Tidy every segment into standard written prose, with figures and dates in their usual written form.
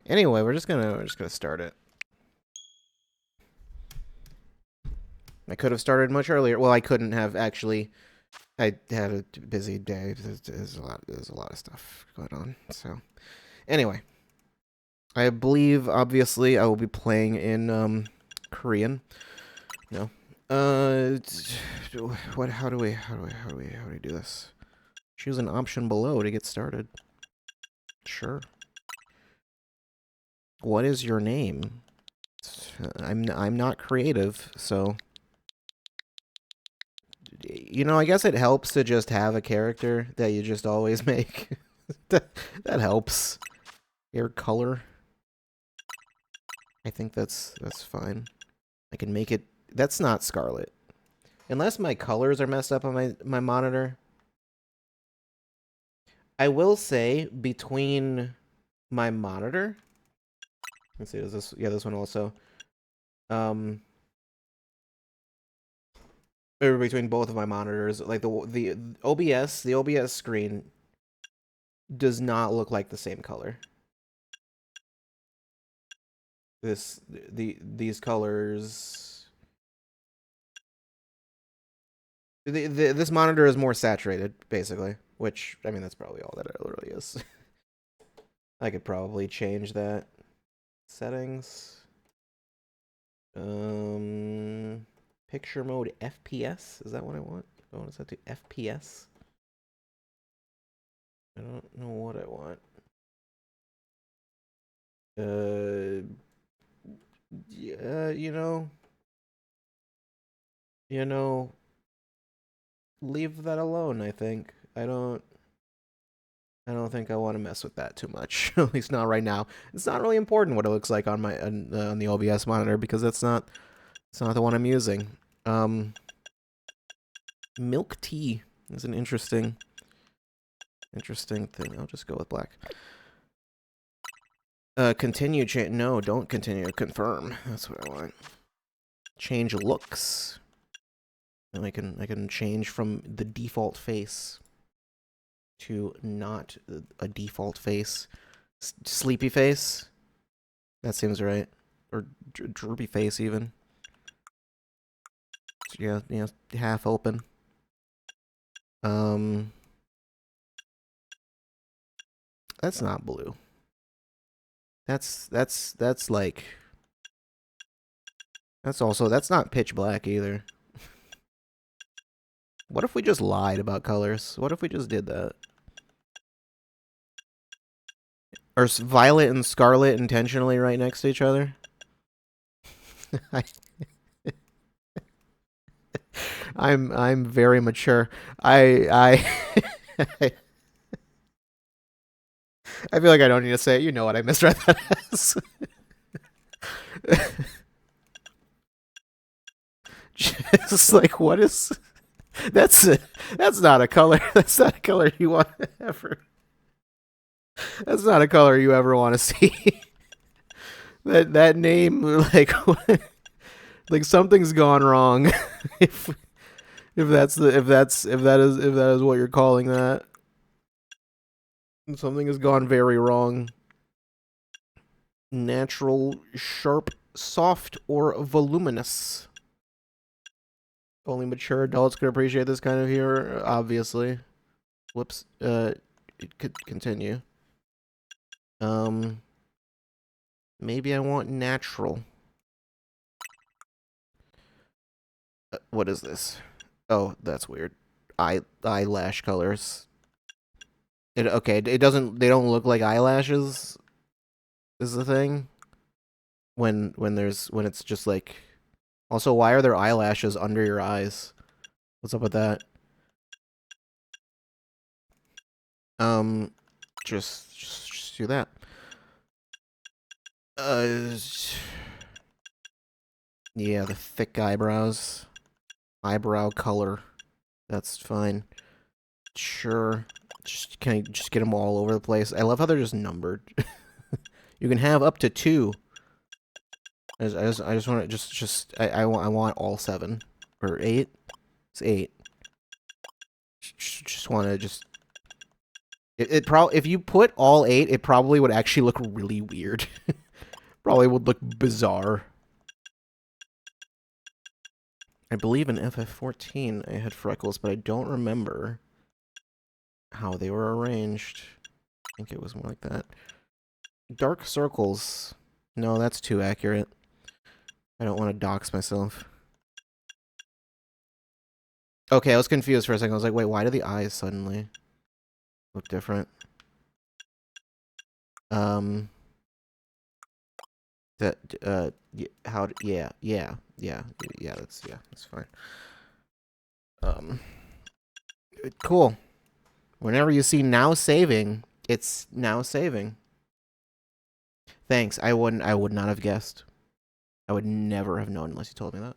Anyway, we're just gonna start it. I could have started much earlier. Well, I couldn't have actually. I had a busy day. There's a lot of stuff going on. So anyway, I believe obviously I will be playing in Korean. No. What? How do we do this? Choose an option below to get started. Sure. What is your name? I'm not creative, so you know, I guess it helps to just have a character that you just always make. that helps. Hair color. I think that's fine. I can make it. That's not Scarlet. Unless my colors are messed up on my monitor. I will say between my monitor. Let's see, is this this one also. Or between both of my monitors, like the OBS screen does not look like the same color. These colors. This monitor is more saturated, basically. Which, I mean, that's probably all that it literally is. I could probably change that. Settings. Picture mode FPS? Is that what I want? I want to set to FPS. I don't know what I want. Yeah, you know, leave that alone, I think. I don't think I want to mess with that too much. At least not right now. It's not really important what it looks like on my on the OBS monitor because it's not the one I'm using. Milk tea is an interesting thing. I'll just go with black. Continue. No, don't continue. Confirm. That's what I want. Change looks. And I can change from the default face to not a default face. Sleepy face. That seems right. Or droopy face even. So yeah, half open. That's not blue. That's like. That's not pitch black either. What if we just lied about colors? What if we just did that? Are violet and scarlet intentionally right next to each other? I'm very mature. I I feel like I don't need to say it. You know what I misread that as. Just like what is that's not a color. That's not a color you want ever. That's not a color you ever want to see. that name like something's gone wrong if if that is what you're calling that. Something has gone very wrong. Natural, sharp, soft, or voluminous. Only mature adults could appreciate this kind of humor, obviously. Whoops. It could continue. Maybe I want natural. What is this? Oh, that's weird. Eyelash colors. Okay, it doesn't. They don't look like eyelashes. Is the thing when it's just like. Also, why are there eyelashes under your eyes? What's up with that? Just do that. Yeah, the thick eyebrows. Eyebrow color. That's fine. Sure. Can I just get them all over the place? I love how they're just numbered. You can have up to 2. I just want to I want all 7 or 8. It's 8. Just want to It probably, if you put all 8, it probably would actually look really weird. Probably would look bizarre. I believe in FF14 I had freckles, but I don't remember how they were arranged. I think it was more like that. Dark circles. No, that's too accurate. I don't want to dox myself. Okay, I was confused for a second. I was like, wait, why do the eyes suddenly look different? That, that's fine. Cool. Whenever you see now saving, it's now saving. Thanks. I would not have guessed. I would never have known unless you told me that.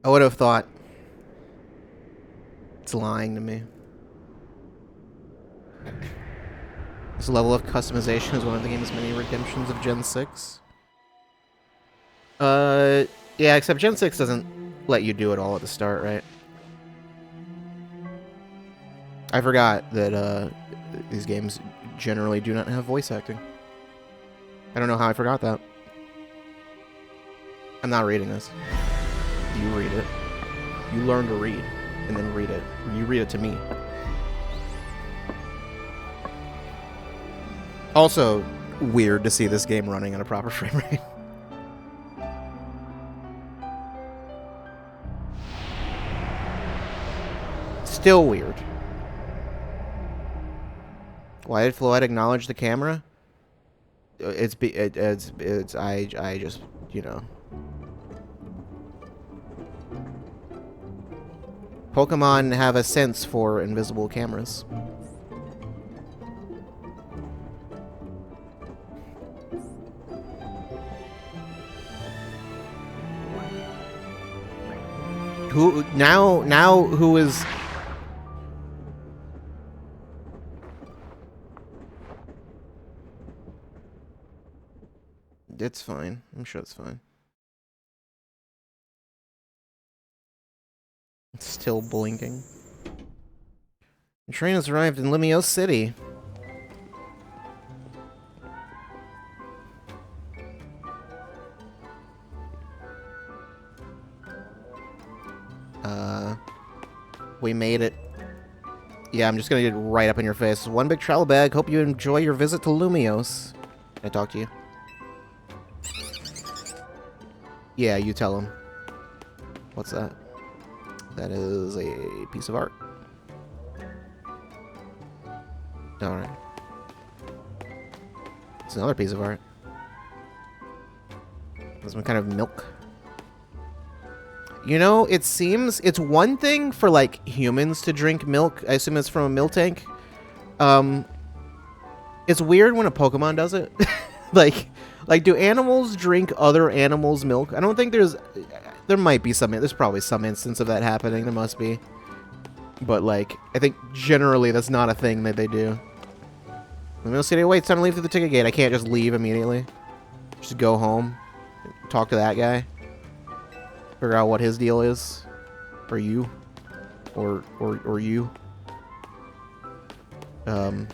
I would have thought it's lying to me. This level of customization is one of the game's many redemptions of Gen 6. Yeah, except Gen 6 doesn't let you do it all at the start, right? I forgot that these games generally do not have voice acting. I don't know how I forgot that. I'm not reading this. You read it. You learn to read, and then read it. You read it to me. Also, weird to see this game running at a proper frame rate. Still weird. Why did Floyd acknowledge the camera? I just, you know. Pokemon have a sense for invisible cameras. Who who is... It's fine. I'm sure it's fine. It's still blinking. The train has arrived in Limio City. We made it. Yeah, I'm just gonna get right up in your face. One big travel bag. Hope you enjoy your visit to Lumios. Can I talk to you? Yeah, you tell him. What's that? That is a piece of art. Alright. It's another piece of art. There's some kind of milk. You know, it seems it's one thing for, like, humans to drink milk. I assume it's from a milk tank. It's weird when a Pokemon does it. like, do animals drink other animals' milk? I don't think there's... There might be some... There's probably some instance of that happening. There must be. But, like, I think generally that's not a thing that they do. Limio City, wait, it's time to leave through the ticket gate. I can't just leave immediately. Just go home. Talk to that guy. Figure out what his deal is. Or you. Or you. I'm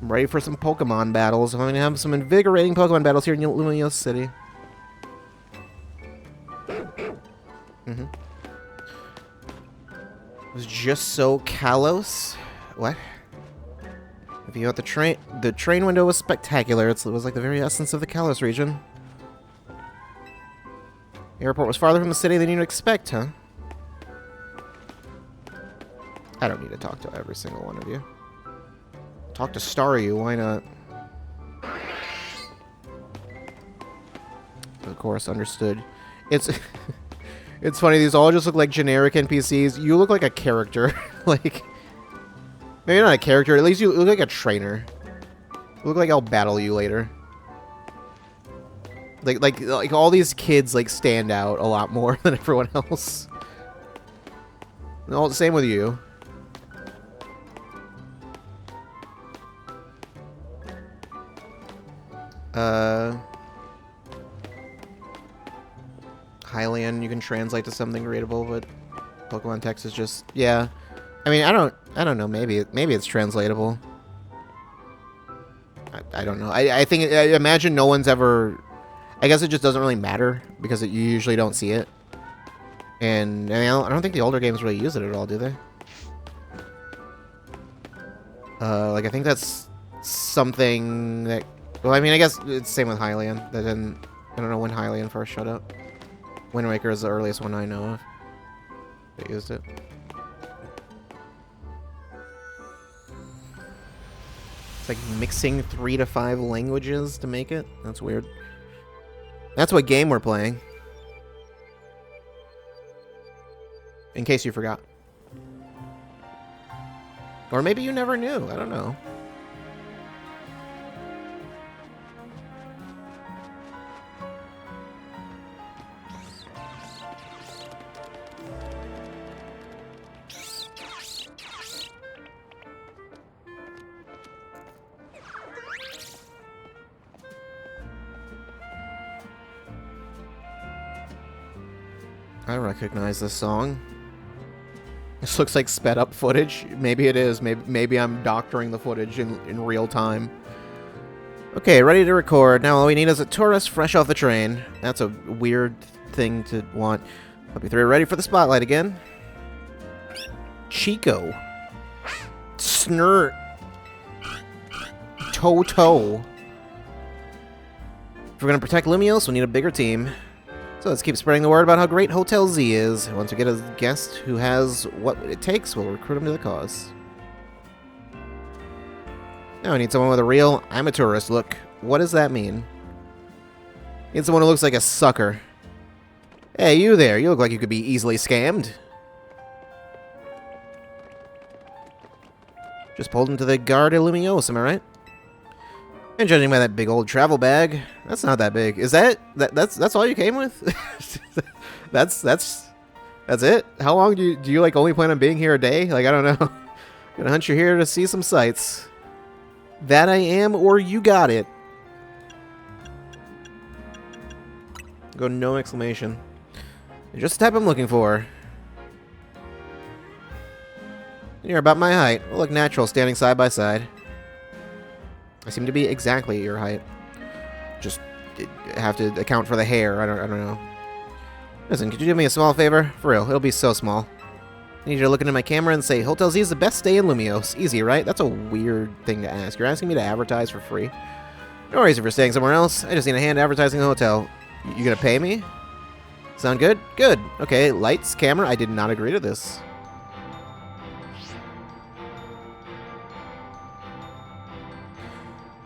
ready for some Pokemon battles. I'm going to have some invigorating Pokemon battles here in Lumio City. It was just so Kalos. What? If you at the train window was spectacular. It was like the very essence of the Kalos region. The airport was farther from the city than you'd expect, huh? I don't need to talk to every single one of you. Talk to Staryu, why not? Of course, understood. It's it's funny, these all just look like generic NPCs. You look like a character. Like, maybe not a character, at least you look like a trainer. You look like I'll battle you later. Like all these kids like stand out a lot more than everyone else. No, same with you. Hylian you can translate to something readable, but Pokemon text is just... Yeah. I mean, I don't know. Maybe it's translatable. I don't know. I think I imagine no one's ever. I guess it just doesn't really matter because you usually don't see it. And I don't think the older games really use it at all, do they? Like I think that's something that. Well, I mean, I guess it's the same with Hylian. That didn't. I don't know when Hylian first showed up. Wind Waker is the earliest one I know of. They used it. It's like mixing 3 to 5 languages to make it. That's weird. That's what game we're playing. In case you forgot. Or maybe you never knew. I don't know. I recognize this song. This looks like sped up footage. Maybe it is. Maybe I'm doctoring the footage in real time. Okay, ready to record. Now all we need is a tourist fresh off the train. That's a weird thing to want. Hope you three are ready for the spotlight again. Chico. Snurt. Toto. If we're going to protect Lumiose, we need a bigger team. So let's keep spreading the word about how great Hotel Z is. Once we get a guest who has what it takes, we'll recruit him to the cause. Now I need someone with a real I'm a tourist look. What does that mean? Need someone who looks like a sucker. Hey, you there. You look like you could be easily scammed. Just pulled into the Gare de Lumiose, am I right? And judging by that big old travel bag, that's not that big. Is that's all you came with? that's it? How long do you like only plan on being here a day? Like I don't know. Gonna hunt you here to see some sights. That I am, or you got it. Go no exclamation. You're just the type I'm looking for. You're about my height. We'll look natural standing side by side. I seem to be exactly your height. Just have to account for the hair. I don't know. Listen, could you do me a small favor? For real, it'll be so small. I need you to look into my camera and say, Hotel Z is the best stay in Lumiose. Easy, right? That's a weird thing to ask. You're asking me to advertise for free? No worries if you're staying somewhere else. I just need a hand advertising the hotel. You gonna pay me? Sound good? Good. Okay, lights, camera. I did not agree to this.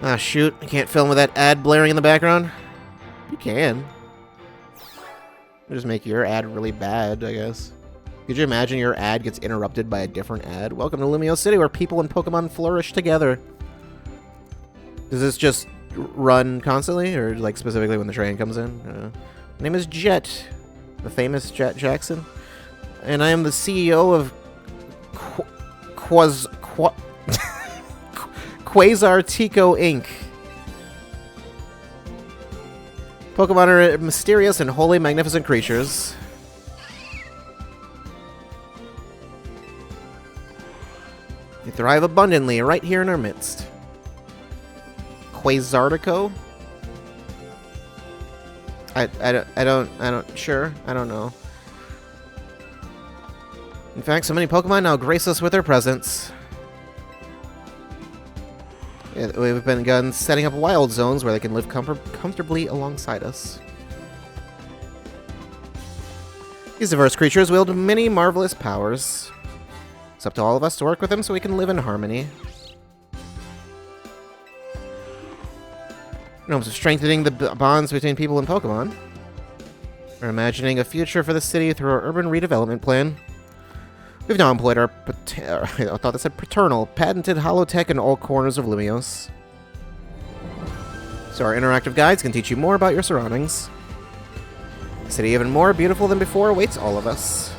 Ah, shoot. I can't film with that ad blaring in the background. You can. I'll just make your ad really bad, I guess. Could you imagine your ad gets interrupted by a different ad? Welcome to Lumiose City, where people and Pokemon flourish together. Does this just run constantly, or like specifically when the train comes in? My name is Jet, the famous Jet Jackson, and I am the CEO of Quasar Tico Inc. Pokemon are mysterious and wholly magnificent creatures. They thrive abundantly right here in our midst. Quasartico? I don't know. In fact, so many Pokemon now grace us with their presence. Yeah, we've begun setting up wild zones where they can live comfortably alongside us. These diverse creatures wield many marvelous powers. It's up to all of us to work with them so we can live in harmony. In hopes of strengthening the bonds between people and Pokemon, we're imagining a future for the city through our urban redevelopment plan. We've now employed our I thought that said paternal, patented holotech in all corners of Lumiose. So our interactive guides can teach you more about your surroundings. A city even more beautiful than before awaits all of us.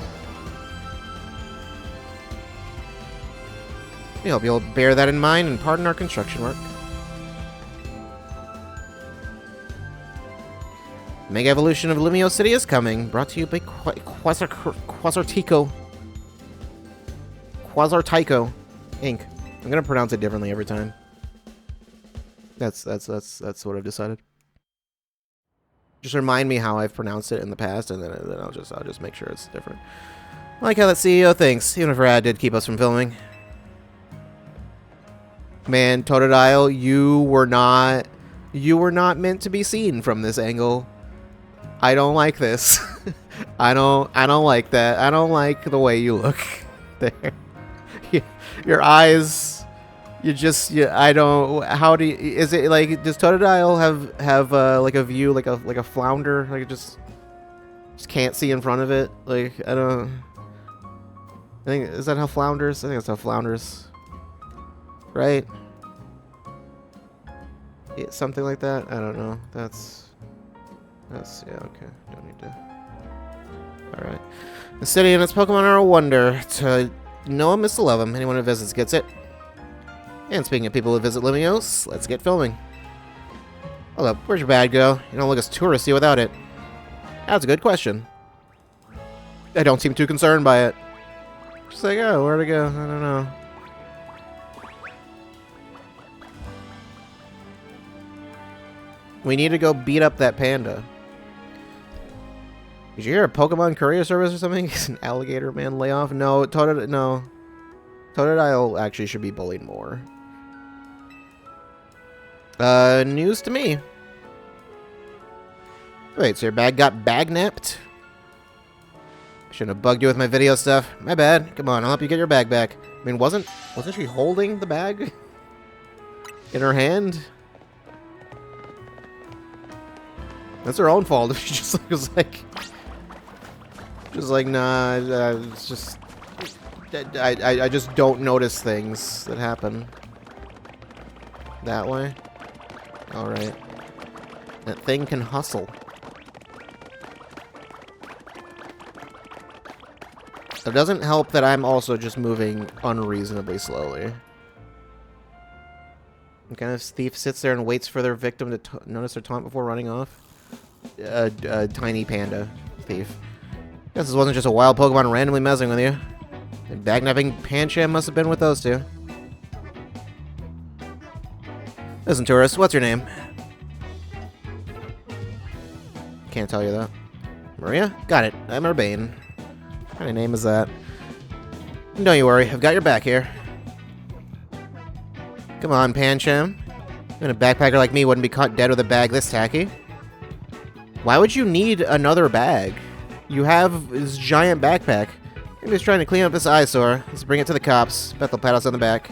We hope you'll bear that in mind and pardon our construction work. Mega Evolution of Lumiose City is coming, brought to you by Quasartico. Quasar Tycho Inc. I'm gonna pronounce it differently every time. That's what I've decided. Just remind me how I've pronounced it in the past, and then I'll just make sure it's different. I like how that CEO thinks, even if Rad did keep us from filming. Man, Totodile, you were not meant to be seen from this angle. I don't like this. I don't like that. I don't like the way you look there. Your eyes, I don't. How do you? Is it like, does Totodile have like a view like a flounder? Like it just can't see in front of it. Like I don't. I think, is that how flounders? I think that's how flounders. Right? Yeah, something like that. I don't know. That's yeah. Okay. Don't need to. All right. The city and its Pokemon are a wonder. To know 'em is to love 'em. Anyone who visits gets it. And speaking of people who visit Limios, let's get filming. Hold up, where's your bag go? You don't look as touristy without it. That's a good question. I don't seem too concerned by it. Just like, oh, where'd it go? I don't know. We need to go beat up that panda. Did you hear a Pokemon courier service or something? Is an alligator man layoff? No, no. Totodile actually should be bullied more. News to me. Wait, so your bag got bag-napped? Shouldn't have bugged you with my video stuff. My bad. Come on, I'll help you get your bag back. I mean, wasn't she holding the bag in her hand? That's her own fault if she just was like, nah, it's just, I just don't notice things that happen that way. All right, that thing can hustle. It doesn't help that I'm also just moving unreasonably slowly. What kind of thief sits there and waits for their victim to notice their taunt before running off? A tiny panda thief. Guess this wasn't just a wild Pokemon randomly messing with you. The bag-napping Pancham must have been with those two. Listen, tourist, what's your name? Can't tell you that. Maria? Got it. I'm Urbane. What kind of name is that? Don't you worry, I've got your back here. Come on, Pancham. Even a backpacker like me wouldn't be caught dead with a bag this tacky. Why would you need another bag? You have this giant backpack. Maybe he's trying to clean up this eyesore. Let's bring it to the cops. Bet they'll pat us on the back.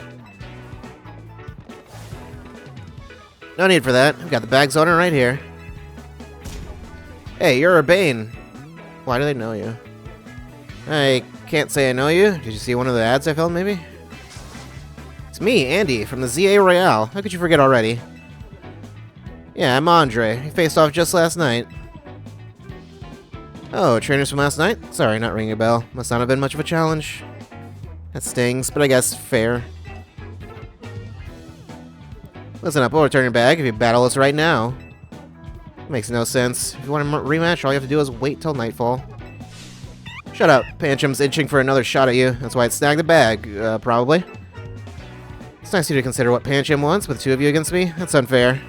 No need for that. I've got the bag's owner right here. Hey, you're Urbane. Why do they know you? I can't say I know you. Did you see one of the ads I filmed, maybe? It's me, Andy, from the ZA Royale. How could you forget already? Yeah, I'm Andre. We faced off just last night. Oh, trainers from last night? Sorry, not ringing a bell. Must not have been much of a challenge. That stings, but I guess fair. Listen up, we'll return your bag if you battle us right now. Makes no sense. If you want a rematch, all you have to do is wait till nightfall. Shut up. Pancham's itching for another shot at you. That's why it snagged the bag, probably. It's nice of you to consider what Pancham wants, with two of you against me. That's unfair.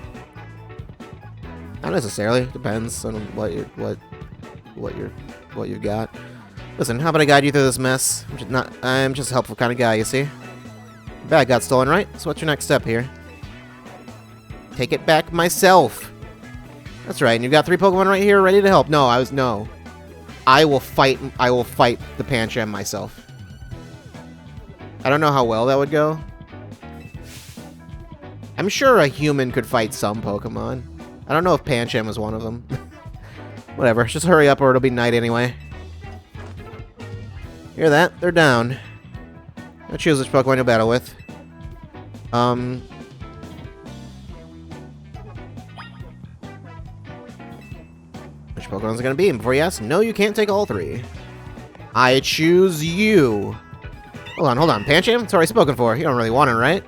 Not necessarily. Depends on what you've got. Listen, how about I guide you through this mess? I'm just a helpful kind of guy, you see. The bag got stolen, right? So what's your next step here? Take it back myself. That's right. And you've got 3 Pokemon right here ready to help. No. I will fight the Pancham myself. I don't know how well that would go. I'm sure a human could fight some Pokemon. I don't know if Pancham is one of them. Whatever, just hurry up or it'll be night anyway. Hear that? They're down. Now choose which Pokemon you'll battle with. Which Pokemon's it gonna be? And before you ask, no, you can't take all 3. I choose you. Hold on. Pancham? It's already spoken for. You don't really want it, right?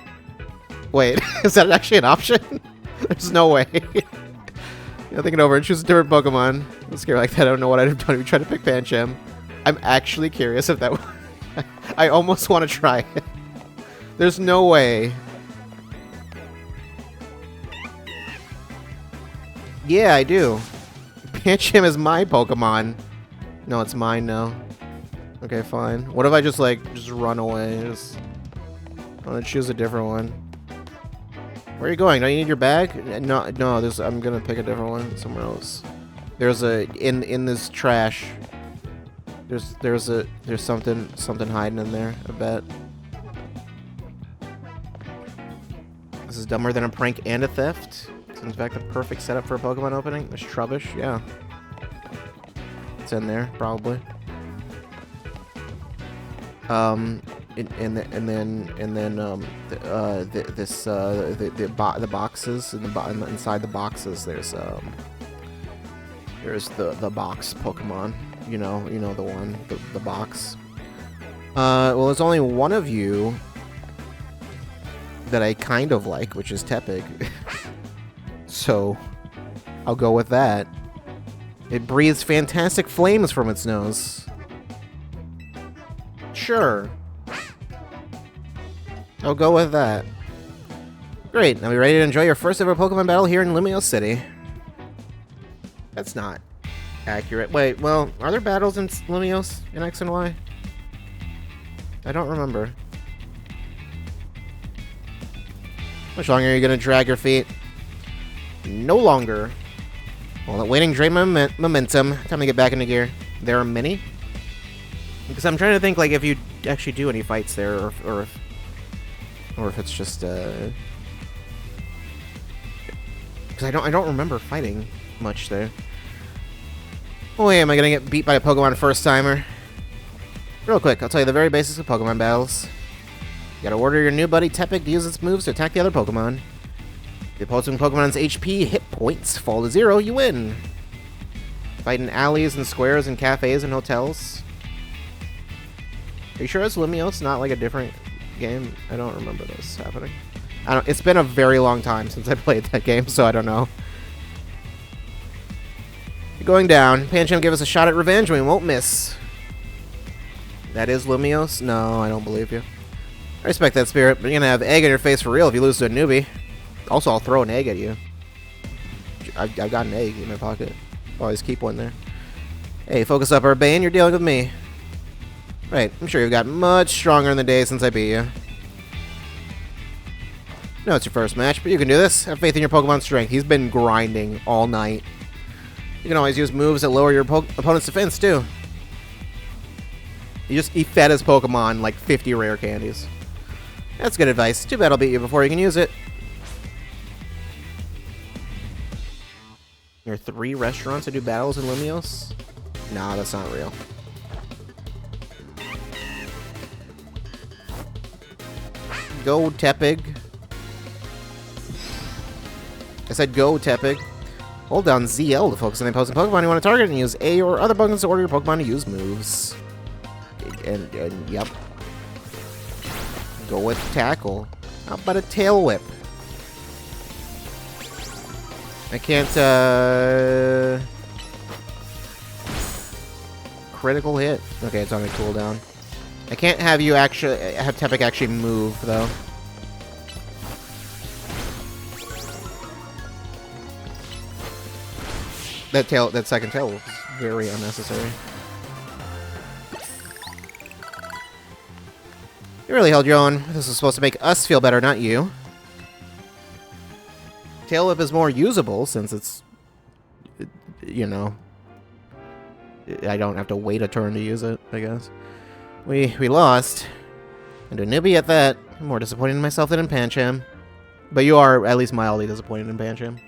Wait, is that actually an option? There's no way. Yeah, think it over and choose a different Pokemon. I'm scared like that. I don't know what I'd have done if you tried to pick Pancham. I'm actually curious if that I almost want to try it. There's no way. Yeah, I do. Pancham is my Pokemon. No, it's mine now. Okay, fine. What if I just, like, just run away? I'm gonna choose a different one. Where are you going? Don't you need your bag? No, I'm gonna pick a different one somewhere else. There's a in this trash. There's something hiding in there, I bet. This is dumber than a prank and a theft. It's in fact the perfect setup for a Pokemon opening. There's Trubbish, yeah. It's in there, probably. The boxes inside the boxes. There's the box Pokemon. You know the one, the box. Well, there's only one of you that I kind of like, which is Tepig. So, I'll go with that. It breathes fantastic flames from its nose. Sure. I'll go with that. Great, now we ready to enjoy your first ever Pokemon battle here in Lumiose City. That's not accurate. Wait, well, are there battles in Lumiose in X and Y? I don't remember. How much longer are you gonna drag your feet? No longer. Well, waiting drain my momentum. Time to get back into gear. There are many? Because I'm trying to think, like, if you actually do any fights there, or if it's just, because I don't remember fighting much there. Oh, yeah, am I gonna get beat by a Pokemon first-timer? Real quick, I'll tell you the very basics of Pokemon battles. You gotta order your new buddy Tepig to use its moves to attack the other Pokemon. If the opposing Pokemon's HP hit points fall to 0, you win. Fight in alleys and squares and cafes and hotels. Are you sure it's Lumiose, not like a different game? I don't remember this happening. It's been a very long time since I played that game, so I don't know. You're going down. Pancham give us a shot at revenge and we won't miss. That is Lumiose? No, I don't believe you. I respect that spirit, but you're gonna have egg in your face for real if you lose to a newbie. Also, I'll throw an egg at you. I've got an egg in my pocket. Always keep one there. Hey, focus up, Urbane. You're dealing with me. Right, I'm sure you've gotten much stronger in the day since I beat you. No, it's your first match, but you can do this. Have faith in your Pokemon's strength. He's been grinding all night. You can always use moves that lower your opponent's defense, too. He fed his Pokemon like 50 rare candies. That's good advice. Too bad I'll beat you before you can use it. There are 3 restaurants that do battles in Lumiose? Nah, that's not real. Go, Tepig. I said go, Tepig. Hold down ZL to focus on the opposing Pokemon you want to target and use A or other buttons to order your Pokemon to use moves. And yep. Go with Tackle. How about a Tail Whip? I can't, critical hit. Okay, it's on a cooldown. I can't have you actually have Tepig actually move though. That second tail was very unnecessary. You really held your own. This is supposed to make us feel better, not you. Tail Whip is more usable since it's, you know, I don't have to wait a turn to use it, I guess. We lost. And a newbie at that. I'm more disappointed in myself than in Pancham. But you are at least mildly disappointed in Pancham.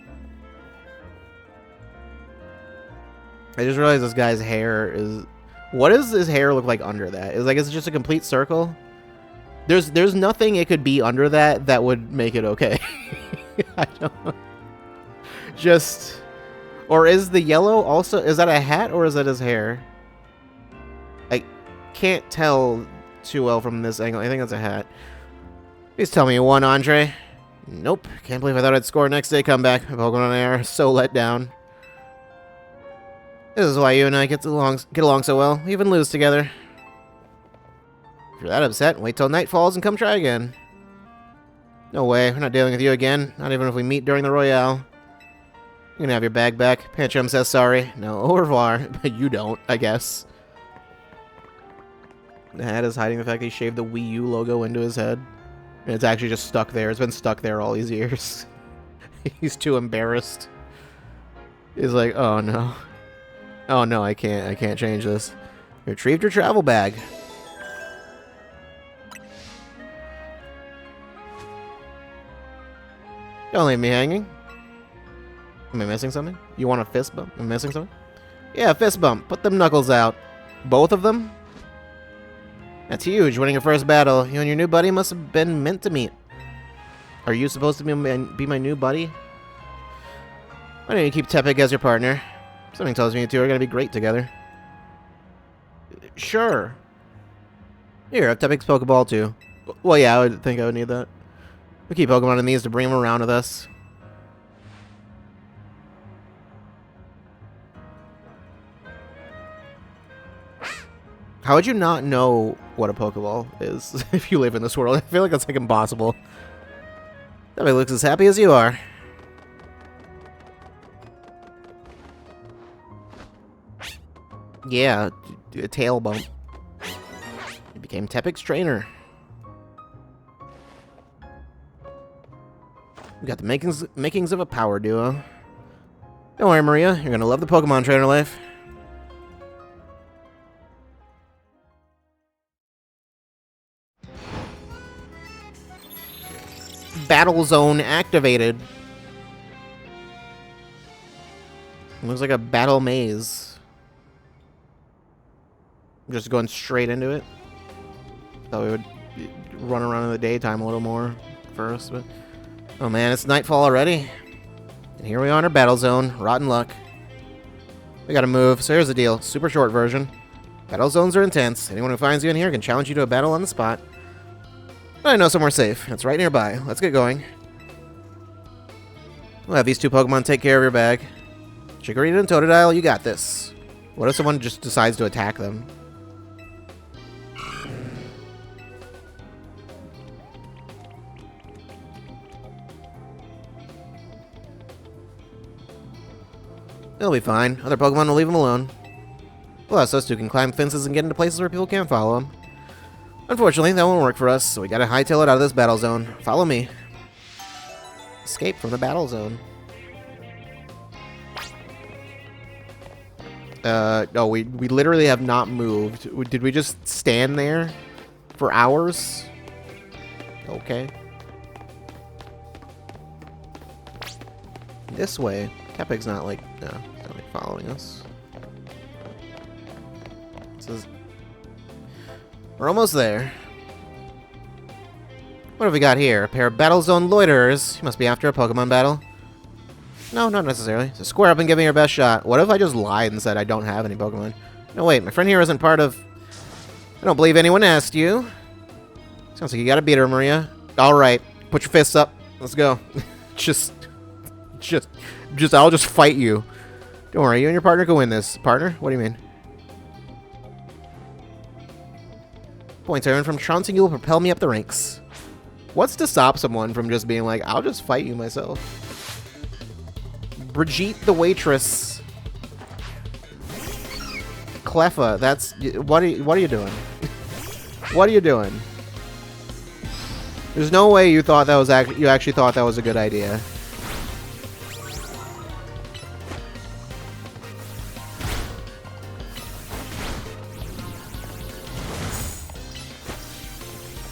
I just realized this guy's hair is... What does his hair look like under that? Is it just a complete circle? There's nothing it could be under that would make it okay. I don't know. Just... Or is the yellow also... Is that a hat or is that his hair? I can't tell too well from this angle. I think that's a hat. Please tell me you won, Andre. Nope. Can't believe I thought I'd score next day comeback. My Pokemon are so let down. This is why you and I get along so well. We even lose together. If you're that upset, wait till night falls and come try again. No way, we're not dealing with you again. Not even if we meet during the Royale. You can have your bag back. Pancham says sorry. No, au revoir. But you don't, I guess. The hat is hiding the fact that he shaved the Wii U logo into his head. And it's actually just stuck there. It's been stuck there all these years. He's too embarrassed. He's like, oh no. Oh no, I can't change this. You retrieved your travel bag. Don't leave me hanging. Am I missing something? You want a fist bump? Am I missing something? Yeah, fist bump. Put them knuckles out. Both of them? That's huge. Winning your first battle. You and your new buddy must have been meant to meet. Are you supposed to be my new buddy? Why don't you keep Tepig as your partner? Something tells me you two are going to be great together. Sure. Here, have Tepig's Pokeball too. Well, yeah, I would think I would need that. We keep Pokemon in these to bring them around with us. How would you not know what a Pokeball is if you live in this world? I feel like that's like impossible. That looks as happy as you are. Yeah, a tail bump. He became Tepig's trainer. We got the makings of a power duo. Don't worry, Maria. You're gonna love the Pokemon trainer life. Battle zone activated. It looks like a battle maze. I'm just going straight into it. Thought we would run around in the daytime a little more first, but oh man, it's nightfall already. And here we are in our battle zone. Rotten luck. We gotta move, so here's the deal. Super short version. Battle zones are intense. Anyone who finds you in here can challenge you to a battle on the spot. But I know somewhere safe. It's right nearby. Let's get going. We'll have these two Pokemon take care of your bag. Chikorita and Totodile, you got this. What if someone just decides to attack them? They'll be fine. Other Pokemon will leave them alone. Plus, us two can climb fences and get into places where people can't follow them. Unfortunately, that won't work for us, so we gotta hightail it out of this battle zone. Follow me. Escape from the battle zone. No, we literally have not moved. Did we just stand there for hours? Okay. This way. Tepig's not like, no, he's not like following us. This is... We're almost there. What have we got here? A pair of Battle Zone loiterers. You must be after a Pokemon battle. No, not necessarily. So square up and give me your best shot. What if I just lied and said I don't have any Pokemon? No, wait. My friend here isn't part of... I don't believe anyone asked you. Sounds like you gotta beat her, Maria. Alright. Put your fists up. Let's go. I'll just fight you. Don't worry. You and your partner can win this. Partner? What do you mean? Points earned from trouncing you will propel me up the ranks. What's to stop someone from just being like, I'll just fight you myself? Brigitte the waitress. Cleffa, that's... What are you doing? What are you doing? There's no way you thought that was you actually thought that was a good idea.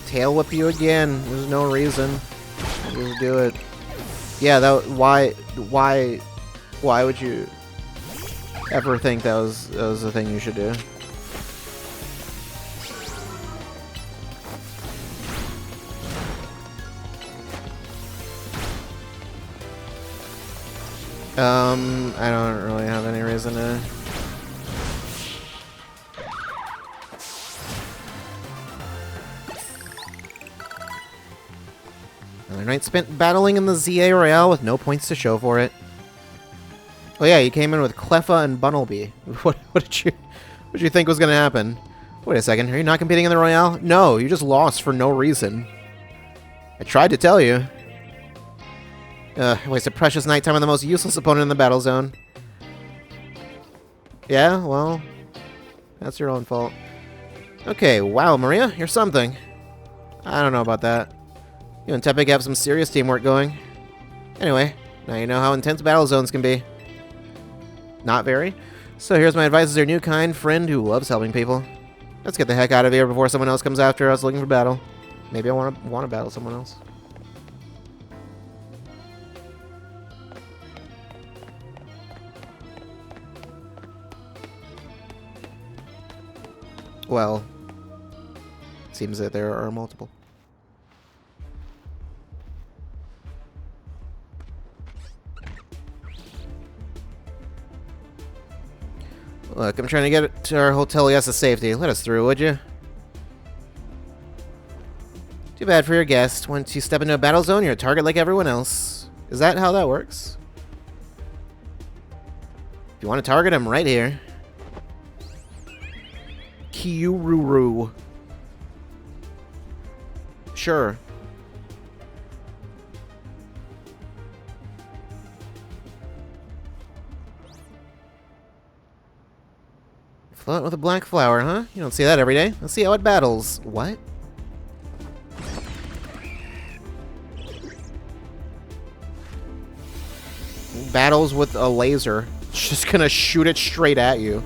Tail whip you again. There's no reason. Just do it. Yeah, that why would you ever think that was the thing you should do? I don't really have any reason to. Another night spent battling in the ZA Royale with no points to show for it. Oh yeah, you came in with Cleffa and Bunnelby. What did you think was gonna happen? Wait a second, are you not competing in the Royale? No, you just lost for no reason. I tried to tell you. Wasted precious nighttime on the most useless opponent in the battle zone. Yeah, well, that's your own fault. Okay, wow, Maria, you're something. I don't know about that. You and Tepig have some serious teamwork going. Anyway, now you know how intense battle zones can be. Not very. So here's my advice as your new kind friend who loves helping people. Let's get the heck out of here before someone else comes after us looking for battle. Maybe I want to battle someone else. Well, it seems that there are multiple. Look, I'm trying to get to our hotel yes to safety. Let us through, would you? Too bad for your guest. Once you step into a battle zone, you're a target like everyone else. Is that how that works? If you want to target him, right here. Kyururu. Sure. Float with a black flower, huh? You don't see that every day. Let's see how it battles. What? Battles with a laser. It's just gonna shoot it straight at you.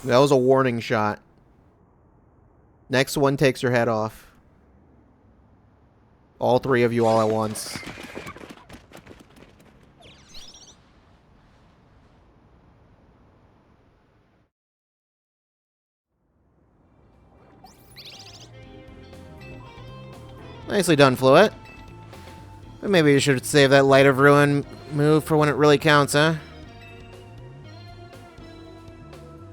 That was a warning shot. Next one takes your head off. All three of you all at once. Nicely done, Fluet. But maybe you should save that Light of Ruin move for when it really counts, huh?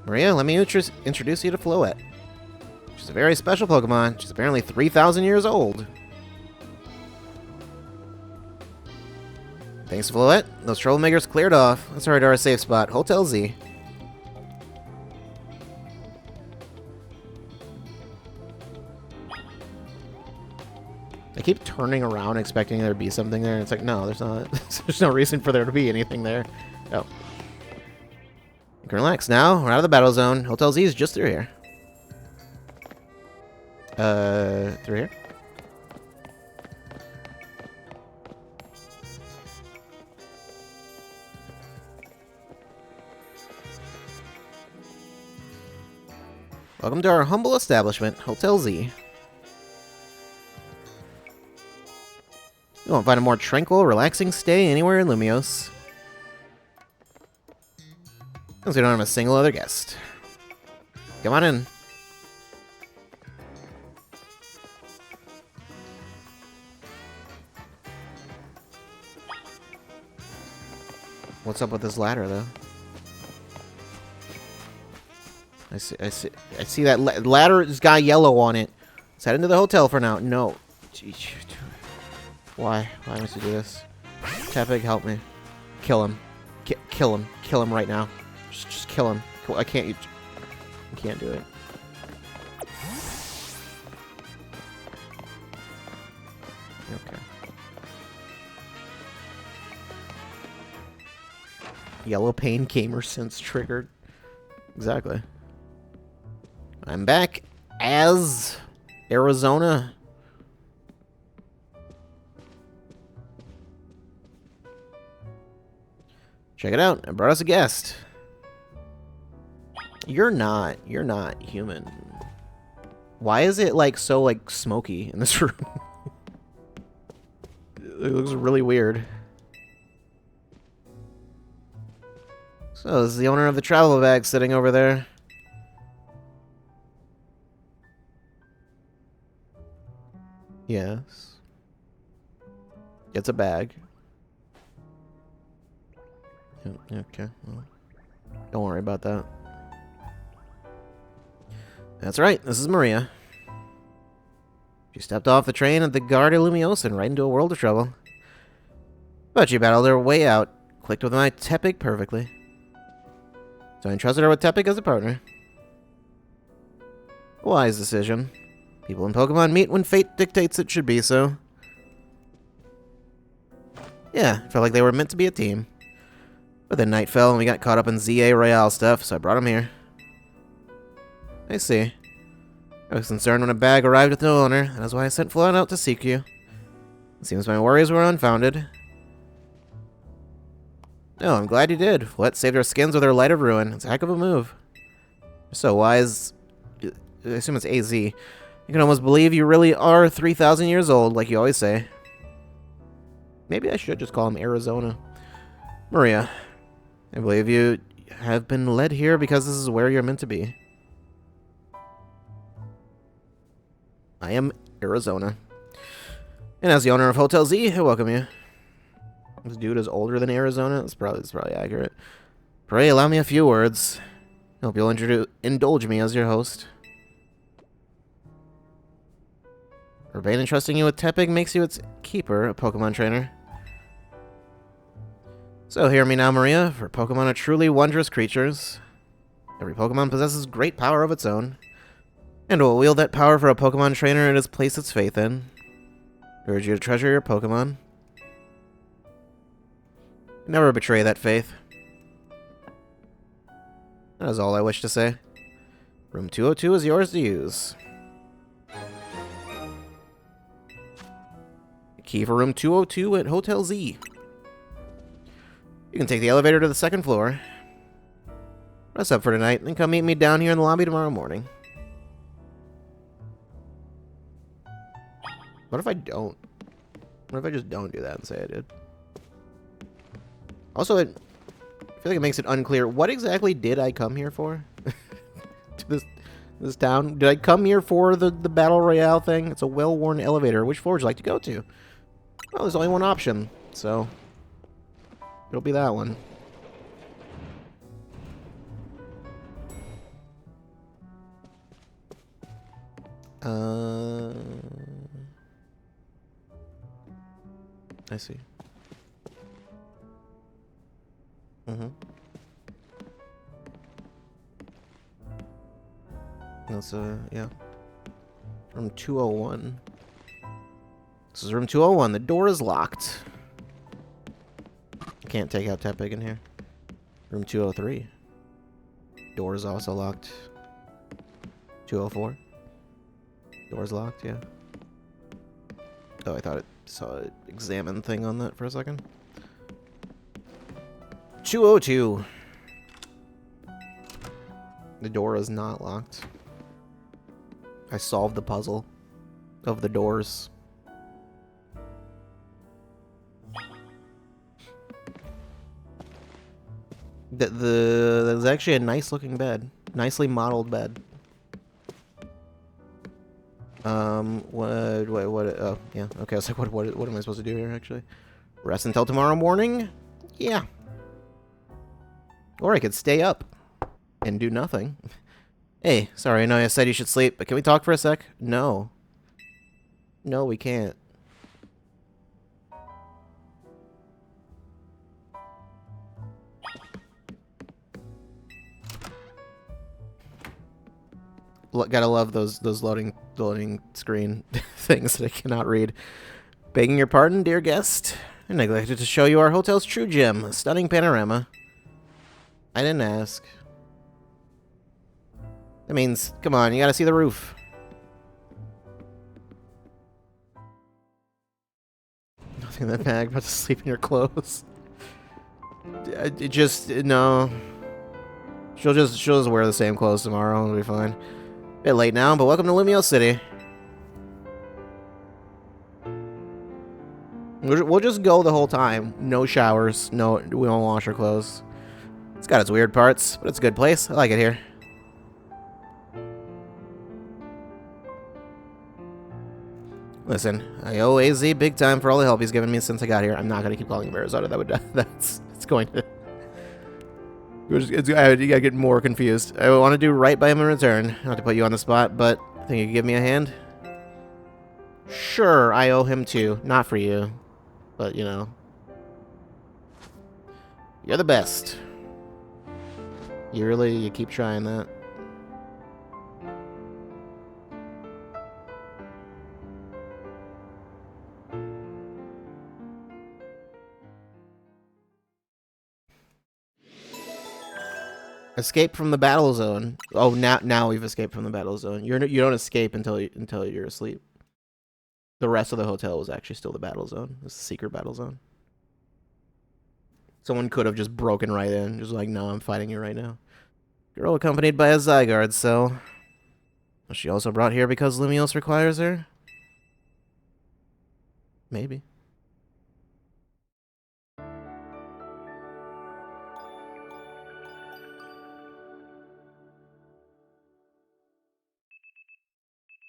Maria, let me introduce you to Fluet. She's a very special Pokemon. She's apparently 3,000 years old. Thanks, Fluet. Those troublemakers cleared off. Let's hurry to our safe spot, Hotel Z. I keep turning around expecting there to be something there, and it's like, no, there's not. There's no reason for there to be anything there. Oh. You can relax now. We're out of the battle zone. Hotel Z is just through here. Through here? Welcome to our humble establishment, Hotel Z. You won't find a more tranquil, relaxing stay anywhere in Lumiose. Since we don't have a single other guest. Come on in. What's up with this ladder, though? I see that ladder's got yellow on it. Let's head into the hotel for now. No. Jeez. Why? Why must you do this? Tepig, help me. Kill him. Kill him. Kill him right now. Just kill him. I can't. You can't do it. Okay. Yellow Pain Gamer Sense triggered. Exactly. I'm back as Arizona. Check it out. I brought us a guest. You're not human. Why is it like so like smoky in this room? It looks really weird. So this is the owner of the travel bag sitting over there. Yes. It's a bag. Okay, well, don't worry about that. That's right, this is Maria. She stepped off the train at the Gare de Lumiose and right into a world of trouble. But she battled her way out, clicked with my Tepig perfectly. So I entrusted her with Tepig as a partner. A wise decision. People in Pokemon meet when fate dictates it should be so. Yeah, it felt like they were meant to be a team. But then night fell and we got caught up in ZA Royale stuff, so I brought him here. I see. I was concerned when a bag arrived with no owner, and that's why I sent Flood out to seek you. It seems my worries were unfounded. No, I'm glad you did. Flood saved our skins with her Light of Ruin. It's a heck of a move. You're so wise. I assume it's AZ. You can almost believe you really are 3,000 years old, like you always say. Maybe I should just call him Arizona. Maria, I believe you have been led here because this is where you're meant to be. I am Arizona. And as the owner of Hotel Z, I welcome you. This dude is older than Arizona. That's probably accurate. Pray allow me a few words. I hope you'll indulge me as your host. Urbane entrusting you with Tepig makes you its keeper, a Pokemon trainer. So hear me now, Maria, for Pokemon are truly wondrous creatures. Every Pokemon possesses great power of its own, and will wield that power for a Pokemon trainer it has placed its faith in. I urge you to treasure your Pokemon. Never betray that faith. That is all I wish to say. Room 202 is yours to use. Key for room 202 at Hotel Z. You can take the elevator to the second floor. Rest up for tonight, then come meet me down here in the lobby tomorrow morning. What if I don't? What if I just don't do that and say I did? Also, I feel like it makes it unclear. What exactly did I come here for? To this town? Did I come here for the Battle Royale thing? It's a well-worn elevator. Which floor would you like to go to? Well, there's only one option, so it'll be that one. I see. That's, yeah. Room 201. This is room 201. The door is locked. Can't take out Tepig in here. Room 203. Door is also locked. 204. Door's locked, yeah. Oh, I thought it saw an examine thing on that for a second. 202. The door is not locked. I solved the puzzle of the doors. There's actually a nice looking bed. Nicely modeled bed. Oh, yeah. Okay, I was like, what am I supposed to do here, actually? Rest until tomorrow morning? Yeah. Or I could stay up and do nothing. Hey, sorry, I know I said you should sleep, but can we talk for a sec? No. No, we can't. Gotta love those loading screen things that I cannot read. Begging your pardon, dear guest. I neglected to show you our hotel's true gem, a stunning panorama. I didn't ask. That means, come on, you gotta see the roof. Nothing in that bag, about to sleep in your clothes. No. She'll just wear the same clothes tomorrow, it'll be fine. Bit late now, but welcome to Lumio City. We'll just go the whole time. No showers. No, we won't wash our clothes. It's got its weird parts, but it's a good place. I like it here. Listen, I owe AZ big time for all the help he's given me since I got here. I'm not gonna keep calling him Arizona. It's going to. You gotta get more confused. I want to do right by him in return. Not to put you on the spot, but I think you could give me a hand. Sure, I owe him too. Not for you, but you know. You're the best. You keep trying that. Escape from the battle zone. Oh, now we've escaped from the battle zone. You don't escape until you're asleep. The rest of the hotel was actually still the battle zone. It's the secret battle zone. Someone could have just broken right in, just like, no, I'm fighting you right now. Girl accompanied by a Zygarde cell. Was she also brought here because Lumiose requires her? Maybe.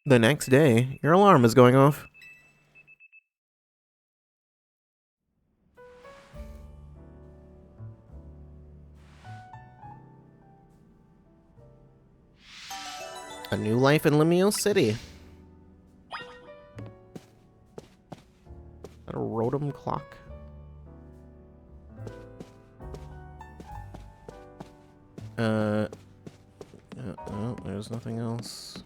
The next day, your alarm is going off. A new life in Lumiose City. A Rotom clock. Oh, there's nothing else.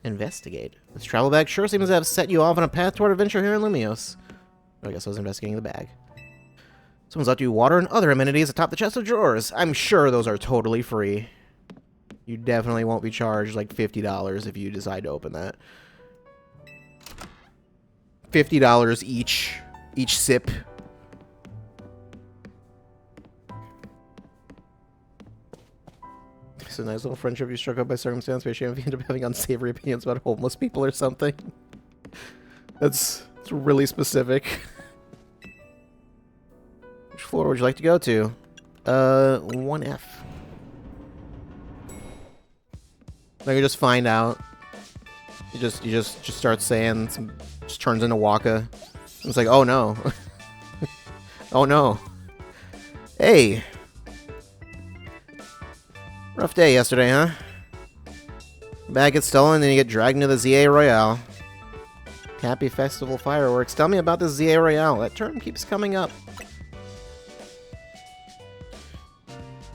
Investigate. This travel bag sure seems to have set you off on a path toward adventure here in Lumiose. I guess I was investigating the bag. Someone's left you water and other amenities atop the chest of drawers. I'm sure those are totally free. You definitely won't be charged like $50 if you decide to open that. $50 each sip. It's a nice little friendship you struck up by circumstance, but you end up having unsavory opinions about homeless people or something. That's really specific. Which floor would you like to go to? 1F. Like, you just find out. You just start saying, just turns into Waka. It's like, oh no. Oh no. Hey. Rough day yesterday, huh? Bag gets stolen, then you get dragged into the ZA Royale. Happy Festival fireworks. Tell me about the ZA Royale. That term keeps coming up.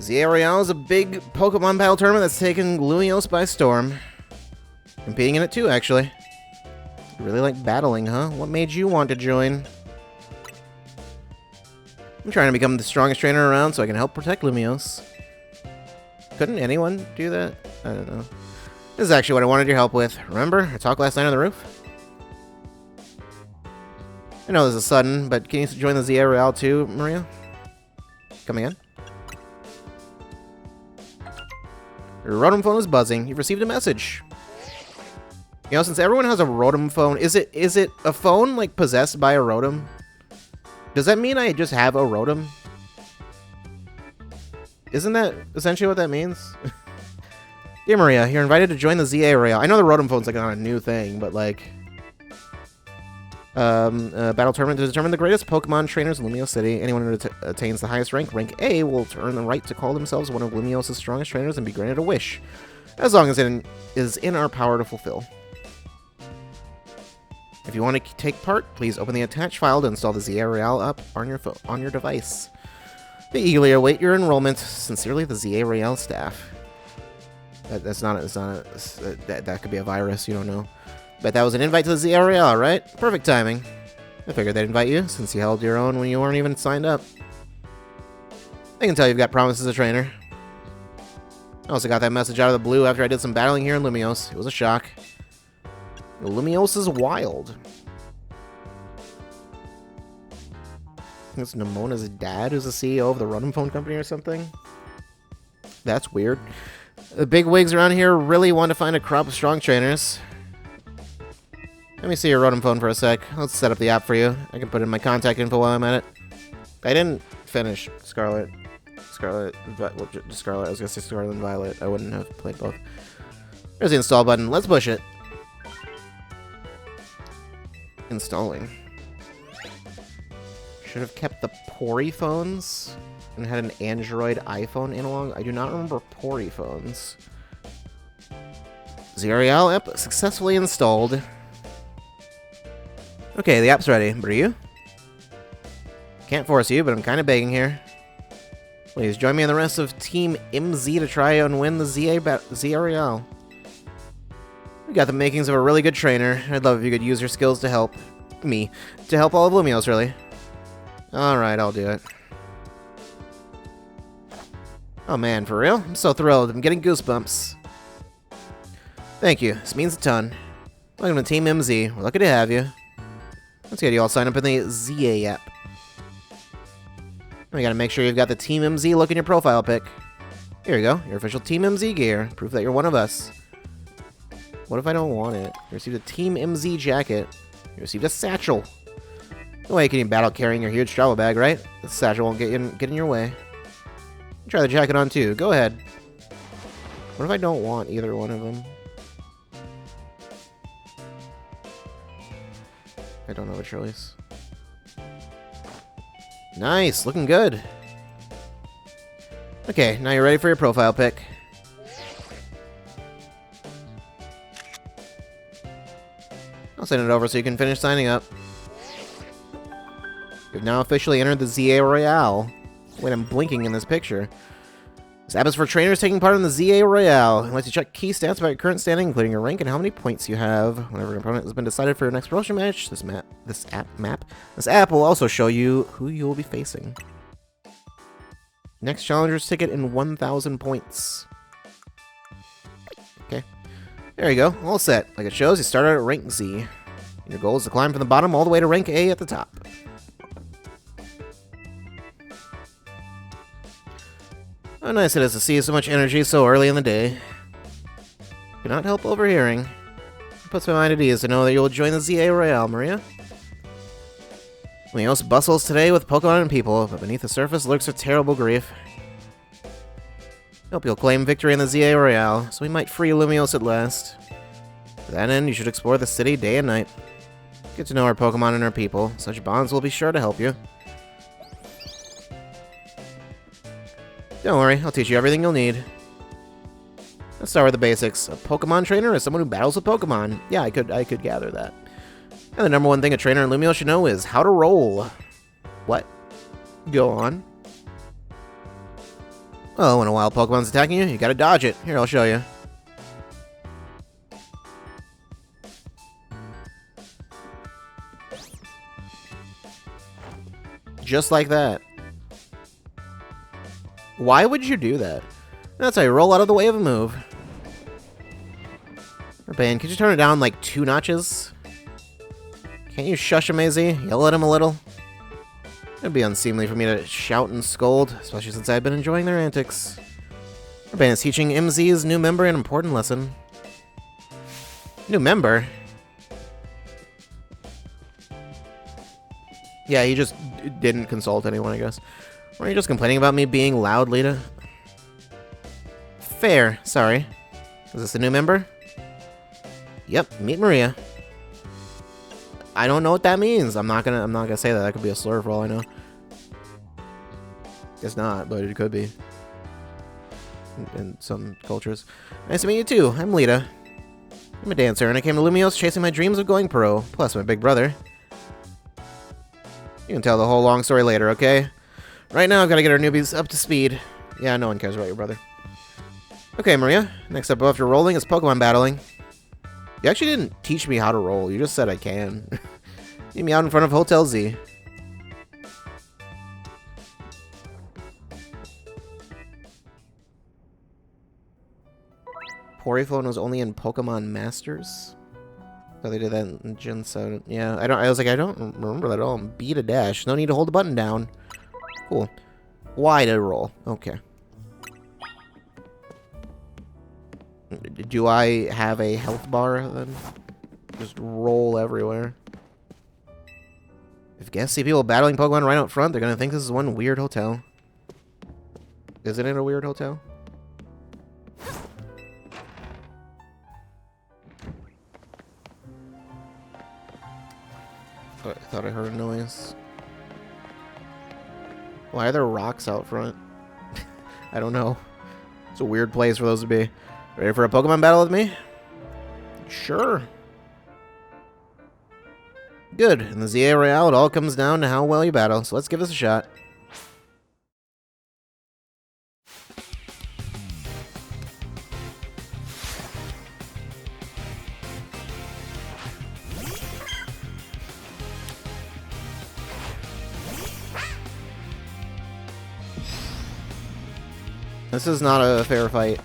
ZA Royale is a big Pokemon battle tournament that's taken Lumiose by storm. Competing in it too, actually. You really like battling, huh? What made you want to join? I'm trying to become the strongest trainer around so I can help protect Lumiose. Couldn't anyone do that? I don't know. This is actually what I wanted your help with. Remember our talk last night on the roof? I know this is sudden, but can you join the ZA Royale too, Maria? Coming in? Your Rotom phone is buzzing. You've received a message. You know, since everyone has a Rotom phone, is it a phone, like, possessed by a Rotom? Does that mean I just have a Rotom? Isn't that essentially what that means? Dear Maria, you're invited to join the ZA Royale. I know the Rotom phone's, like, not a new thing, but, like... battle tournament to determine the greatest Pokemon trainers in Lumiose City. Anyone who attains the highest rank, rank A, will earn the right to call themselves one of Lumiose's strongest trainers and be granted a wish, as long as it is in our power to fulfill. If you want to take part, please open the attached file to install the ZA Royale app on your device. We eagerly await your enrollment. Sincerely, the ZA Royale staff. That could be a virus. You don't know. But that was an invite to the ZA Royale, right? Perfect timing. I figured they'd invite you, since you held your own when you weren't even signed up. I can tell you've got promise as a trainer. I also got that message out of the blue after I did some battling here in Lumiose. It was a shock. Lumiose is wild. I think it's Nemona's dad who's the CEO of the Rotom Phone Company or something. That's weird. The big wigs around here really want to find a crop of strong trainers. Let me see your Rotom phone for a sec. Let's set up the app for you. I can put in my contact info while I'm at it. I didn't finish Scarlet. I was gonna say Scarlet and Violet. I wouldn't have played both. There's the install button. Let's push it. Installing. Should have kept the Pori phones and had an Android iPhone analog. I do not remember Pori phones. ZA Royale app successfully installed. Okay, the app's ready. But are you? Can't force you, but I'm kind of begging here. Please join me and the rest of Team MZ to try and win the ZA Royale. We got the makings of a really good trainer. I'd love if you could use your skills to help me. To help all of Lumios, really. Alright, I'll do it. Oh man, for real? I'm so thrilled. I'm getting goosebumps. Thank you. This means a ton. Welcome to Team MZ. We're lucky to have you. Let's get you all signed up in the ZA app. We gotta make sure you've got the Team MZ look in your profile pic. Here you go, your official Team MZ gear. Proof that you're one of us. What if I don't want it? You received a Team MZ jacket. You received a satchel. No way can you battle carrying your huge travel bag, right? The satchel won't get in your way. Try the jacket on too. Go ahead. What if I don't want either one of them? I don't have a choice. Nice, looking good. Okay, now you're ready for your profile pic. I'll send it over so you can finish signing up. You've now officially entered the ZA Royale. Wait, I'm blinking in this picture. This app is for trainers taking part in the ZA Royale. It lets you check key stats about your current standing, including your rank and how many points you have. Whenever an opponent has been decided for your next promotion match, this app will also show you who you will be facing. Next challenger's ticket in 1,000 points. Okay. There you go. All set. Like it shows, you start out at rank Z. And your goal is to climb from the bottom all the way to rank A at the top. How nice it is to see so much energy so early in the day. Cannot help overhearing. It puts my mind at ease to know that you will join the ZA Royale, Maria. Lumios bustles today with Pokemon and people, but beneath the surface lurks a terrible grief. Hope you'll claim victory in the ZA Royale, so we might free Lumios at last. To that end, you should explore the city day and night. Get to know our Pokemon and our people. Such bonds will be sure to help you. Don't worry, I'll teach you everything you'll need. Let's start with the basics. A Pokemon trainer is someone who battles with Pokemon. Yeah, I could gather that. And the number one thing a trainer in Lumiose should know is how to roll. What? Go on. Oh, when a wild Pokemon's attacking you, you gotta dodge it. Here, I'll show you. Just like that. Why would you do that? That's how you roll out of the way of a move. Urbane, could you turn it down like 2 notches? Can't you shush him, Maisie? Yell at him a little? It'd be unseemly for me to shout and scold, especially since I've been enjoying their antics. Urbane is teaching MZ's new member an important lesson. New member? Yeah, he just didn't consult anyone, I guess. Or are you just complaining about me being loud, Lita? Fair, sorry. Is this a new member? Yep, meet Maria. I don't know what that means. I'm not gonna say that. That could be a slur for all I know. Guess not, but it could be. In some cultures. Nice to meet you too. I'm Lita. I'm a dancer, and I came to Lumiose chasing my dreams of going pro. Plus my big brother. You can tell the whole long story later, okay? Right now, I've got to get our newbies up to speed. Yeah, no one cares about your brother. Okay, Maria. Next up after rolling is Pokemon battling. You actually didn't teach me how to roll. You just said I can. Meet me out in front of Hotel Z. Poryphone was only in Pokemon Masters? So they did that in Gen 7. Yeah, I was like, I don't remember that at all. B to dash. No need to hold the button down. Cool. Y to roll. Okay. Do I have a health bar then? Just roll everywhere. If guests see people battling Pokemon right out front, they're gonna think this is one weird hotel. Isn't it a weird hotel? I thought I heard a noise. Why are there rocks out front? I don't know. It's a weird place for those to be. Ready for a Pokemon battle with me? Sure. Good. In the ZA Royale, it all comes down to how well you battle, so let's give this a shot. This is not a fair fight.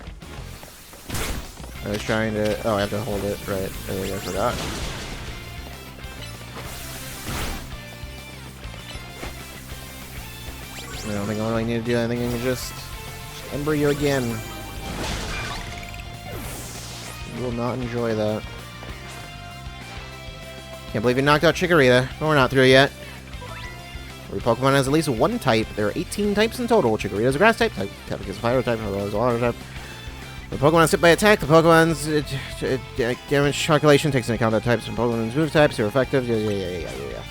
I was trying to... Oh, I have to hold it. Right. I think I forgot. I don't think I really need to do anything. I can just ember you again. You will not enjoy that. Can't believe you knocked out Chikorita. But we're not through yet. Every Pokemon has at least one type. There are 18 types in total. Chikorita is a grass type. Type is a fire type. Is a water type. The Pokemon is hit by attack. The Pokemon's damage calculation takes into account the types and Pokemon's move types. They're effective. Yeah.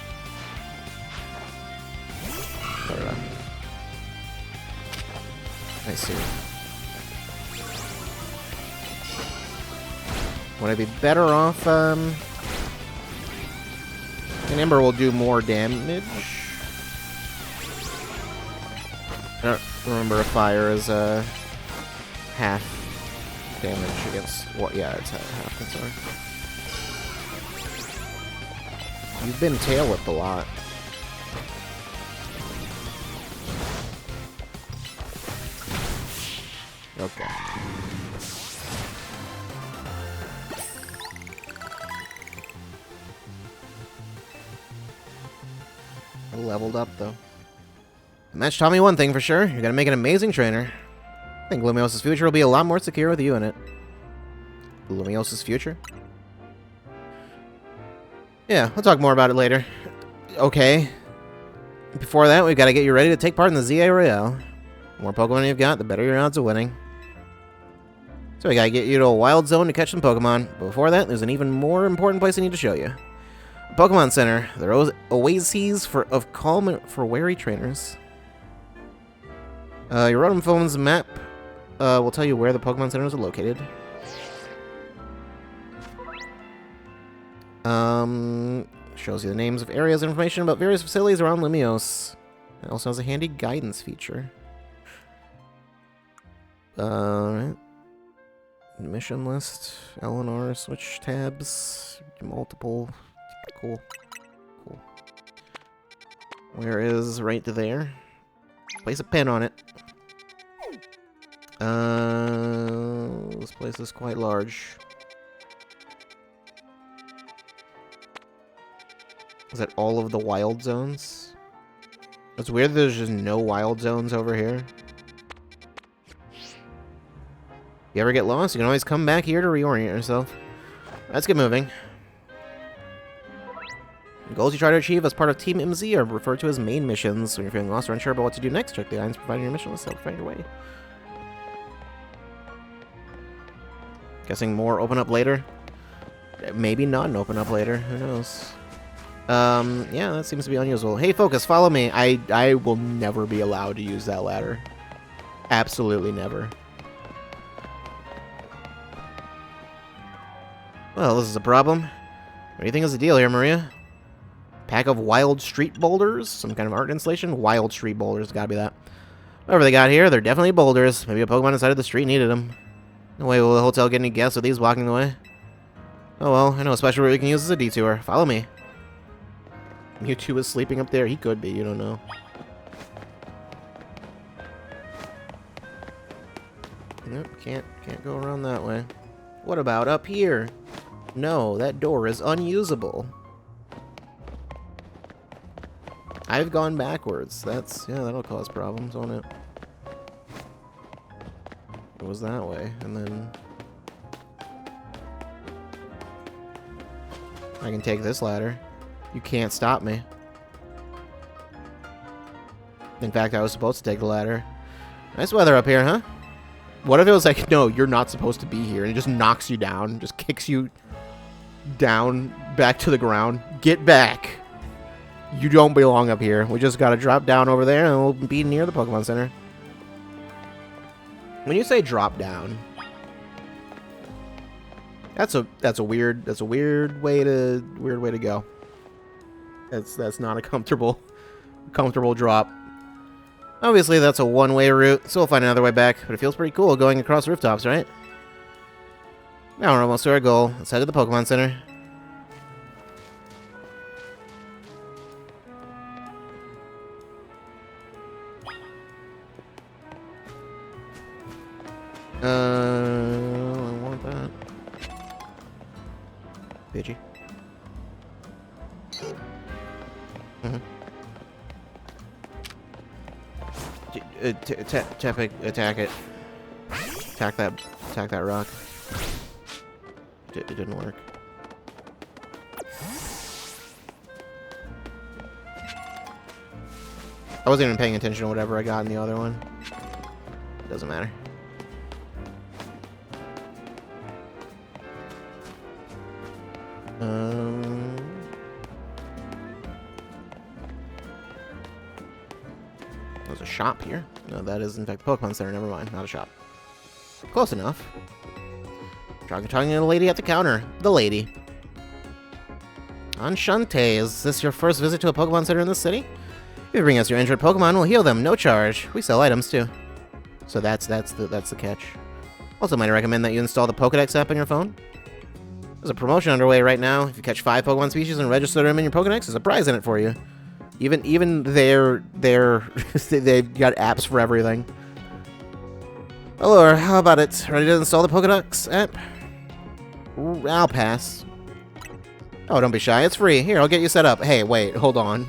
I see. Would I be better off? An Ember will do more damage. I don't remember if fire is half damage against what? Yeah, it's half. I'm sorry. You've been tail whipped a lot. Okay. I leveled up though. The match taught me one thing for sure. You're gonna make an amazing trainer. I think Lumiose' future will be a lot more secure with you in it. Lumiose' future? Yeah, we'll talk more about it later. Okay. Before that, we've got to get you ready to take part in the ZA Royale. The more Pokemon you've got, the better your odds of winning. So we gotta get you to a wild zone to catch some Pokemon. But before that, there's an even more important place I need to show you. A Pokemon Center. There are oases of calm for wary trainers. Your Rotom phone's map will tell you where the Pokemon Centers are located. Shows you the names of areas and information about various facilities around Lumiose. It also has a handy guidance feature. Alright. Mission list, LNR, switch tabs, multiple. Cool. Where is right there? Place a pin on it. This place is quite large. Is that all of the wild zones? It's weird there's just no wild zones over here. You ever get lost, you can always come back here to reorient yourself. Let's get moving. The goals you try to achieve as part of Team MZ are referred to as main missions. When you're feeling lost or unsure about what to do next, check the items provided in your mission list to help find your way. Guessing more open up later? Maybe not open up later. Who knows? Yeah, that seems to be unusual. Hey, Focus, follow me. I will never be allowed to use that ladder. Absolutely never. Well, this is a problem. What do you think is the deal here, Maria? Pack of wild street boulders? Some kind of art installation? Wild street boulders, gotta be that. Whatever they got here, they're definitely boulders. Maybe a Pokemon inside of the street needed them. No way will the hotel get any guests with these blocking the way. Oh well, I know a special route we can use as a detour. Follow me. Mewtwo is sleeping up there. He could be, you don't know. Nope, can't go around that way. What about up here? No, that door is unusable. I've gone backwards. That's, yeah, that'll cause problems, won't it? It was that way, and then I can take this ladder. You can't stop me. In fact, I was supposed to take the ladder. Nice weather up here, huh? What if it was like, no, you're not supposed to be here, and it just knocks you down, just kicks you down, back to the ground. Get back! You don't belong up here. We just gotta drop down over there, and we'll be near the Pokemon Center. When you say drop down, that's a weird way to go. That's not a comfortable drop. Obviously, that's a one-way route, so we'll find another way back. But it feels pretty cool going across rooftops, right? Now we're almost to our goal. Let's head to the Pokemon Center. I want that. Pidgey. Attack it. Attack that rock. It didn't work. I wasn't even paying attention to whatever I got in the other one. Doesn't matter. There's a shop here. No, that is in fact the Pokemon Center. Never mind, not a shop. Close enough. Talking to the lady at the counter. The lady. Enchante, is this your first visit to a Pokemon Center in this city? If you bring us your injured Pokemon, we'll heal them, no charge. We sell items too. So that's the catch. Also, might I recommend that you install the Pokedex app on your phone? There's a promotion underway right now. If you catch 5 Pokemon species and register them in your Pokedex, there's a prize in it for you. Even they've got apps for everything. Hello, how about it? Ready to install the Pokedex app? I'll pass. Oh, don't be shy. It's free. Here, I'll get you set up. Hey, wait, hold on.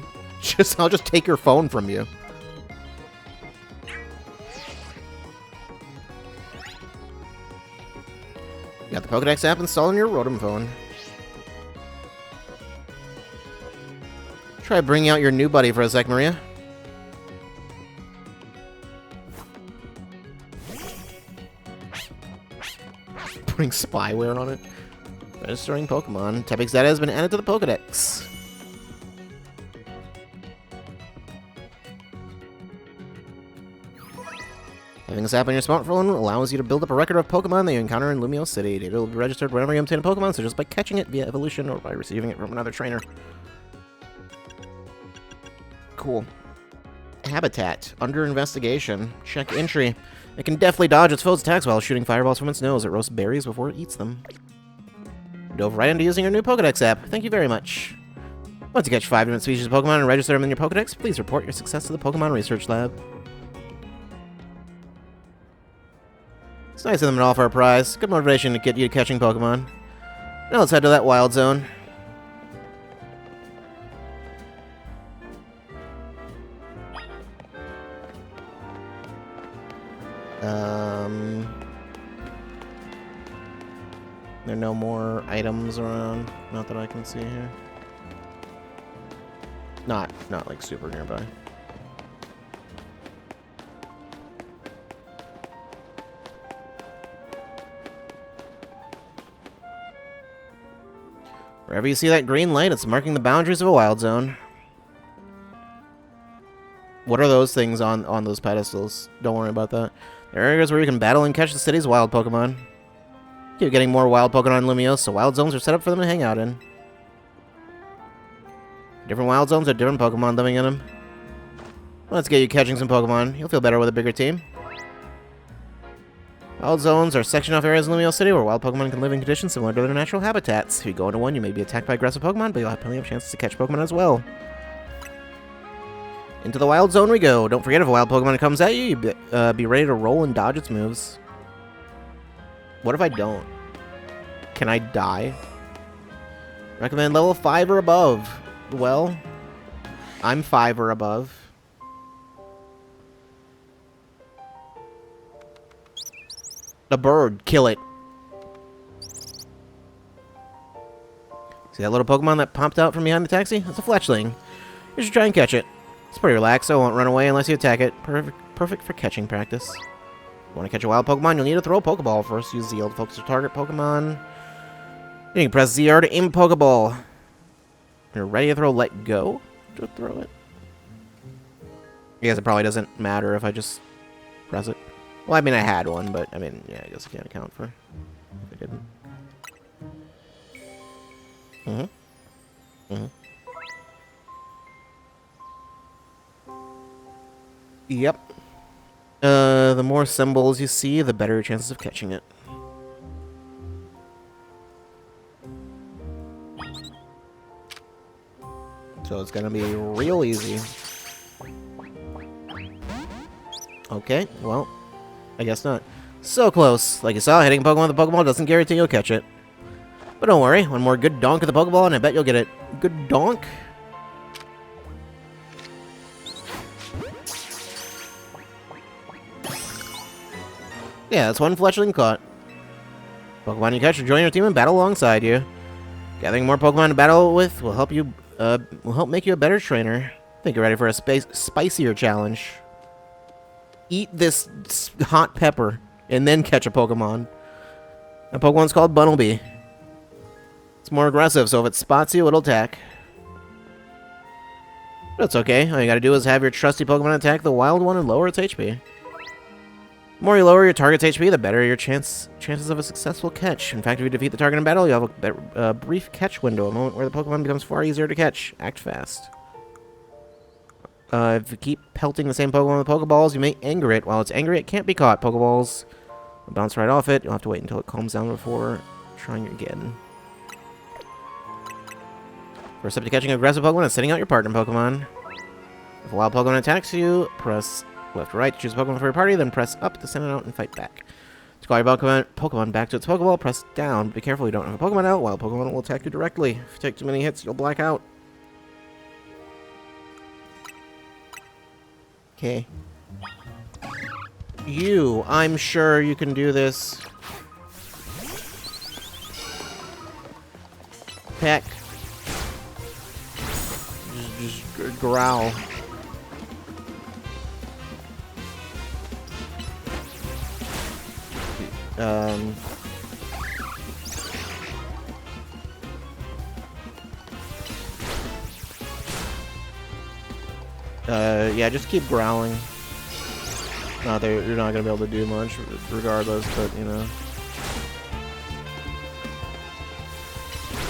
I'll just take your phone from you. You got the Pokedex app installed on your Rotom phone. Try bringing out your new buddy for a sec, Maria. Putting spyware on it. Registering Pokemon. Tepig's data has been added to the Pokedex. Having this app on your smartphone allows you to build up a record of Pokemon that you encounter in Lumio City. Data will be registered whenever you obtain a Pokemon, so just by catching it via evolution or by receiving it from another trainer. Cool. Habitat. Under investigation. Check entry. It can deftly dodge its foes' attacks while shooting fireballs from its nose. It roasts berries before it eats them. Dove right into using your new Pokedex app. Thank you very much. Once you catch 5 different species of Pokemon and register them in your Pokedex, please report your success to the Pokemon Research Lab. It's nice of them to offer a prize. Good motivation to get you catching Pokemon. Now let's head to that wild zone. There are no more items around. Not that I can see here. Not like super nearby. Wherever you see that green light, it's marking the boundaries of a wild zone. What are those things on those pedestals? Don't worry about that. There are areas where you can battle and catch the city's wild Pokemon. Keep getting more wild Pokemon in Lumiose, so wild zones are set up for them to hang out in. Different wild zones have different Pokemon living in them. Let's get you catching some Pokemon. You'll feel better with a bigger team. Wild zones are sectioned off areas in Lumio City where wild Pokemon can live in conditions similar to their natural habitats. If you go into one, you may be attacked by aggressive Pokemon, but you'll have plenty of chances to catch Pokemon as well. Into the wild zone we go. Don't forget, if a wild Pokemon comes at you, be ready to roll and dodge its moves. What if I don't? Can I die? Recommend level 5 or above. Well, I'm 5 or above. A bird. Kill it. See that little Pokemon that popped out from behind the taxi? That's a Fletchling. You should try and catch it. It's pretty relaxed, so it won't run away unless you attack it. Perfect for catching practice. If you want to catch a wild Pokemon, you'll need to throw a Pokeball first. Use ZL to focus your target Pokemon. You can press ZR to aim a Pokeball. When you're ready to throw, let go to throw it. I guess it probably doesn't matter if I just press it. Well, I mean, I had one, but, I mean, yeah, I guess I can't account for if I didn't. Yep. The more symbols you see, the better your chances of catching it. So it's gonna be real easy. Okay, well, I guess not. So close. Like you saw, hitting a Pokemon with a Pokeball doesn't guarantee you'll catch it. But don't worry, one more good donk of the Pokeball and I bet you'll get it. Good donk? Yeah, that's one Fletchling caught. Pokemon you catch will join your team and battle alongside you. Gathering more Pokemon to battle with will help make you a better trainer. Think you're ready for a spicier challenge. Eat this hot pepper and then catch a Pokemon. That Pokemon's called Bunnelby. It's more aggressive, so if it spots you, it'll attack. That's okay. All you gotta do is have your trusty Pokemon attack the wild one and lower its HP. The more you lower your target's HP, the better your chances of a successful catch. In fact, if you defeat the target in battle, you have a brief catch window, a moment where the Pokemon becomes far easier to catch. Act fast. If you keep pelting the same Pokemon with Pokeballs, you may anger it. While it's angry, it can't be caught. Pokeballs will bounce right off it. You'll have to wait until it calms down before trying again. First step to catching an aggressive Pokemon is sending out your partner Pokemon. If a wild Pokemon attacks you, press left or right to choose a Pokemon for your party, then press up to send it out and fight back. To call your Pokemon back to its Pokeball, press down. Be careful you don't have a Pokemon out. Wild Pokemon will attack you directly. If you take too many hits, you'll black out. Okay. I'm sure you can do this. Peck. Just growl. Yeah, just keep growling. You're not gonna be able to do much regardless, but, you know.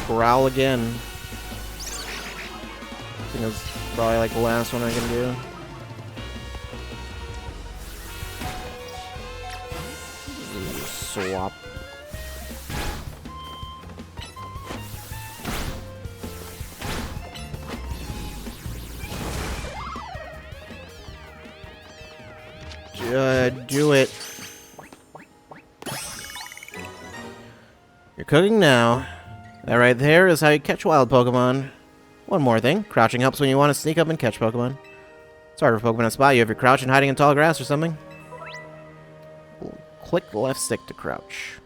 Growl again. I think that's probably like the last one I can do. Swap. Do it. You're cooking now. That right there is how you catch wild Pokemon. One more thing. Crouching helps when you want to sneak up and catch Pokemon. It's harder for Pokemon to spot you if you're crouching hiding in tall grass or something. Click the left stick to crouch.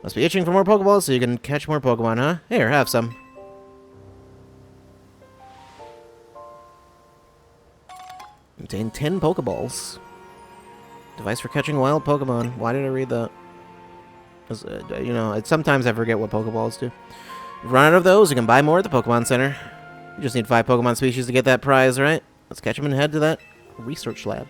Must be itching for more Pokeballs so you can catch more Pokemon, huh? Here, have some. Contain 10 Pokeballs. Device for catching wild Pokemon. Why did I read that? Because, you know, sometimes I forget what Pokeballs do. If you run out of those, you can buy more at the Pokemon Center. You just need 5 Pokemon species to get that prize, right? Let's catch them and head to that research lab.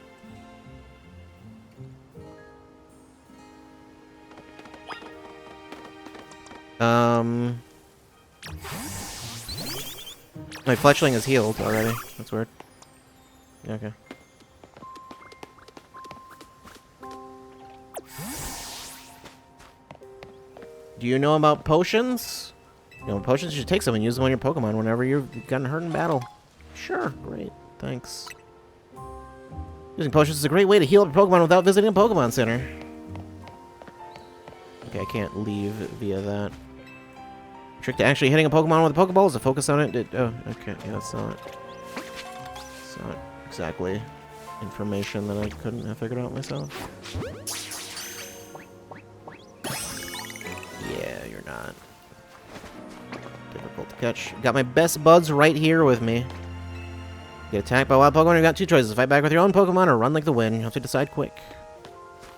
My Fletchling is healed already. That's weird. Yeah, okay. Do you know about potions? You know, potions, you should take some and use them on your Pokemon whenever you've gotten hurt in battle. Sure, great, thanks. Using potions is a great way to heal up your Pokemon without visiting a Pokemon Center. Okay, I can't leave via that. Trick to actually hitting a Pokemon with a Pokeball is to focus on it. Oh, okay, yeah, it's not exactly information that I couldn't have figured out myself. Yeah, you're not. Difficult to catch. Got my best buds right here with me. Get attacked by a wild Pokemon, you got 2 choices. Fight back with your own Pokemon or run like the wind. You have to decide quick.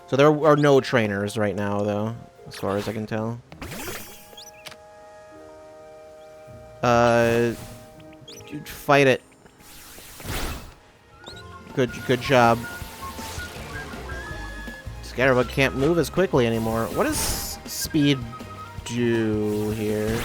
So there are no trainers right now, though, as far as I can tell. Dude, fight it. Good job. Scatterbug can't move as quickly anymore. What does speed do here?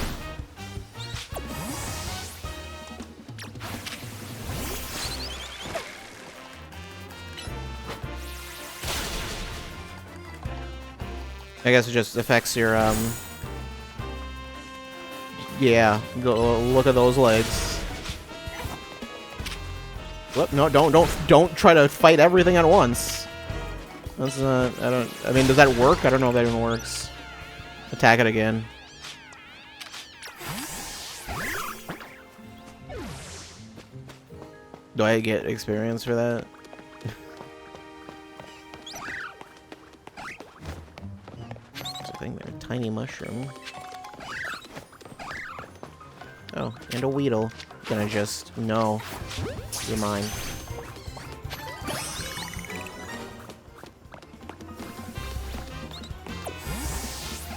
I guess it just affects your, yeah, look at those legs. Whoop, no, don't try to fight everything at once. That's not, I mean, does that work? I don't know if that even works. Attack it again. Do I get experience for that? I think they're a tiny mushroom. Oh, and a Weedle. Gonna just, no. You're mine.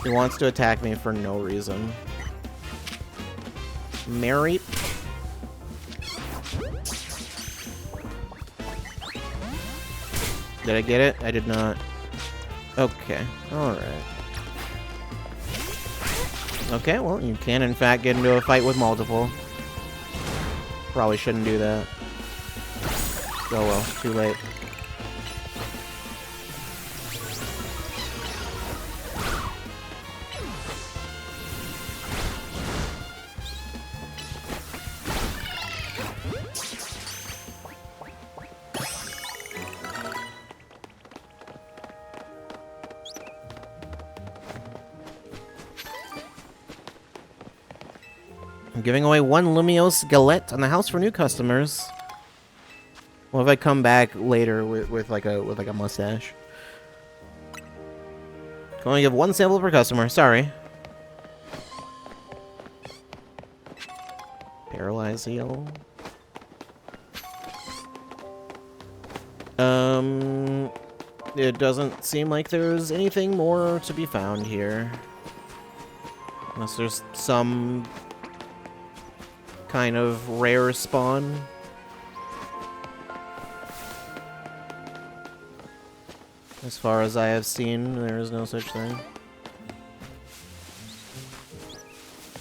He wants to attack me for no reason. Mary. Did I get it? I did not. Okay. Alright. Okay, well, you can in fact get into a fight with multiple. Probably shouldn't do that. Oh well, too late. I'm giving away 1 Lumiose Galette on the house for new customers. Well, if I come back later with like a mustache. Can only give 1 sample per customer. Sorry. Paralyze heal. It doesn't seem like there's anything more to be found here. Unless there's some kind of rare spawn. As far as I have seen, there is no such thing.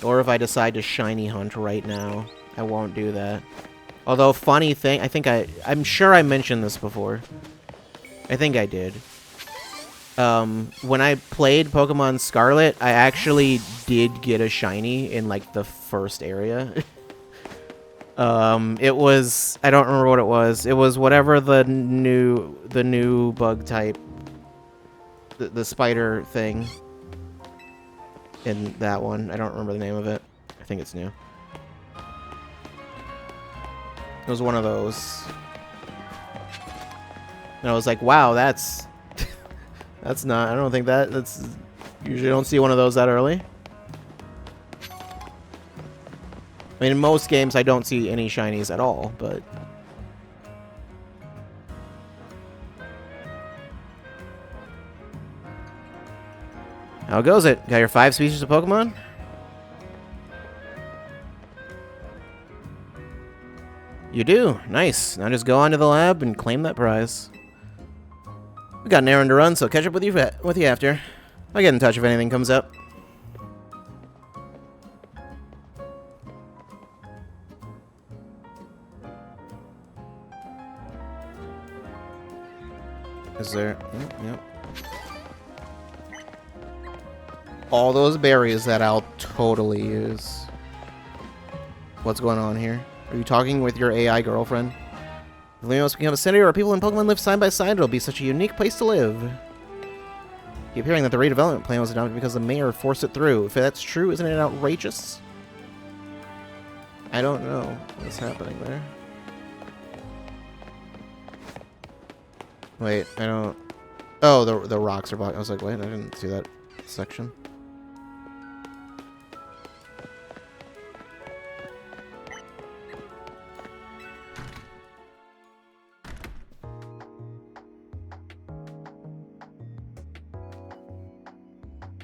Or if I decide to shiny hunt right now, I won't do that. Although, funny thing, I'm sure I mentioned this before. I think I did. When I played Pokemon Scarlet, I actually did get a shiny in, like, the first area. It was, I don't remember what it was. It was whatever the new bug type, the spider thing in that one. I don't remember the name of it. I think it's new. It was one of those. And I was like, wow, that's that's not, I don't think that's, usually don't see one of those that early. I mean, in most games, I don't see any shinies at all, but... How goes it? Got your 5 species of Pokemon? You do? Nice. Now just go on to the lab and claim that prize. We got an errand to run, so catch up with you after. I'll get in touch if anything comes up. Is there... Yep. All those berries that I'll totally use. What's going on here? Are you talking with your AI girlfriend? If Lumiose become a city where people and Pokemon live side by side, it'll be such a unique place to live. Keep hearing that the redevelopment plan was adopted because the mayor forced it through. If that's true, isn't it outrageous? I don't know what's happening there. Wait, I don't... Oh, the rocks are blocking. I was like, wait, I didn't see that section.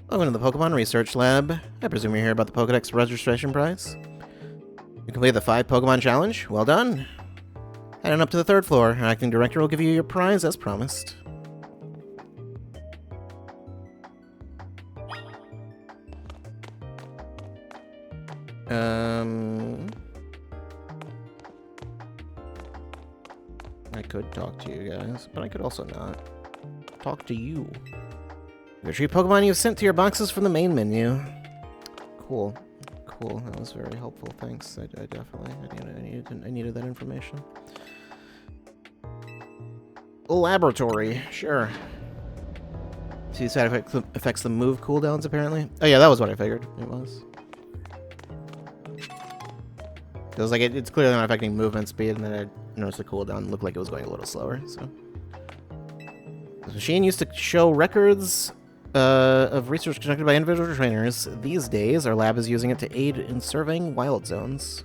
Welcome to the Pokemon Research Lab. I presume you're here about the Pokedex registration prize. You completed the 5 Pokemon challenge. Well done. Head on up to the 3rd floor. Our acting director will give you your prize as promised. I could talk to you guys, but I could also not. Talk to you. Retrieve Pokemon you've sent to your boxes from the main menu. Cool. Cool. That was very helpful. Thanks. I definitely I needed that information. Laboratory. Sure. See, side effect affects the move cooldowns, apparently. Oh, yeah, that was what I figured it was. It was like it's clearly not affecting movement speed, and then I noticed the cooldown looked like it was going a little slower, so. This machine used to show records of research conducted by individual trainers. These days, our lab is using it to aid in surveying wild zones.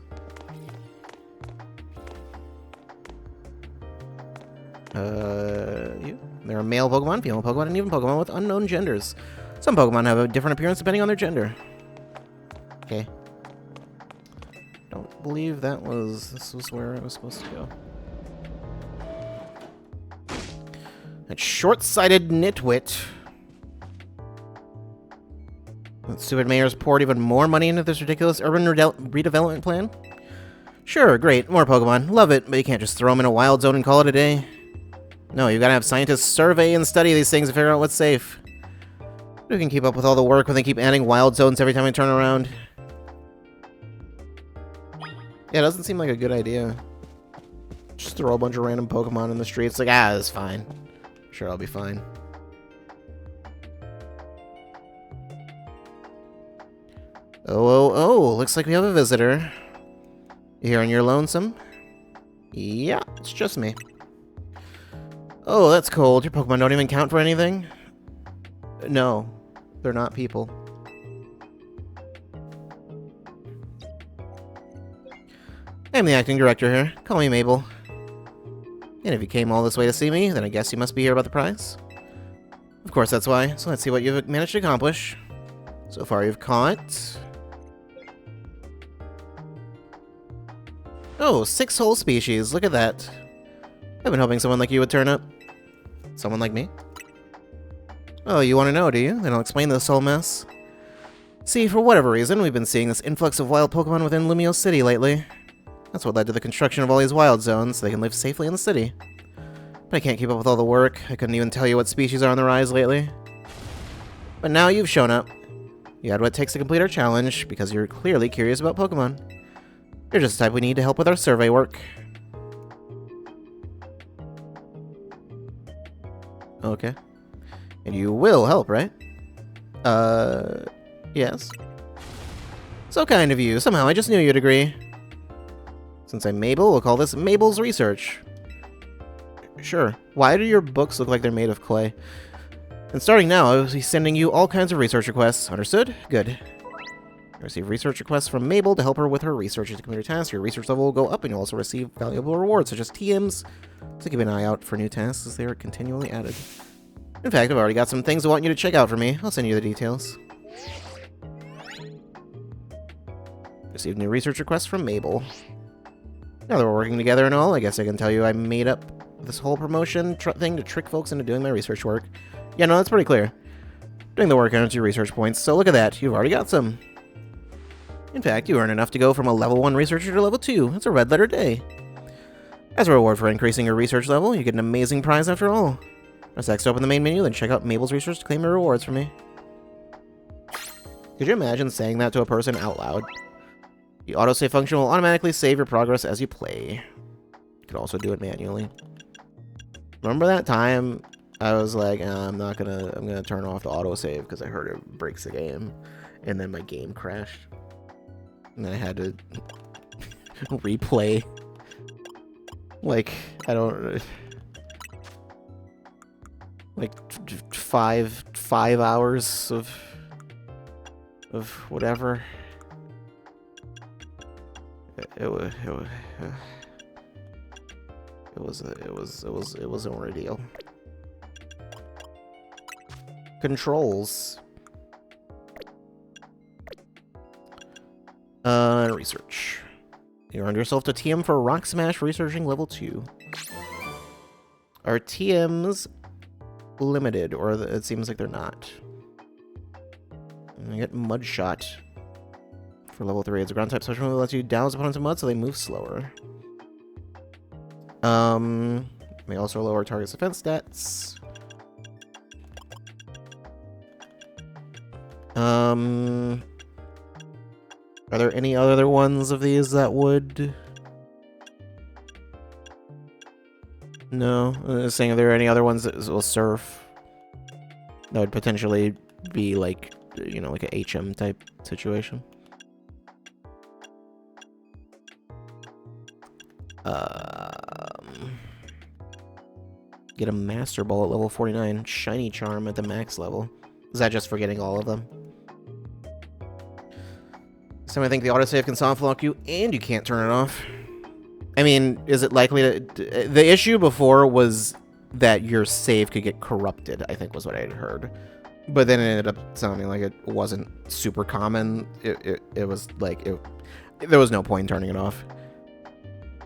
There are male Pokemon, female Pokemon, and even Pokemon with unknown genders. Some Pokemon have a different appearance depending on their gender. Okay. Don't believe this was where I was supposed to go. That short-sighted nitwit. That stupid mayor's poured even more money into this ridiculous urban redevelopment plan? Sure, great, more Pokemon. Love it, but you can't just throw them in a wild zone and call it a day. No, you gotta have scientists survey and study these things to figure out what's safe. Who can keep up with all the work when they keep adding wild zones every time I turn around? Yeah, it doesn't seem like a good idea. Just throw a bunch of random Pokemon in the streets. Like, that's fine. Sure, I'll be fine. Oh, looks like we have a visitor. You hearing you're lonesome? Yeah, it's just me. Oh, that's cold. Your Pokemon don't even count for anything? No, they're not people. I'm the acting director here. Call me Mabel. And if you came all this way to see me, then I guess you must be here about the prize. Of course, that's why. So let's see what you've managed to accomplish. So far, you've caught... Oh, 6 whole species. Look at that. I've been hoping someone like you would turn up. Someone like me? Oh, you want to know, do you? Then I'll explain this whole mess. See, for whatever reason, we've been seeing this influx of wild Pokemon within Lumiose City lately. That's what led to the construction of all these wild zones, so they can live safely in the city. But I can't keep up with all the work. I couldn't even tell you what species are on the rise lately. But now you've shown up. You had what it takes to complete our challenge, because you're clearly curious about Pokemon. You're just the type we need to help with our survey work. Okay. And you will help, right? Yes. So kind of you. Somehow I just knew you'd agree. Since I'm Mabel, we'll call this Mabel's Research. Sure. Why do your books look like they're made of clay? And starting now, I'll be sending you all kinds of research requests. Understood? Good. I receive research requests from Mabel to help her with her research into computer tasks. Your research level will go up, and you'll also receive valuable rewards, such as TMs. So keep an eye out for new tasks as they are continually added. In fact, I've already got some things I want you to check out for me. I'll send you the details. Received new research requests from Mabel. Now that we're working together and all, I guess I can tell you I made up this whole promotion thing to trick folks into doing my research work. Yeah, no, that's pretty clear. Doing the work earns you research points, so look at that. You've already got some. In fact, you earn enough to go from a level 1 researcher to level 2. It's a red letter day. As a reward for increasing your research level, you get an amazing prize after all. Press X to open the main menu, then check out Mabel's Research to claim your rewards for me. Could you imagine saying that to a person out loud? The autosave function will automatically save your progress as you play. You could also do it manually. Remember that time I was like, I'm gonna turn off the autosave because I heard it breaks the game, and then my game crashed, and then I had to replay. Like, I don't, like 5 hours of whatever. It was a ordeal. Controls. Research. You earned yourself a TM for Rock Smash researching level 2. Are TMs limited, or it seems like they're not? I get Mud Shot for level 3. It's a ground type special move that lets you douse opponents in mud so they move slower. May also lower target's defense stats. Are there any other ones of these that would... No. I was saying, are there any other ones that will surf? That would potentially be like, you know, like a HM type situation. Get a Master Ball at level 49. Shiny Charm at the max level. Is that just for getting all of them? So I think the autosave can soft lock you, and you can't turn it off. I mean, is it likely to... The issue before was that your save could get corrupted, I think was what I had heard. But then it ended up sounding like it wasn't super common. It was like... there was no point in turning it off.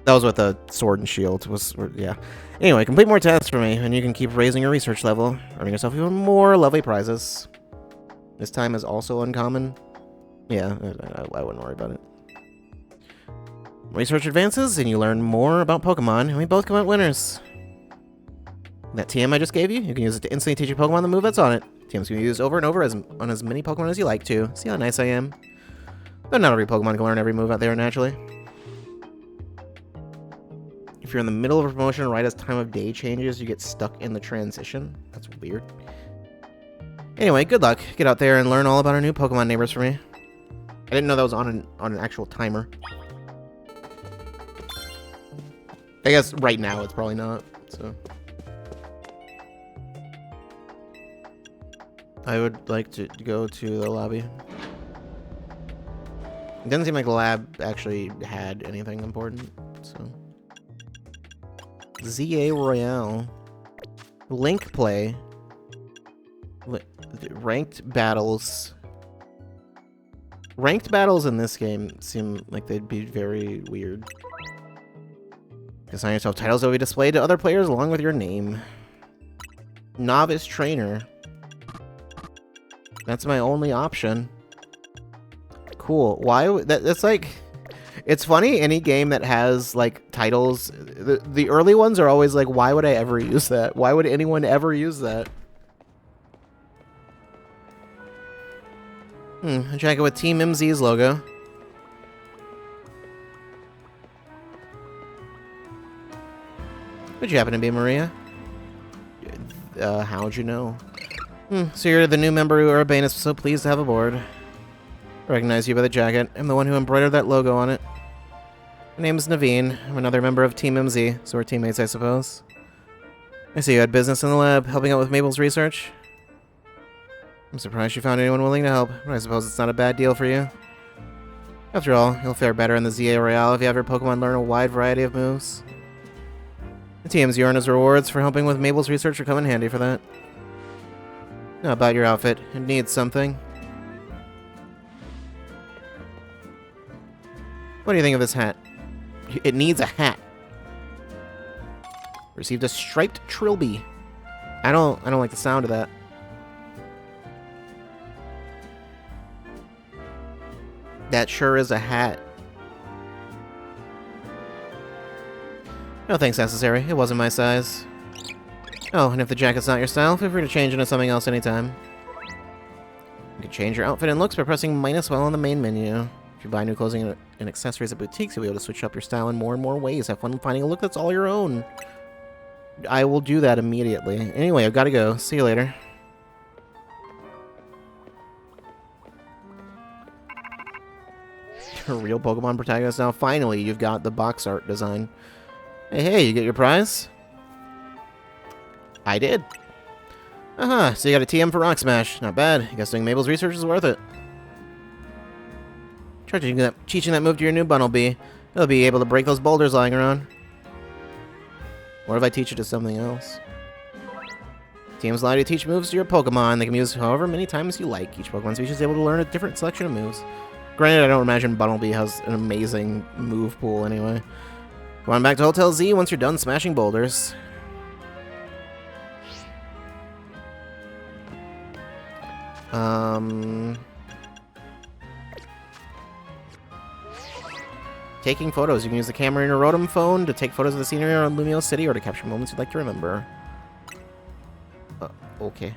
That was what the Sword and Shield was... Yeah. Anyway, complete more tasks for me, and you can keep raising your research level, earning yourself even more lovely prizes. This time is also uncommon. Yeah, I wouldn't worry about it. Research advances, and you learn more about Pokemon, and we both come out winners. That TM I just gave you, you can use it to instantly teach your Pokemon the move that's on it. TMs can be used over and over on as many Pokemon as you like to. See how nice I am? Though not every Pokemon can learn every move out there naturally. If you're in the middle of a promotion right as time of day changes, you get stuck in the transition. That's weird. Anyway, good luck. Get out there and learn all about our new Pokemon neighbors for me. I didn't know that was on an actual timer. I guess right now it's probably not, so. I would like to go to the lobby. It doesn't seem like the lab actually had anything important, so. ZA Royale. Link play. Ranked battles. Ranked battles in this game seem like they'd be very weird. Assign yourself titles that will be displayed to other players along with your name. Novice Trainer. That's my only option. Cool. Why? That's like... It's funny, any game that has, like, titles... The early ones are always like, why would I ever use that? Why would anyone ever use that? A jacket with Team MZ's logo. What'd you happen to be, Maria? How'd you know? So you're the new member who Urbane is so pleased to have aboard. I recognize you by the jacket. I'm the one who embroidered that logo on it. My name is Naveen. I'm another member of Team MZ, so we're teammates, I suppose. I see you had business in the lab, helping out with Mabel's research. I'm surprised you found anyone willing to help, but I suppose it's not a bad deal for you. After all, you'll fare better in the ZA Royale if you have your Pokemon learn a wide variety of moves. The TMs you earn as rewards for helping with Mabel's research will come in handy for that. Now about your outfit. It needs something. What do you think of this hat? It needs a hat. Received a striped Trilby. I don't like the sound of that. That sure is a hat. No thanks necessary. It wasn't my size. Oh, and if the jacket's not your style, feel free to change into something else anytime. You can change your outfit and looks by pressing -L on the main menu. If you buy new clothing and accessories at boutiques, you'll be able to switch up your style in more and more ways. Have fun finding a look that's all your own. I will do that immediately. Anyway, I've got to go. See you later. A real Pokemon protagonist now. Finally, you've got the box art design. Hey, you get your prize? I did. So you got a TM for Rock Smash. Not bad. I guess doing Mabel's research is worth it. Try teaching that move to your new Bunnelby. You'll be able to break those boulders lying around. What if I teach it to something else? TMs allow you to teach moves to your Pokemon. They can be used however many times you like. Each Pokemon species is able to learn a different selection of moves. Granted, I don't imagine Bunnelby has an amazing move pool anyway. Go on back to Hotel Z once you're done smashing boulders. Taking photos. You can use the camera in your Rotom phone to take photos of the scenery around Lumiose City or to capture moments you'd like to remember. Okay.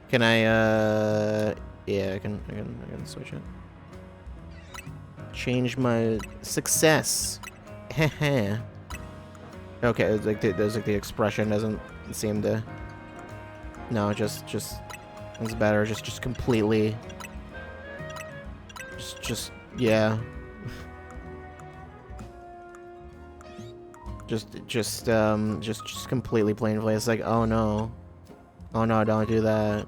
Can I, yeah, I can switch it. Change my success. Heh. Okay, it's like there's like the expression doesn't seem to. No, just it's better. Just completely. Yeah. just completely plain face. It's like, oh no, don't do that.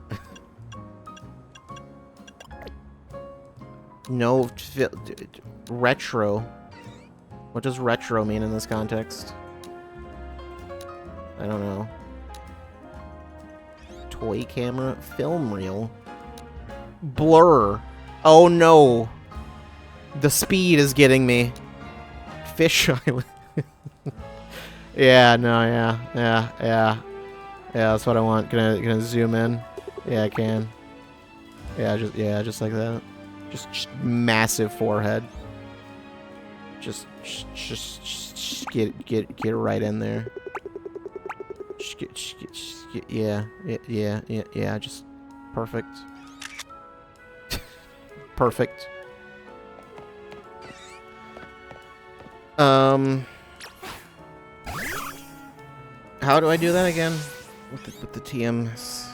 No, retro. What does retro mean in this context? I don't know. Toy camera, film reel, blur. Oh no, the speed is getting me. Fish Island. Yeah, no, yeah, that's what I want. Gonna zoom in. Yeah, I can. Yeah, just like that. Just massive forehead. Just get right in there. Yeah, just perfect. Perfect. How do I do that again? With the TMs.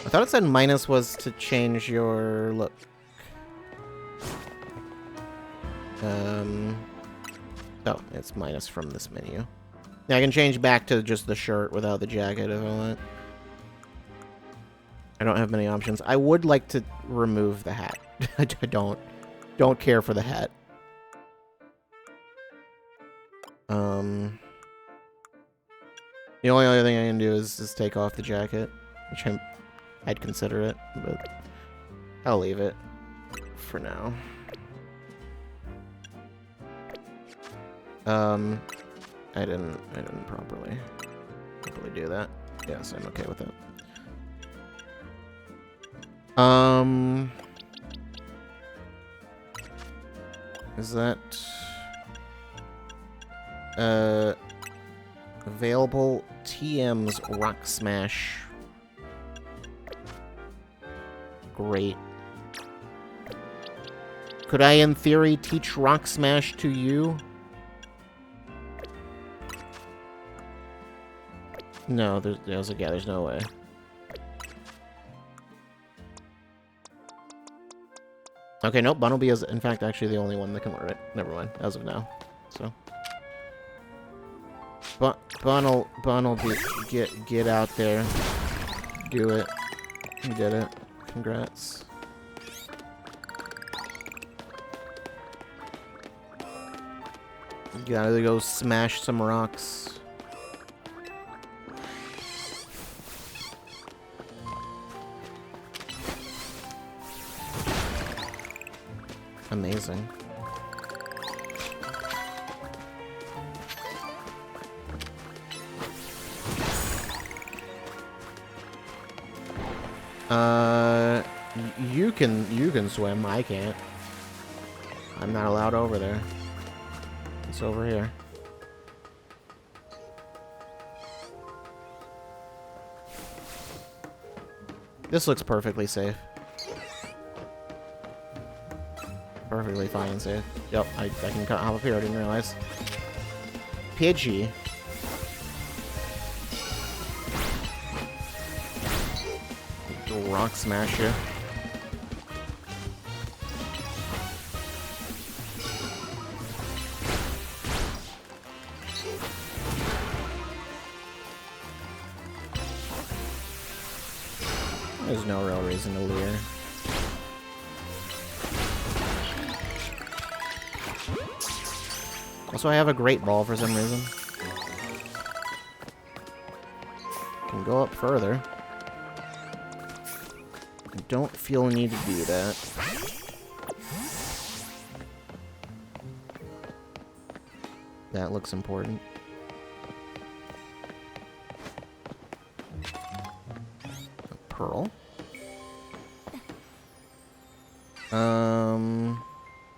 I thought it said minus was to change your look. Oh, it's minus from this menu. Yeah, I can change back to just the shirt without the jacket if I want. I don't have many options. I would like to remove the hat. I don't care for the hat. The only other thing I can do is take off the jacket, which I'd consider it, but I'll leave it for now. I didn't properly do that. Yes, I'm okay with it. Is that available TM's Rock Smash? Great. Could I, in theory, teach Rock Smash to you? No, there's no way. Okay, nope, Bunnelby is, in fact, actually the only one that can learn it. Never mind, as of now. So. Bunnelby, get out there. Do it. You did it. Congrats. You gotta go smash some rocks. Amazing. You can swim. I can't. I'm not allowed over there. It's over here. This looks perfectly safe. Perfectly fine and safe. Yep, I can hop up here. I didn't realize. Pidgey. Rock smash you. There's no real reason to leer. Also, I have a great ball for some reason. Can go up further. I don't feel a need to do that. That looks important. A pearl.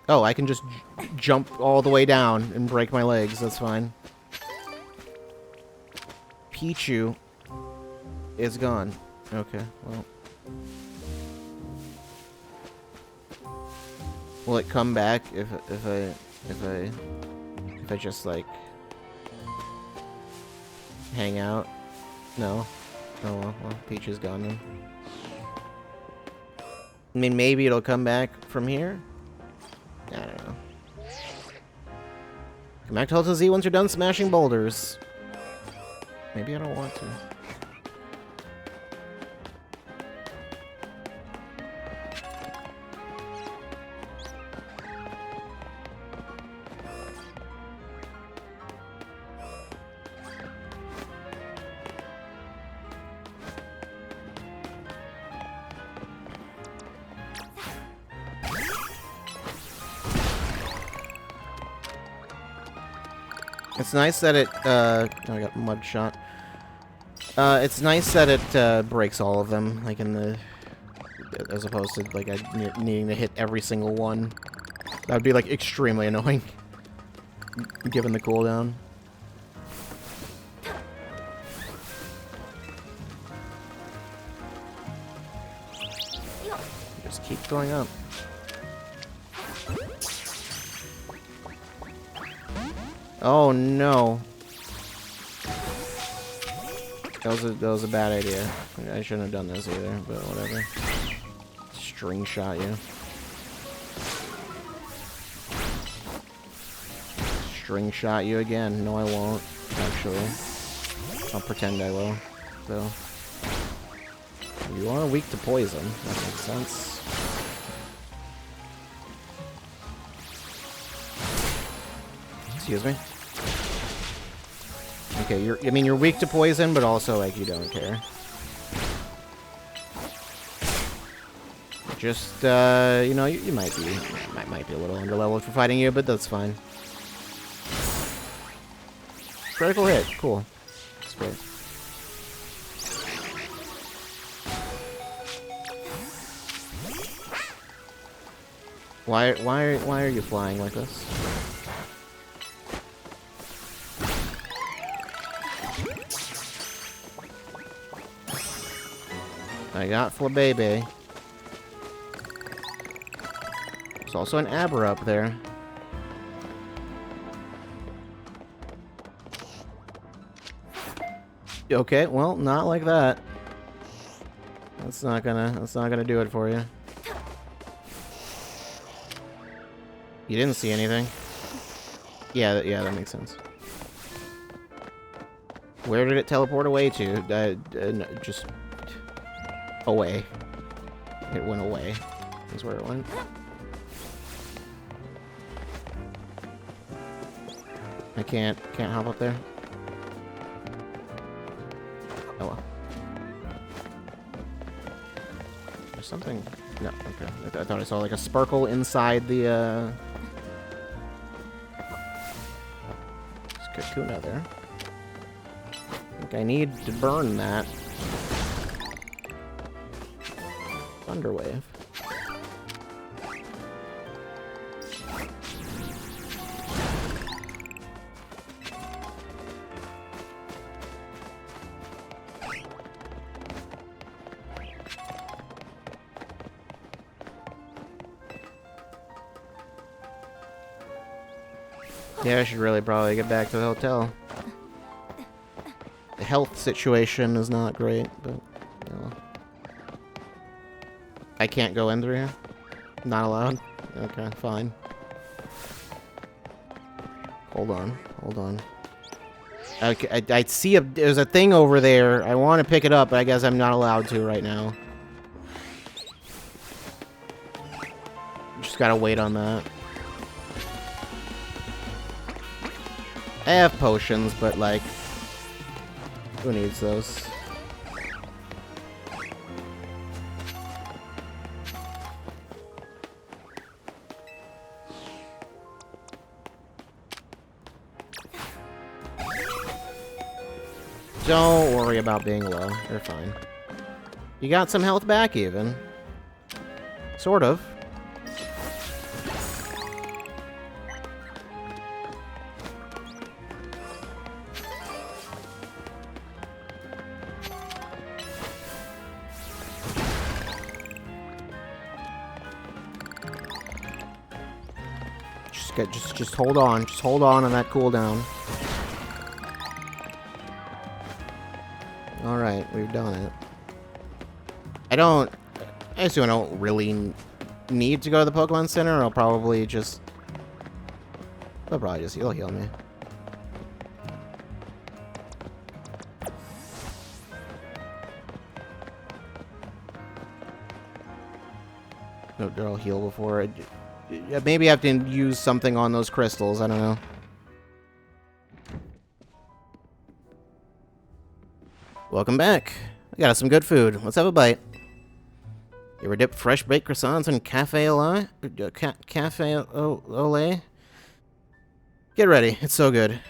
Oh, I can just jump all the way down and break my legs. That's fine. Pichu is gone. Okay, well, Will it come back if I just like hang out? No. Oh well, Peach is gone then. I mean, maybe it'll come back from here? I don't know. Come back to Alta Z once you're done smashing boulders. Maybe I don't want to. It's nice that it, I got mud shot. It's nice that it, breaks all of them, like in the, as opposed to, like, needing to hit every single one. That would be, like, extremely annoying, given the cooldown. Just keep going up. Oh no. That was a bad idea. I shouldn't have done this either, but whatever. String shot you. String shot you again. No, I won't, actually. I'll pretend I will, though. You are weak to poison. That makes sense. Excuse me. Okay, I mean, you're weak to poison, but also, like, you don't care. Just, you know, you might be a little underleveled for fighting you, but that's fine. Critical hit, cool. That's great. Why are you flying like this? I got Flabebe. There's also an Abra up there. Okay, well, not like that. That's not gonna do it for you. You didn't see anything. Yeah, that makes sense. Where did it teleport away to? No, just away. It went away. That's where it went. I can't hop up there. Oh well. There's something. No, okay. I thought I saw like a sparkle inside the There's Kakuna there. I think I need to burn that. Thunderwave. Yeah, I should really probably get back to the hotel. The health situation is not great, but you know. I can't go in through here? Not allowed? Okay, fine. Hold on. Okay, I see there's a thing over there. I want to pick it up, but I guess I'm not allowed to right now. Just gotta wait on that. I have potions, but like, who needs those? Don't worry about being low. You're fine. You got some health back, even. Sort of. Just hold on. Just hold on that cooldown. Alright, we've done it. I assume I don't really need to go to the Pokemon Center. I'll probably just... He'll heal me. No, I'll heal before maybe I have to use something on those crystals. I don't know. Welcome back. I got us some good food. Let's have a bite. You ever dip fresh baked croissants in cafe au lait? Cafe au lait? Get ready. It's so good.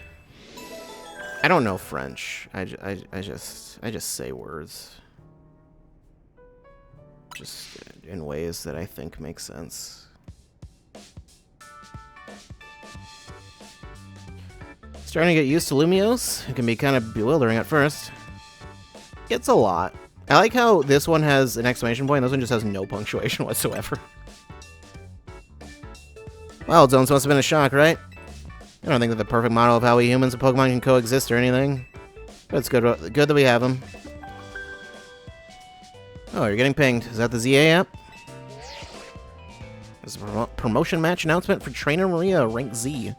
I don't know French. I just say words. Just in ways that I think make sense. Starting to get used to Lumiose. It can be kind of bewildering at first. It's a lot. I like how this one has an exclamation point. This one just has no punctuation whatsoever. Wild Zones must have been a shock, right? I don't think they're the perfect model of how we humans and Pokemon can coexist or anything. But it's good that we have them. Oh, you're getting pinged. Is that the ZA app? This is a promotion match announcement for Trainer Maria, rank Z.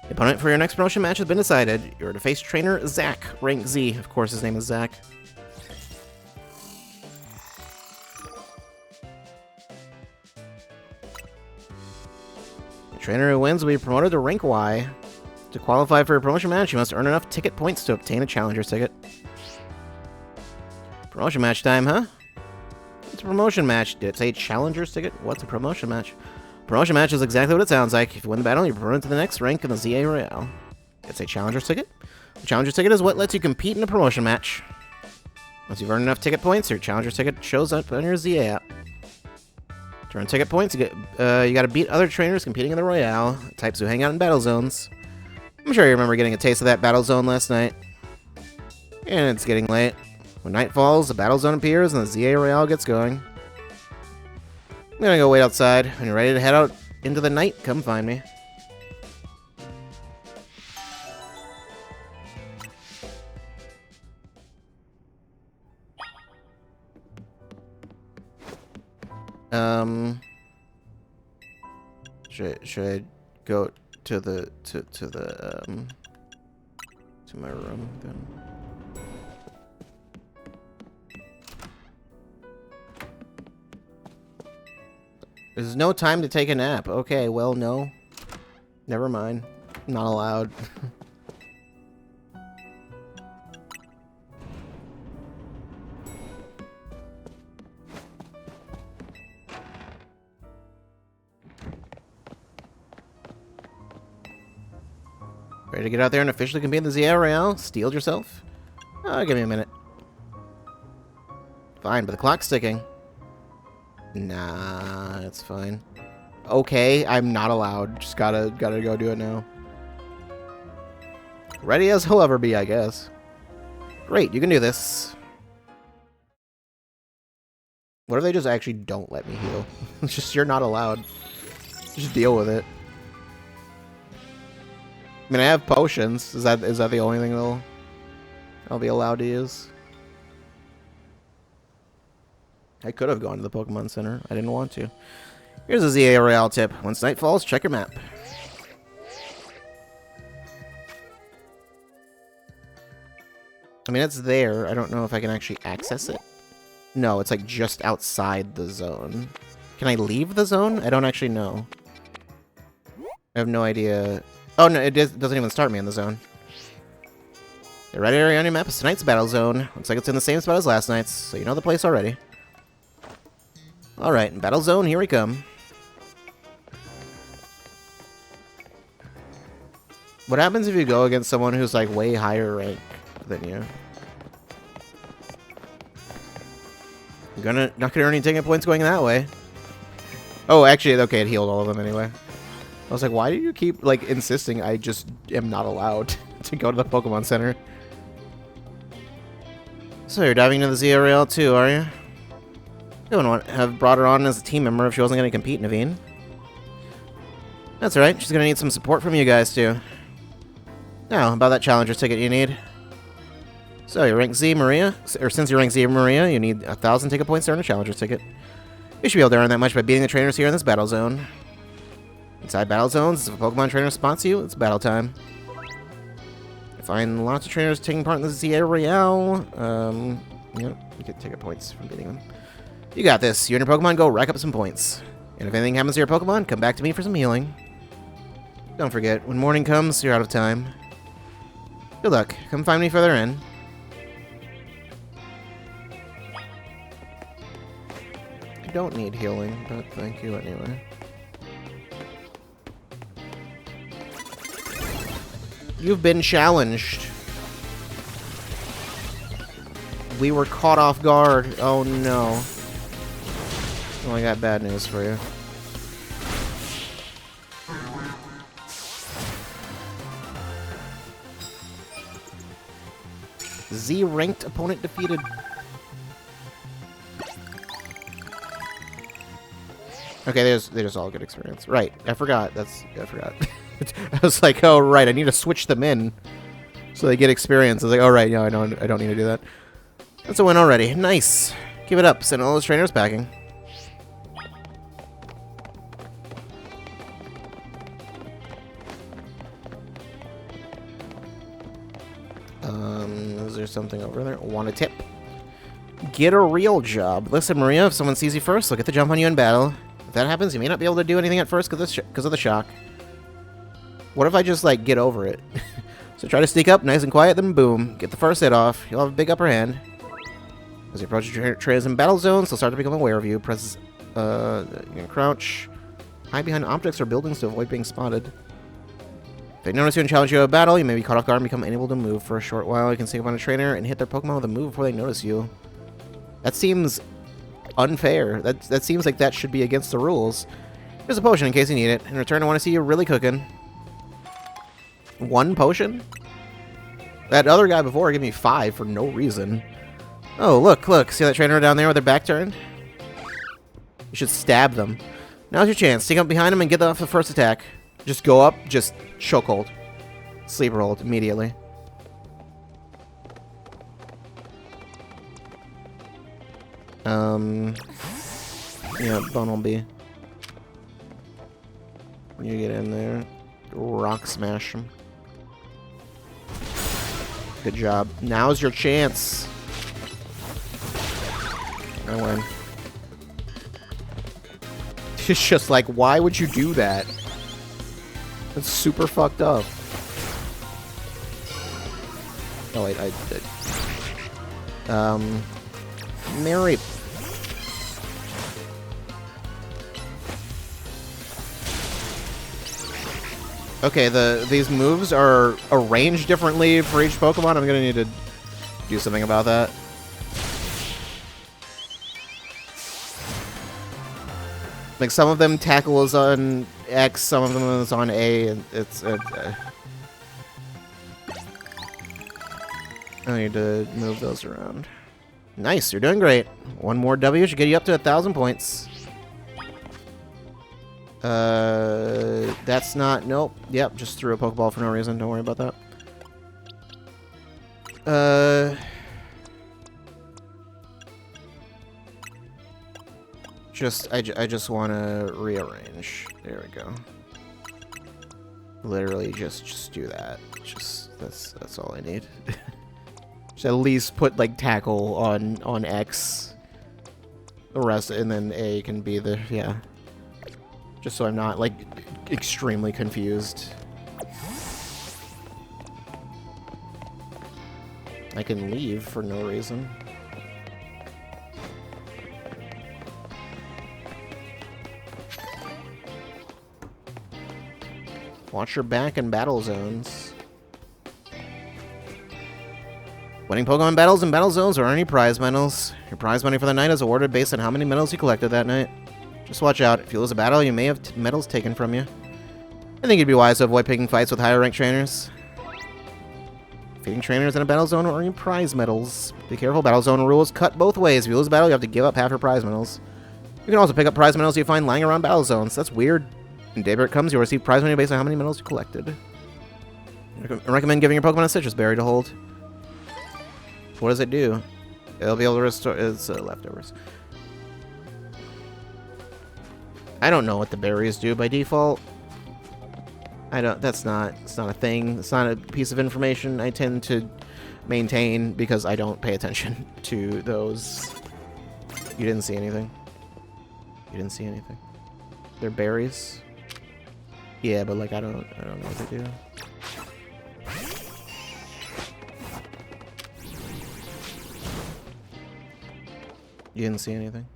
The opponent for your next promotion match has been decided. You're to face Trainer Zach, rank Z. Of course, his name is Zach. The trainer who wins will be promoted to rank Y. To qualify for a promotion match, you must earn enough ticket points to obtain a challenger's ticket. Promotion match time, huh? It's a promotion match. Did it say challenger's ticket? What's a promotion match? Promotion match is exactly what it sounds like. If you win the battle, you're promoted to the next rank in the ZA Royale. It's a challenger's ticket. The challenger's ticket is what lets you compete in a promotion match. Once you've earned enough ticket points, your challenger's ticket shows up on your ZA app. To earn ticket points, you gotta beat other trainers competing in the Royale, types who hang out in battle zones. I'm sure you remember getting a taste of that battle zone last night. And it's getting late. When night falls, the battle zone appears and the ZA Royale gets going. I'm gonna go wait outside. When you're ready to head out into the night, come find me. Should I go to my room then? There's no time to take a nap. Okay, well, no. Never mind. Not allowed. Ready to get out there and officially compete in the ZA Royale? Steeled yourself? Oh, give me a minute. Fine, but the clock's ticking. Nah, it's fine. Okay, I'm not allowed. Just gotta go do it now. Ready as he'll ever be, I guess. Great, you can do this. What if they just actually don't let me heal? It's just, you're not allowed. Just deal with it. I mean, I have potions. Is that the only thing I'll be allowed to use? I could have gone to the Pokemon Center. I didn't want to. Here's a ZA Royale tip. Once night falls, check your map. I mean, it's there. I don't know if I can actually access it. No, it's like just outside the zone. Can I leave the zone? I don't actually know. I have no idea. Oh, no, it doesn't even start me in the zone. The red area on your map is tonight's battle zone. Looks like it's in the same spot as last night's, so you know the place already. Alright, battle zone, here we come. What happens if you go against someone who's like way higher rank than you? You're not gonna earn any ticket points going that way. Oh, actually, okay, it healed all of them anyway. I was like, why do you keep like insisting I just am not allowed to go to the Pokemon Center? So you're diving into the ZA Royale too, are you? You wouldn't have brought her on as a team member if she wasn't going to compete, Naveen. That's alright. She's gonna need some support from you guys, too. Now, about that Challenger ticket you need. So, you're rank Z, Maria. Or since you're rank Z, Maria, you need 1,000 ticket points to earn a Challenger ticket. You should be able to earn that much by beating the trainers here in this battle zone. Inside battle zones, if a Pokemon trainer spots you, it's battle time. You find lots of trainers taking part in the ZA Royale. You get ticket points from beating them. You got this. You and your Pokemon go rack up some points. And if anything happens to your Pokemon, come back to me for some healing. Don't forget, when morning comes, you're out of time. Good luck. Come find me further in. I don't need healing, but thank you anyway. You've been challenged. We were caught off guard. Oh no. Oh, I got bad news for you. Z-ranked opponent defeated. Okay, they just all good experience. Right, I forgot. I forgot. I was like, oh right, I need to switch them in so they get experience. I was like, oh right, no, I don't need to do that. That's a win already. Nice. Give it up. Send all those trainers packing. Is there something over there? Want a tip? Get a real job. Listen, Maria, if someone sees you first, they'll get the jump on you in battle. If that happens, you may not be able to do anything at first because of the shock. What if I just, like, get over it? So try to sneak up nice and quiet, then boom. Get the first hit off. You'll have a big upper hand. As you approach your trainers in battle zones, they'll start to become aware of you. Press, you can crouch. Hide behind objects or buildings to avoid being spotted. If they notice you and challenge you to a battle, you may be caught off guard and become unable to move for a short while. You can sneak up on a trainer and hit their Pokemon with a move before they notice you. That seems unfair. That seems like that should be against the rules. Here's a potion in case you need it. In return, I want to see you really cooking. 1 potion? That other guy before gave me 5 for no reason. Oh, look. See that trainer down there with their back turned? You should stab them. Now's your chance. Sneak up behind them and get off the first attack. Just go up, just chokehold. Sleeper hold immediately. Yeah, Bunnelby. When you get in there, rock smash him. Good job. Now's your chance. I win. It's just like, why would you do that? That's super fucked up. Oh wait, I did. Mary. Okay, these moves are arranged differently for each Pokemon. I'm gonna need to do something about that. Like, some of them tackle is on X, some of them is on A, and it's... I need to move those around. Nice, you're doing great. 1 more W should get you up to 1,000 points. That's not... Nope. Yep, just threw a Pokeball for no reason. Don't worry about that. I just want to rearrange. There we go. Literally just do that. That's all I need. Just at least put like tackle on X. The rest, and then A can be the, yeah. Just so I'm not like extremely confused. I can leave for no reason. Watch your back in battle zones. Winning Pokemon battles and battle zones or any prize medals. Your prize money for the night is awarded based on how many medals you collected that night. Just watch out. If you lose a battle, you may have medals taken from you. I think it'd be wise to avoid picking fights with higher ranked trainers. Defeating trainers in a battle zone or earning prize medals. Be careful, battle zone rules cut both ways. If you lose a battle, you have to give up half your prize medals. You can also pick up prize medals you find lying around battle zones. That's weird. When daybreak comes, you'll receive prize money based on how many medals you collected. I recommend giving your Pokemon a citrus berry to hold. What does it do? It'll be able to restore its leftovers. I don't know what the berries do by default. It's not a thing. It's not a piece of information I tend to maintain because I don't pay attention to those. You didn't see anything. You didn't see anything. They're berries. Yeah, but like I don't know what they do. You didn't see anything.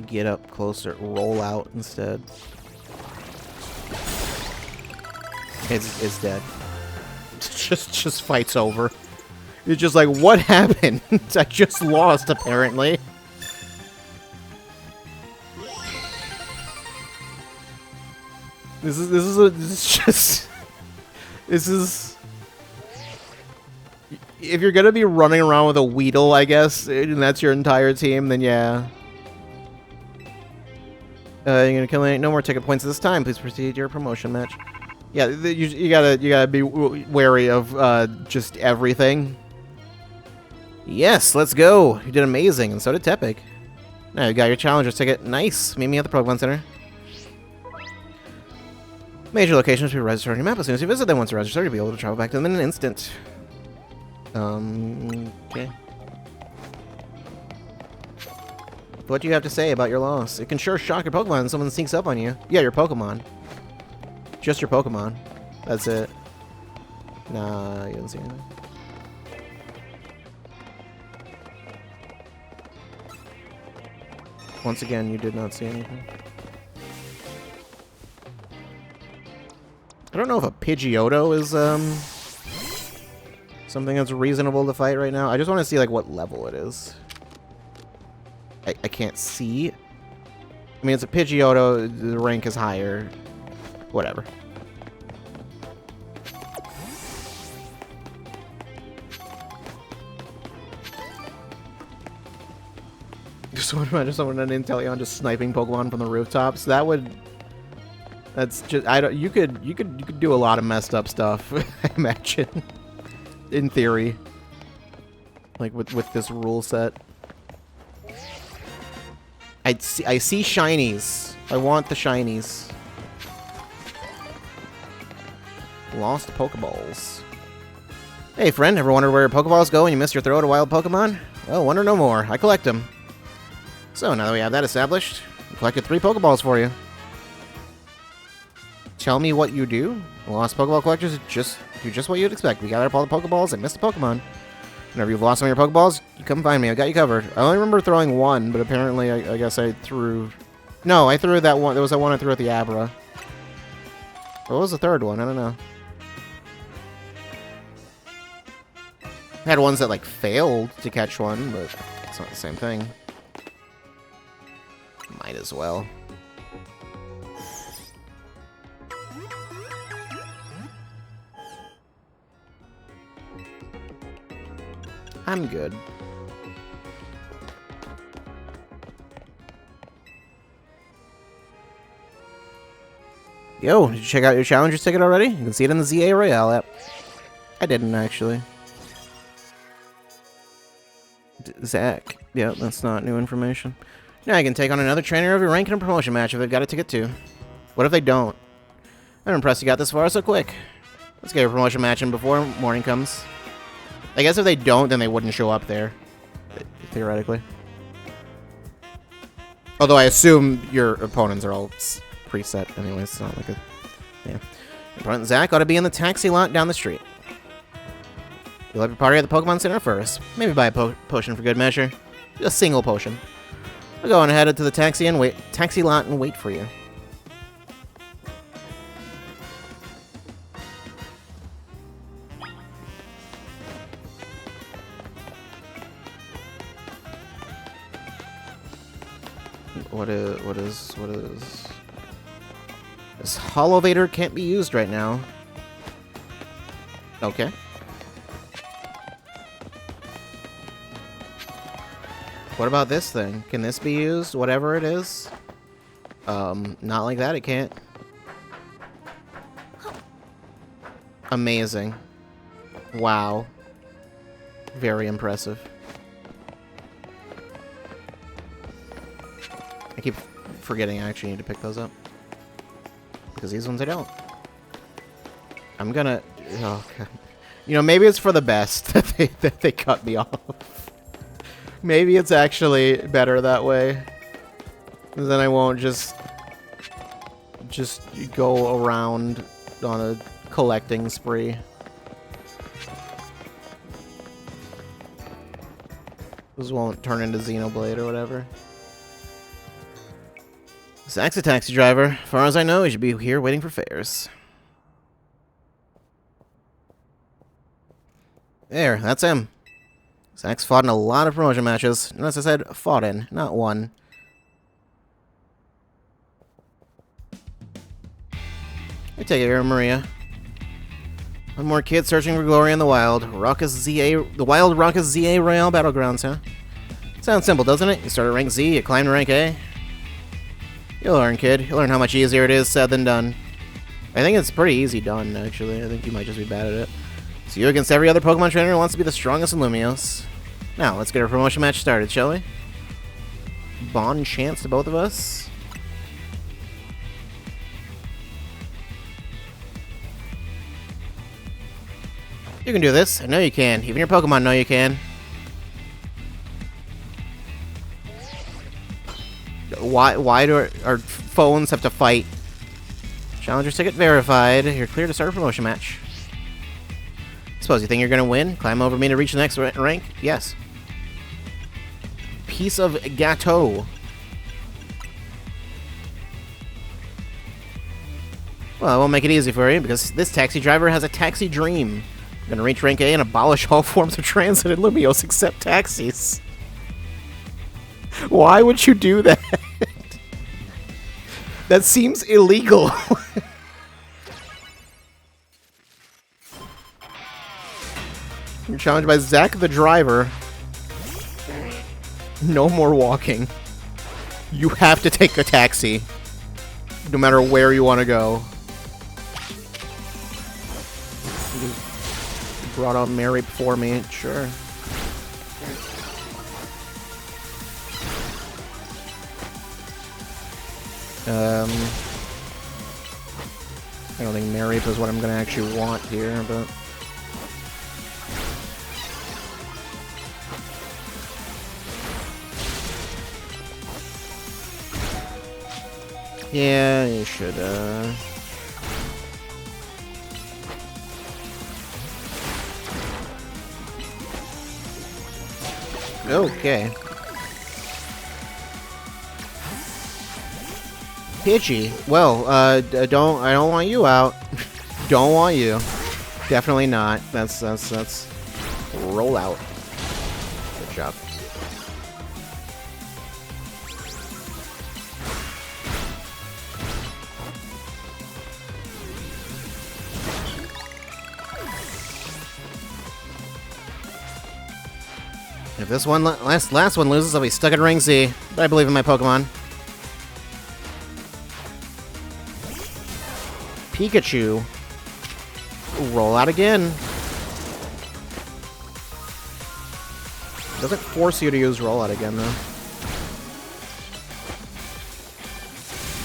Get up closer. Roll out instead. It's dead. Just fight's over. It's just like, what happened? I just lost apparently. This is if you're gonna be running around with a Weedle, I guess, and that's your entire team, then yeah. You're gonna kill any, no more ticket points this time. Please proceed to your promotion match. Yeah, you gotta be wary of just everything. Yes, let's go. You did amazing, and so did Tepig. Now you got your challenger's ticket. Nice. Meet me at the Pokemon Center. Major locations will be registered on your map. As soon as you visit them, once you're registered, you'll be able to travel back to them in an instant. Okay. What do you have to say about your loss? It can sure shock your Pokemon when someone sneaks up on you. Yeah, your Pokemon. Just your Pokemon. That's it. Nah, you didn't see anything. Once again, you did not see anything. I don't know if a Pidgeotto is, something that's reasonable to fight right now. I just want to see, like, what level it is. I can't see. I mean, it's a Pidgeotto. The rank is higher. Whatever. Just imagine someone on Inteleon just sniping Pokemon from the rooftops. That would... That's just... You could do a lot of messed up stuff, I imagine. In theory. Like, with this rule set. I see shinies. I want the shinies. Lost Pokeballs. Hey friend, ever wondered where your Pokeballs go when you miss your throw at a wild Pokemon? Well, wonder no more. I collect them. So, now that we have that established, we collected 3 Pokeballs for you. Tell me what you do? Lost Pokeball collectors do just what you'd expect. We gather up all the Pokeballs and miss the Pokemon. Whenever you've lost one of your Pokeballs, you come find me. I got you covered. I only remember throwing one, but apparently I guess I threw... No, I threw that one. There was that one I threw at the Abra. What was the third one? I don't know. I had ones that, like, failed to catch one, but it's not the same thing. Might as well. I'm good. Yo, did you check out your Challenger's ticket already? You can see it in the ZA Royale app. I didn't, actually. Zach. Yeah, that's not new information. Now I can take on another trainer of your rank in a promotion match if they've got a ticket too. What if they don't? I'm impressed you got this far so quick. Let's get a promotion match in before morning comes. I guess if they don't, then they wouldn't show up there. Theoretically. Although I assume your opponents are all preset anyways. It's not like a... Yeah. Your opponent Zach ought to be in the taxi lot down the street. You'll have your party at the Pokemon Center first. Maybe buy a potion for good measure. A single potion. I'll go on ahead to the taxi lot and wait for you. What is... This Holovator can't be used right now. Okay. What about this thing? Can this be used? Whatever it is? Not like that, it can't. Amazing. Wow. Very impressive. I keep forgetting I actually need to pick those up. Because these ones I don't. I'm gonna... Oh, God. You know, maybe it's for the best that they cut me off. Maybe it's actually better that way. Then I won't just go around on a collecting spree. This won't turn into Xenoblade or whatever. Zach's a taxi driver. As far as I know, he should be here waiting for fares. There, that's him. Zach's fought in a lot of promotion matches. Notice I said fought in, not won. I take it here, Maria. One more kid searching for glory in the wild. The wild Raucous ZA Royale Battlegrounds, huh? Sounds simple, doesn't it? You start at rank Z, you climb to rank A. You'll learn, kid. You'll learn how much easier it is said than done. I think it's pretty easy done, actually. I think you might just be bad at it. So you against every other Pokemon trainer who wants to be the strongest in Lumiose. Now, let's get our promotion match started, shall we? Bond chance to both of us. You can do this. I know you can. Even your Pokemon know you can. Why do our phones have to fight? Challenger's ticket verified. You're clear to start a promotion match. Suppose you think you're gonna win? Climb over me to reach the next rank? Yes. Piece of gâteau. Well, I won't make it easy for you, because this taxi driver has a taxi dream. I'm gonna reach rank A and abolish all forms of transit in Lumiose except taxis. Why would you do that? That seems illegal. You're challenged by Zach the driver. No more walking. You have to take a taxi. No matter where you want to go. You brought out Mary before me, sure. I don't think Mareep is what I'm gonna actually want here, but... Yeah, you should, Okay. Pidgey. Well, I don't want you out. Don't want you. Definitely not. That's roll out. Good job. If this one last one loses, I'll be stuck at Ring Z. But I believe in my Pokemon. Pikachu. Roll out again. Doesn't force you to use roll out again though.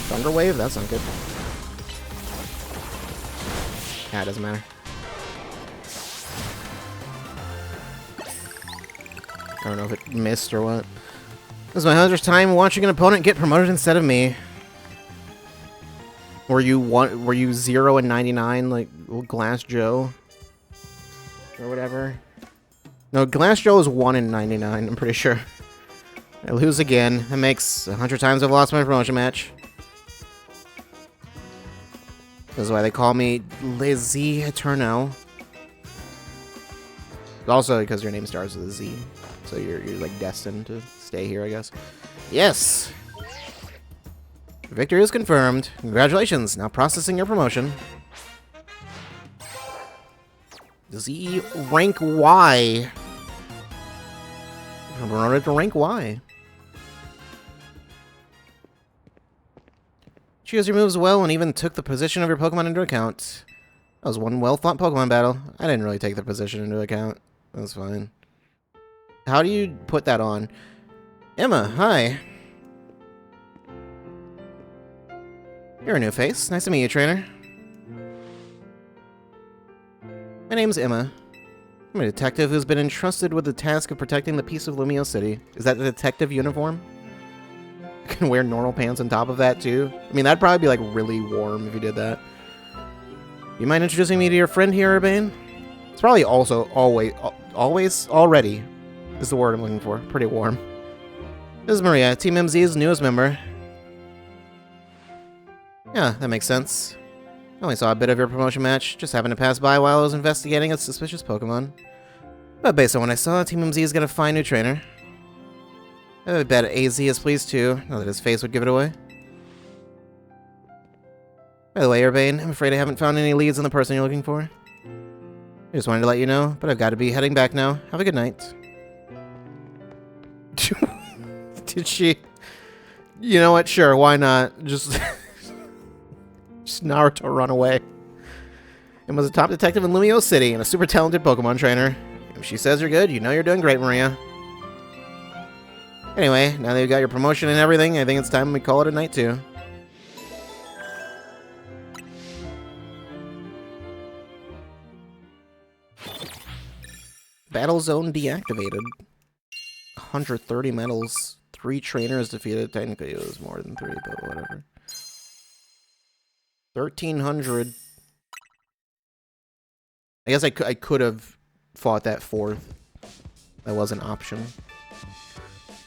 Thunder Wave? That's not good. Yeah, it doesn't matter. I don't know if it missed or what. This is my 100th time watching an opponent get promoted instead of me. Were you 0 and 99 like Glass Joe? Or whatever? No, Glass Joe is 1 and 99, I'm pretty sure. I lose again. That makes 100 times I've lost my promotion match. This is why they call me Les Eternal. Also because your name starts with a Z. So you're like destined to stay here, I guess. Yes! Victory is confirmed. Congratulations. Now processing your promotion. Z rank Y. Promoted to rank Y. She used your moves well and even took the position of your Pokemon into account. That was one well-thought Pokemon battle. I didn't really take the position into account. That's fine. How do you put that on? Emma, hi. You're a new face. Nice to meet you, trainer. My name's Emma. I'm a detective who's been entrusted with the task of protecting the peace of Lumio City. Is that the detective uniform? I can wear normal pants on top of that, too. I mean, that'd probably be, like, really warm if you did that. You mind introducing me to your friend here, Urbane? It's probably also already is the word I'm looking for. Pretty warm. This is Maria, Team MZ's newest member. Yeah, that makes sense. I only saw a bit of your promotion match. Just happened to pass by while I was investigating a suspicious Pokemon. But based on what I saw, Team MZ is gonna find a new trainer. I bet AZ is pleased too, now that his face would give it away. By the way, Urbane, I'm afraid I haven't found any leads on the person you're looking for. I just wanted to let you know, but I've got to be heading back now. Have a good night. Did she? You know what? Sure, why not? Just Naruto run away. And was a top detective in Lumio City and a super talented Pokemon trainer. If she says you're good, you know you're doing great, Maria. Anyway, now that you got your promotion and everything, I think it's time we call it a night too. Battle zone deactivated. 130 medals. 3 trainers defeated. Technically it was more than 3, but whatever. 1,300. I guess I could have fought that 4th. That was an option.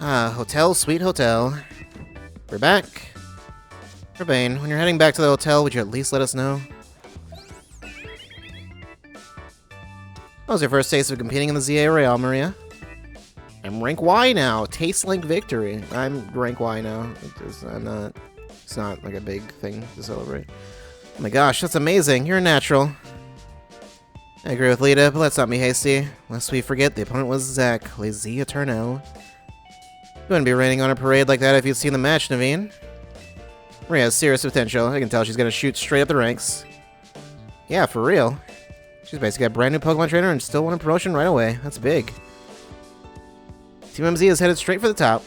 Hotel, sweet hotel. We're back. Urbane, when you're heading back to the hotel, would you at least let us know? How was your first taste of competing in the ZA Royale, Maria? I'm rank Y now. Taste like victory. I'm rank Y now. It's not like a big thing to celebrate. Oh my gosh, that's amazing. You're a natural. I agree with Lita, but let's not be hasty. Lest we forget, the opponent was Zach, Les Eternal. You wouldn't be raining on a parade like that if you'd seen the match, Naveen. Maria has serious potential. I can tell she's gonna shoot straight up the ranks. Yeah, for real. She's basically a brand new Pokemon trainer and still won a promotion right away. That's big. Team MZ is headed straight for the top.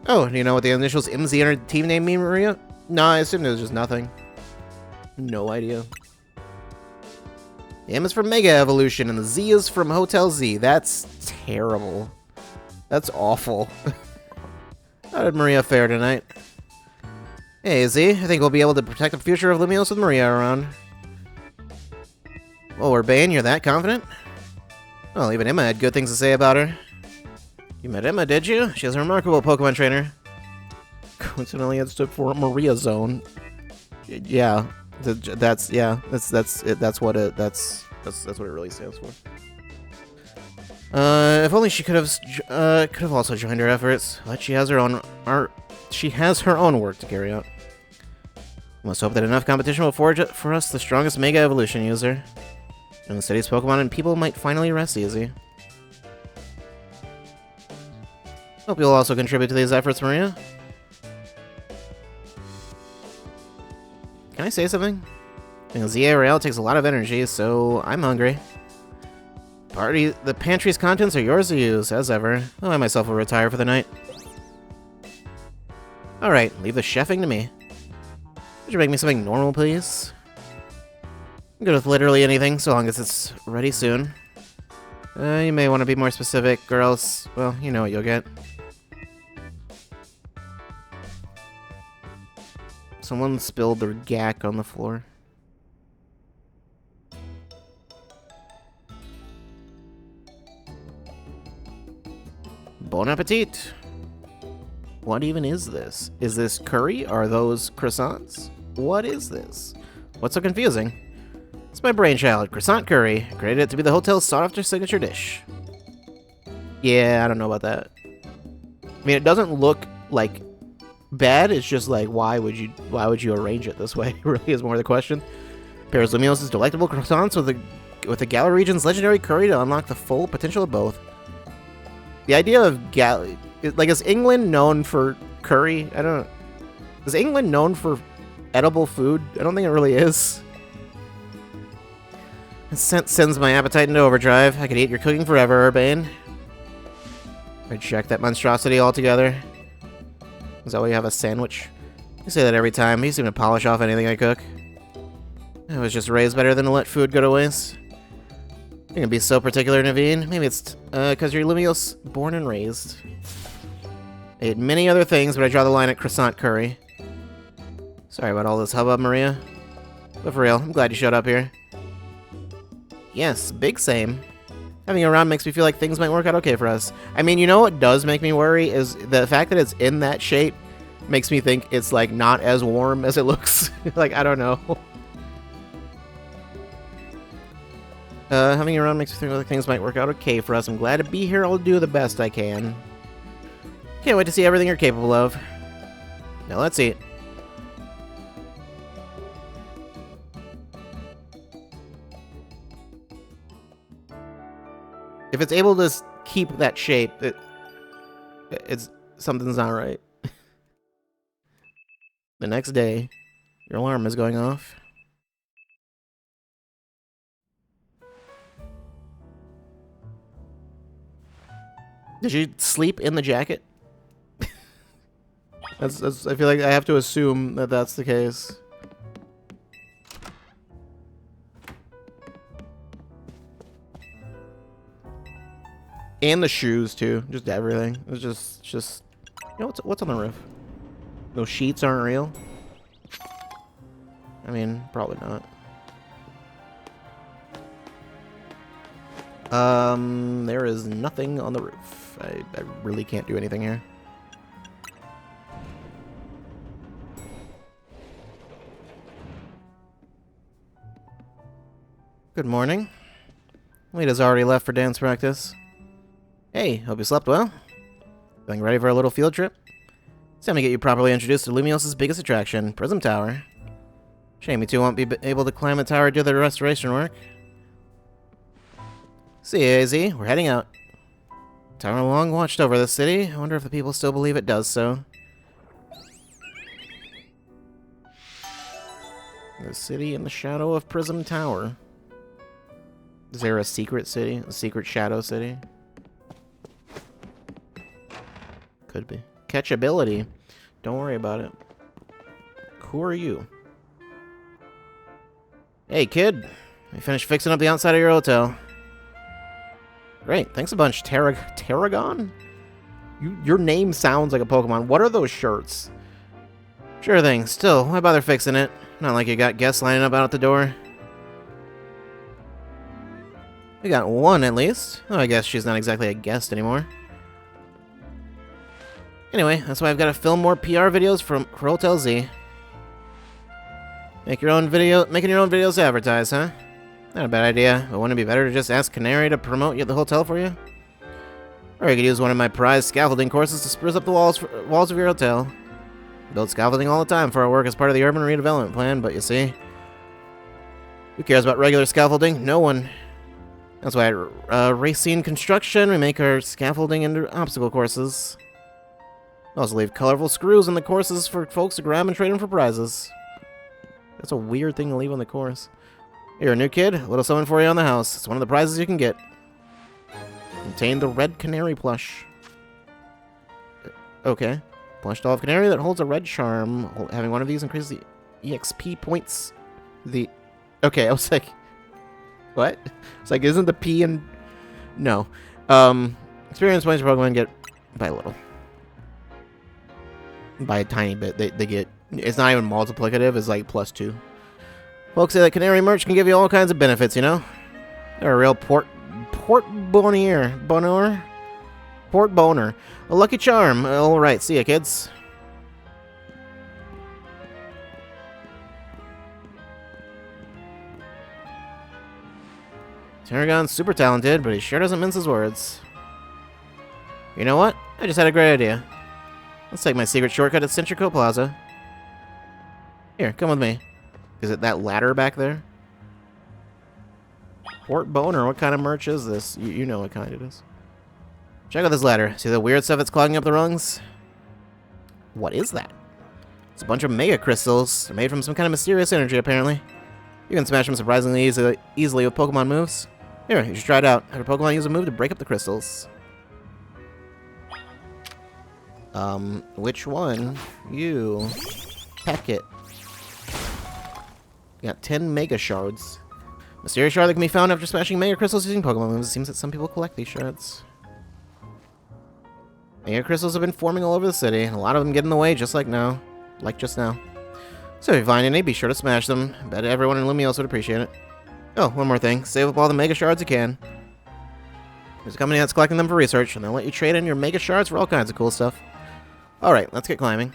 Oh, do you know what the initials MZ in her team name mean, Maria? No, I assumed it was just nothing. No idea. The M is from Mega Evolution and the Z is from Hotel Z. That's terrible. That's awful. How did Maria fare tonight? Hey, Z, I think we'll be able to protect the future of Lumiose with Maria around. Oh, Urbane, you're that confident? Well, even Emma had good things to say about her. You met Emma, did you? She has a remarkable Pokemon trainer. Coincidentally, it stood for Maria Zone. Yeah, that's what it really stands for. If only she could have also joined her efforts, but she has her own work to carry out. Let's hope that enough competition will forge for us the strongest Mega Evolution user. And the city's Pokemon and people might finally rest easy. Hope you'll also contribute to these efforts, Maria. Can I say something? The ZA Royale takes a lot of energy, so I'm hungry. The pantry's contents are yours to use, as ever. I myself will retire for the night. Alright, leave the chefing to me. Would you make me something normal, please? I'm good with literally anything, so long as it's ready soon. You may want to be more specific, or else, well, you know what you'll get. Someone spilled their gack on the floor. Bon appetit! What even is this? Is this curry? Are those croissants? What is this? What's so confusing? It's my brainchild, croissant curry. I created it to be the hotel's sought-after signature dish. Yeah, I don't know about that. I mean, it doesn't look like bad. It's just like, why would you arrange it this way? Really is more the question. Pairs Lumiose's delectable croissants with the Galar region's legendary curry to unlock the full potential of both. The idea of like, is England known for curry? I don't know. Is England known for edible food? I don't think it really is. It sends my appetite into overdrive. I could eat your cooking forever, Urbane. Reject that monstrosity altogether. Is that why you have a sandwich? You say that every time. You seem to polish off anything I cook. I was just raised better than to let food go to waste. You're gonna be so particular, Naveen. Maybe it's because you're Lumios born and raised. I ate many other things, but I draw the line at croissant curry. Sorry about all this hubbub, Maria. But for real, I'm glad you showed up here. Yes, big same. Having you around makes me feel like things might work out okay for us. I mean, you know what does make me worry is the fact that it's in that shape makes me think it's, like, not as warm as it looks. Like, I don't know. Having you around makes me feel like things might work out okay for us. I'm glad to be here. I'll do the best I can. Can't wait to see everything you're capable of. Now let's eat. If it's able to keep that shape, it's something's not right. The next day, your alarm is going off. Did you sleep in the jacket? that's I feel like I have to assume that that's the case. And the shoes too, just everything. It's just you know what's on the roof? Those sheets aren't real. I mean, probably not. There is nothing on the roof. I really can't do anything here. Good morning. Lita's already left for dance practice. Hey, hope you slept well. Feeling ready for a little field trip? It's time to get you properly introduced to Lumios' biggest attraction, Prism Tower. Shame you two won't be able to climb the tower due to the restoration work. See you, AZ. We're heading out. Tower long watched over the city. I wonder if the people still believe it does so. The city in the shadow of Prism Tower. Is there a secret city? A secret shadow city? Could be. Catchability. Don't worry about it. Who are you? Hey, kid. You finished fixing up the outside of your hotel. Great. Thanks a bunch, Tarragon? Your name sounds like a Pokemon. What are those shirts? Sure thing. Still, why bother fixing it? Not like you got guests lining up out at the door. We got one, at least. Oh, I guess she's not exactly a guest anymore. Anyway, that's why I've got to film more PR videos for Hotel Z. Making your own videos to advertise, huh? Not a bad idea, but wouldn't it be better to just ask Canary to promote the hotel for you? Or you could use one of my prized scaffolding courses to spruce up the walls of your hotel. We build scaffolding all the time for our work as part of the urban redevelopment plan, but you see, who cares about regular scaffolding? No one. That's why at Racine Construction, we make our scaffolding into obstacle courses. We also leave colorful screws in the courses for folks to grab and trade them for prizes. That's a weird thing to leave on the course. You're a new kid, a little something for you on the house. It's one of the prizes you can get. Contain the red canary plush. Okay. Plush doll of canary that holds a red charm. Having one of these increases the EXP points. Okay, I was like, what? It's like, isn't the P and... No. Experience points for Pokemon get by a little. By a tiny bit. They get... It's not even multiplicative. It's like +2. Folks say that Canary merch can give you all kinds of benefits, you know? They're a real port boner. A lucky charm. Alright, see ya, kids. Tarragon's super talented, but he sure doesn't mince his words. You know what? I just had a great idea. Let's take my secret shortcut at Centrico Plaza. Here, come with me. Is it that ladder back there? Port boner. What kind of merch is this? You know what kind it is. Check out this ladder. See the weird stuff that's clogging up the rungs? What is that? It's a bunch of mega crystals. They're made from some kind of mysterious energy, apparently. You can smash them surprisingly easily with Pokemon moves. Here, you should try it out. Have your Pokemon use a move to break up the crystals. Which one? You. Peck it. You got 10 Mega Shards. Mysterious shard that can be found after smashing Mega Crystals using Pokemon moves. It seems that some people collect these shards. Mega Crystals have been forming all over the city, and a lot of them get in the way just like now. Like just now. So if you find any, be sure to smash them. Bet everyone in Lumiose would appreciate it. Oh, one more thing. Save up all the Mega Shards you can. There's a company that's collecting them for research, and they'll let you trade in your Mega Shards for all kinds of cool stuff. Alright, let's get climbing.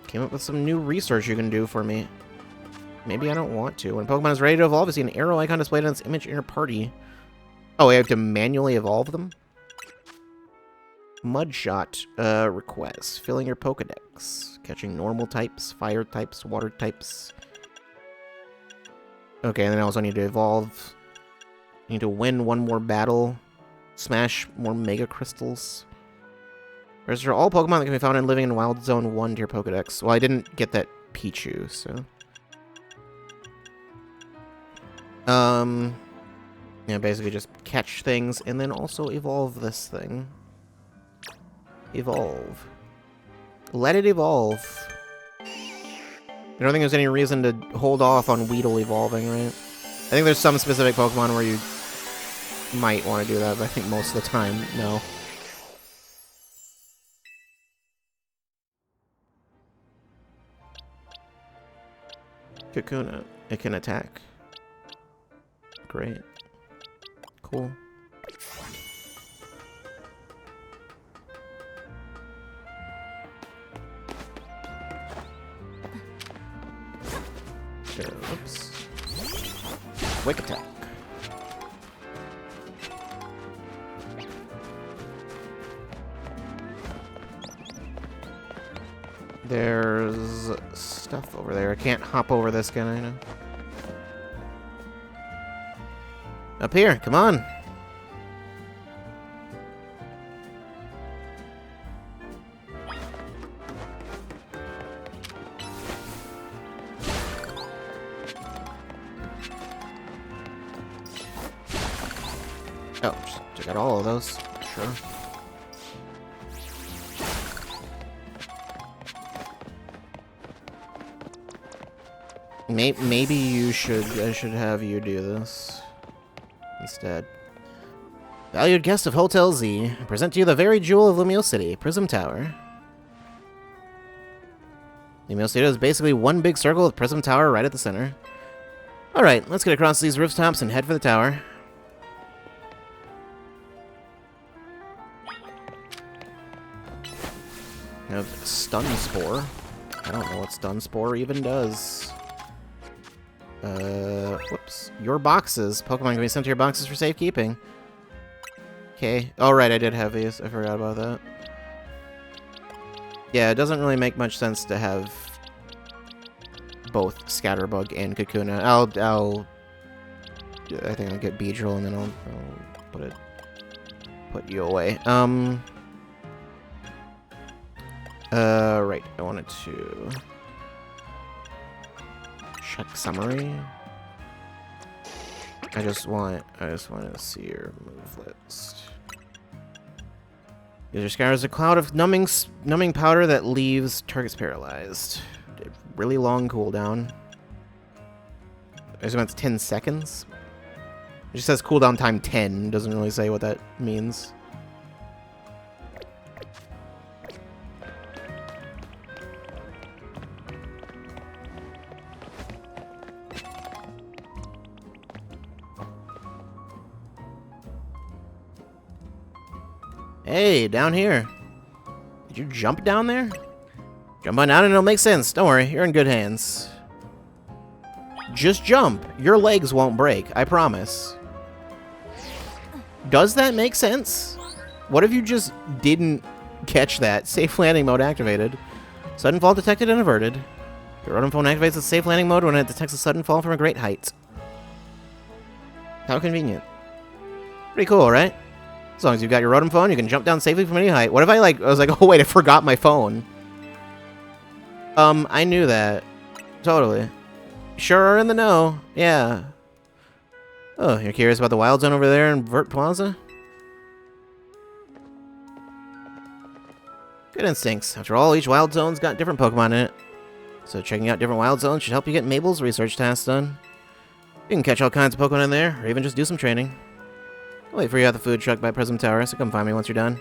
Came up with some new research you can do for me. Maybe I don't want to. When Pokemon is ready to evolve, you see an arrow icon displayed on its image in your party. Oh, I have to manually evolve them? Mudshot request. Filling your Pokedex. Catching normal types, fire types, water types. Okay, and then I also need to evolve. I need to win one more battle. Smash more Mega Crystals. Register all Pokemon that can be found in living in Wild Zone 1 to your Pokedex. Well, I didn't get that Pichu, so... Yeah, basically just catch things and then also evolve this thing. Evolve. Let it evolve. I don't think there's any reason to hold off on Weedle evolving, right? I think there's some specific Pokemon where you might want to do that, but I think most of the time, no. Kakuna. It can attack. Great. Cool. There, oops. Quick attack. There's stuff over there. I can't hop over this, can I? No. Up here, come on. Oh, just got all of those. Sure. Maybe you should. I should have you do this instead. Valued guest of Hotel Z, I present to you the very jewel of Lumiose City, Prism Tower. Lumiose City is basically one big circle with Prism Tower right at the center. Alright, let's get across these rooftops and head for the tower. I have Stun Spore. I don't know what Stun Spore even does. Whoops. Your boxes. Pokemon can be sent to your boxes for safekeeping. Okay. Oh, right, I did have these. I forgot about that. Yeah, it doesn't really make much sense to have both Scatterbug and Kakuna. I think I'll get Beedrill and then I'll put you away. Right. I wanted to check summary. I just want to see your move list. User scatters a cloud of numbing powder that leaves targets paralyzed. Really long cooldown. I assume that's 10 seconds. It just says cooldown time 10. Doesn't really say what that means. Hey, down here. Did you jump down there? Jump on down and it'll make sense. Don't worry, you're in good hands. Just jump. Your legs won't break, I promise. Does that make sense? What if you just didn't catch that? Safe landing mode activated. Sudden fall detected and averted. Your Rotom phone activates the safe landing mode when it detects a sudden fall from a great height. How convenient. Pretty cool, right? As long as you've got your Rotom phone, you can jump down safely from any height. What if I was like, oh wait, I forgot my phone. I knew that. Totally. Sure are in the know. Yeah. Oh, you're curious about the Wild Zone over there in Vert Plaza? Good instincts. After all, each Wild Zone's got different Pokemon in it. So checking out different Wild Zones should help you get Mabel's research tasks done. You can catch all kinds of Pokemon in there, or even just do some training. I'll wait for you at the food truck by Prism Tower, so come find me once you're done.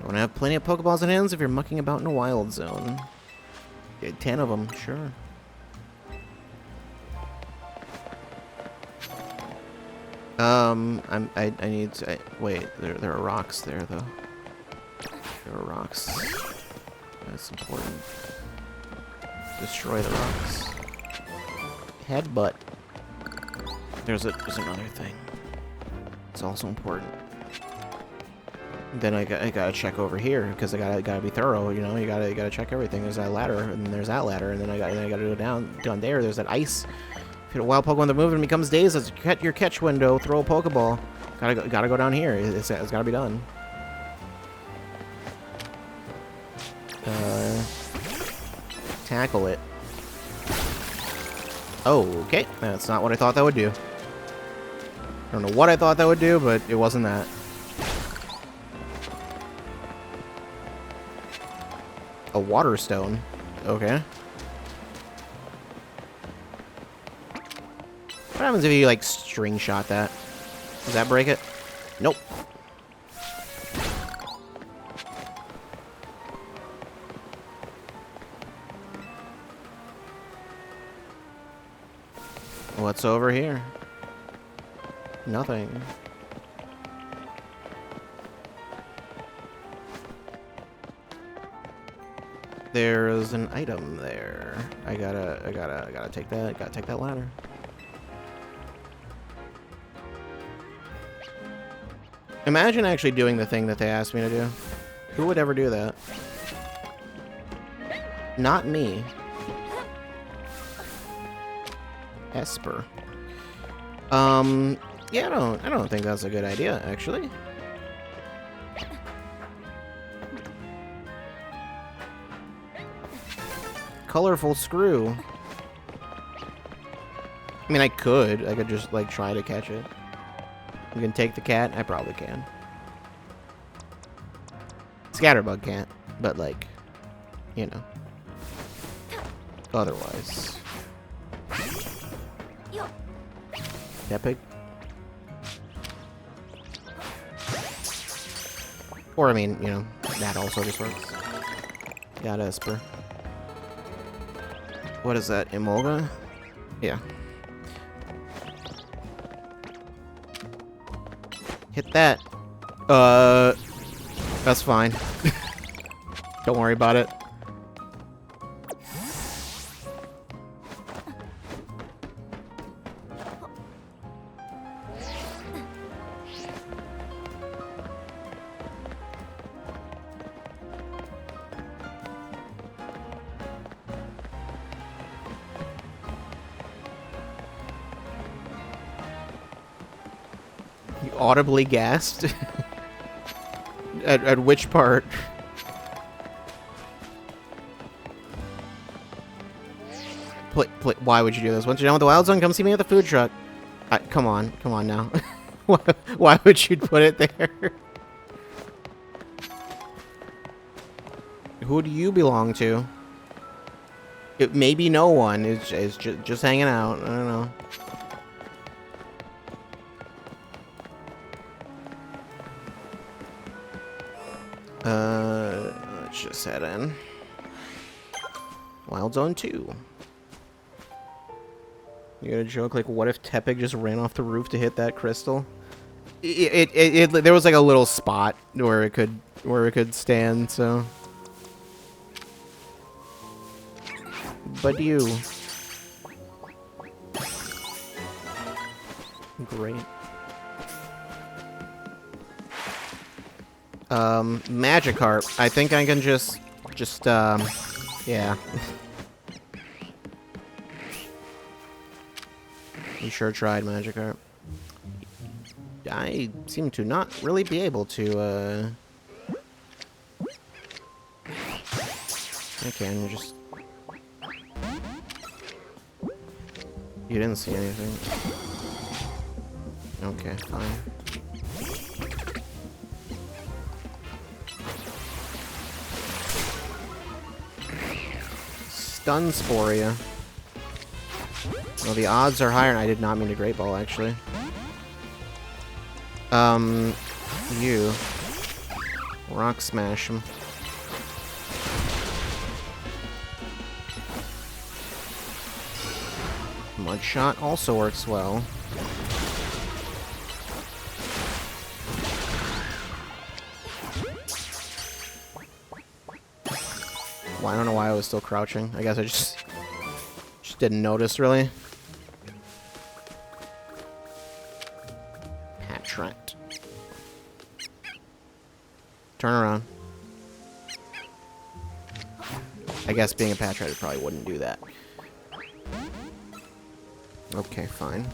I want to have plenty of Pokeballs in hands if you're mucking about in a Wild Zone. Get 10 of them, sure. I need to... wait, there are rocks there, though. There are rocks. That's important. Destroy the rocks. Headbutt. There's another thing. It's also important. Then I gotta check over here because I gotta be thorough. You know, you gotta check everything. There's that ladder, and there's that ladder, and then I gotta go down there. There's that ice. If you hit a wild Pokemon that moves and becomes dazed, as your catch window, throw a Pokeball. Gotta go down here. It's gotta be done. Tackle it. Oh, okay. That's not what I thought that would do. I don't know what I thought that would do, but it wasn't that. A water stone. Okay. What happens if you, like, string shot that? Does that break it? Nope. What's over here? Nothing. There's an item there. I gotta take that. Gotta take that ladder. Imagine actually doing the thing that they asked me to do. Who would ever do that? Not me. Esper. Yeah, I don't think that's a good idea, actually. Colorful screw. I mean, I could just, like, try to catch it. You can take the cat? I probably can. Scatterbug can't, but, like, you know. Otherwise. Tepig? Or, I mean, you know, that also just works. Got Esper. What is that? Emolga? Yeah. Hit that. That's fine. Don't worry about it. You audibly gasped? At which part? Why would you do this? Once you're done with the Wild Zone, come see me at the food truck. Come on now. Why would you put it there? Who do you belong to? It maybe no one is just hanging out. I don't know. Let's just head in. Wild Zone 2. You got a joke like, what if Tepig just ran off the roof to hit that crystal? There was like a little spot where it could stand, so. But you. Great. Magikarp. I think I can just, yeah. You sure tried, Magikarp. I seem to not really be able to, Okay, you just... You didn't see anything. Okay, fine. Stun Sporia. Well, the odds are higher, and I did not mean to Great Ball, actually. You. Rock Smash him. Mud Shot also works well. Well, I don't know why I was still crouching. I guess I just didn't notice, really. Patrat. Turn around. I guess being a Patrat, it probably wouldn't do that. Okay, fine.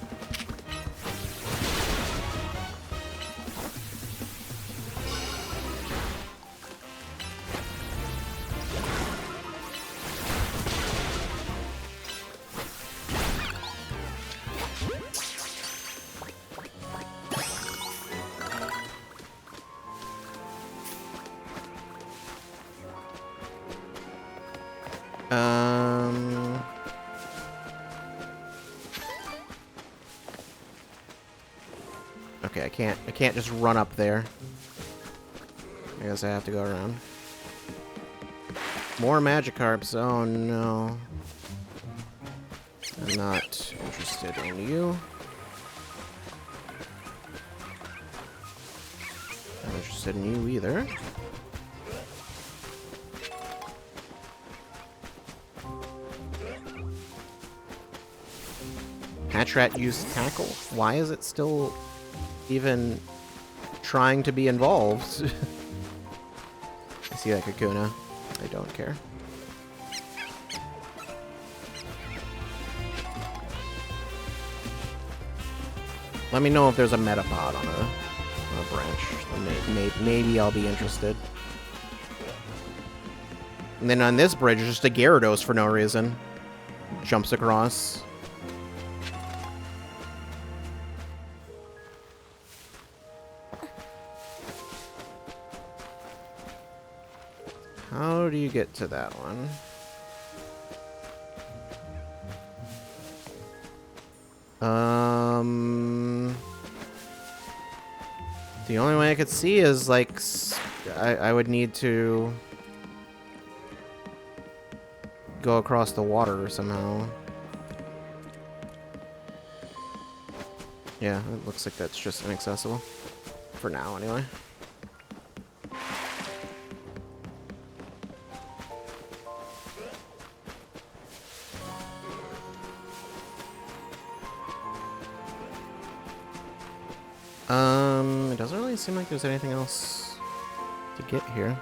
Okay, I can't just run up there. I guess I have to go around. More Magikarps. Oh no. I'm not interested in you. Not interested in you either. Patrat used Tackle. Why is it still even trying to be involved? I see that Kakuna. I don't care. Let me know if there's a Metapod on a branch. Maybe I'll be interested. And then on this bridge, just a Gyarados for no reason. Jumps across. How do you get to that one? The only way I could see is, like, I would need to go across the water somehow. Yeah, it looks like that's just inaccessible. For now, anyway. It doesn't really seem like there's anything else to get here.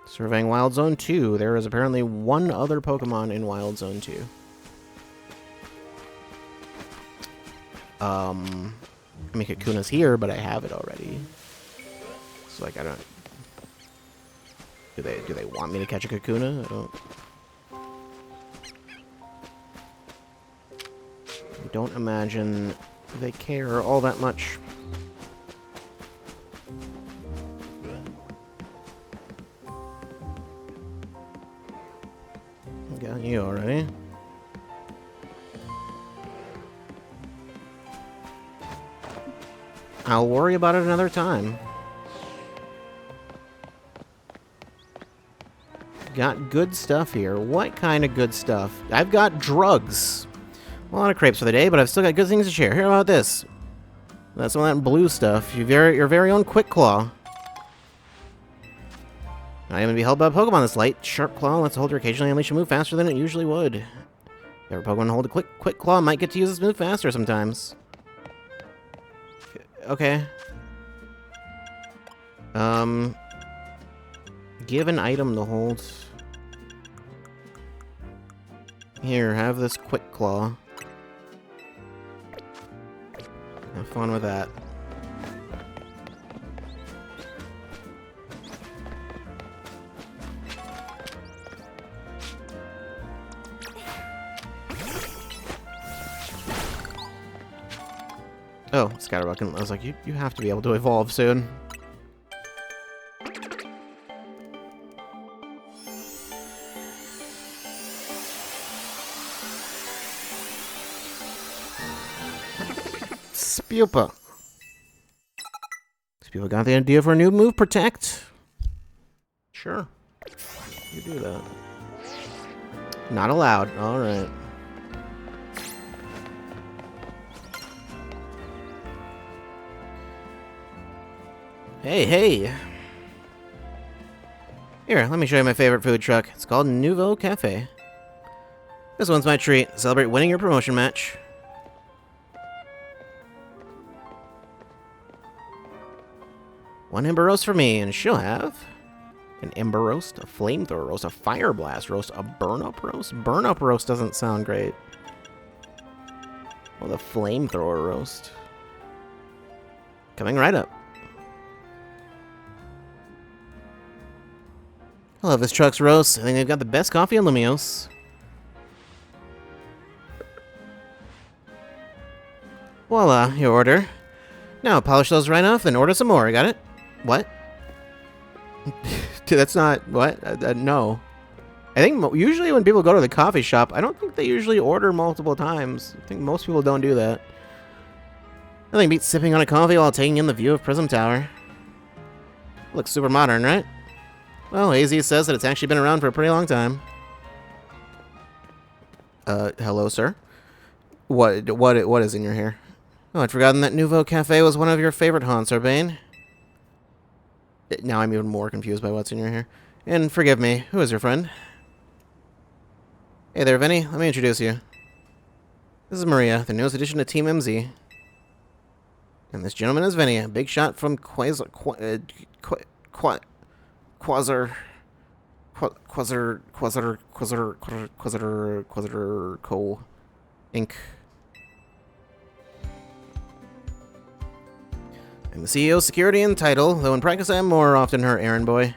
Surveying Wild Zone 2. There is apparently one other Pokemon in Wild Zone 2. I mean, Kakuna's here, but I have it already. So, like, I don't... Do they want me to catch a Kakuna? I don't imagine they care all that much. Got you already. I'll worry about it another time. Got good stuff here. What kind of good stuff? I've got drugs. A lot of crepes for the day, but I've still got good things to share. Hear about this. That's some of that blue stuff. Your very own Quick Claw. Not even be held by a Pokemon this light. Sharp Claw lets the holder occasionally unleash a move faster than it usually would. Every Pokemon hold a quick claw might get to use this move faster sometimes. Okay. Give an item to hold. Here, have this quick claw. Have fun with that. Oh, Scatterbuck. I was like, you have to be able to evolve soon. Spupa. Spupa got the idea for a new move, Protect. Sure. You do that. Not allowed. Alright. Hey, hey. Here, let me show you my favorite food truck. It's called Nouveau Cafe. This one's my treat. Celebrate winning your promotion match. One Ember Roast for me, and she'll have an Ember Roast, a Flamethrower Roast, a Fire Blast Roast, a Burn-Up Roast. Burn-Up Roast doesn't sound great. Well, the Flamethrower Roast. Coming right up. I love this truck's roast. I think they've got the best coffee in Lumiose. Voila, your order. Now polish those right off and order some more. Got it? What? Dude, that's not... What? No. I think usually when people go to the coffee shop, I don't think they usually order multiple times. I think most people don't do that. Nothing beats sipping on a coffee while taking in the view of Prism Tower. Looks super modern, right? Well, AZ says that it's actually been around for a pretty long time. Hello, sir? What is in your hair? Oh, I'd forgotten that Nouveau Cafe was one of your favorite haunts, Urbane. Now I'm even more confused by what's in your hair. And forgive me, who is your friend? Hey there, Vinny. Let me introduce you. This is Maria, the newest addition to Team MZ. And this gentleman is Vinny, a big shot from Quasar Co. Inc. I'm the CEO of Security and Title, though in practice I am more often her errand boy.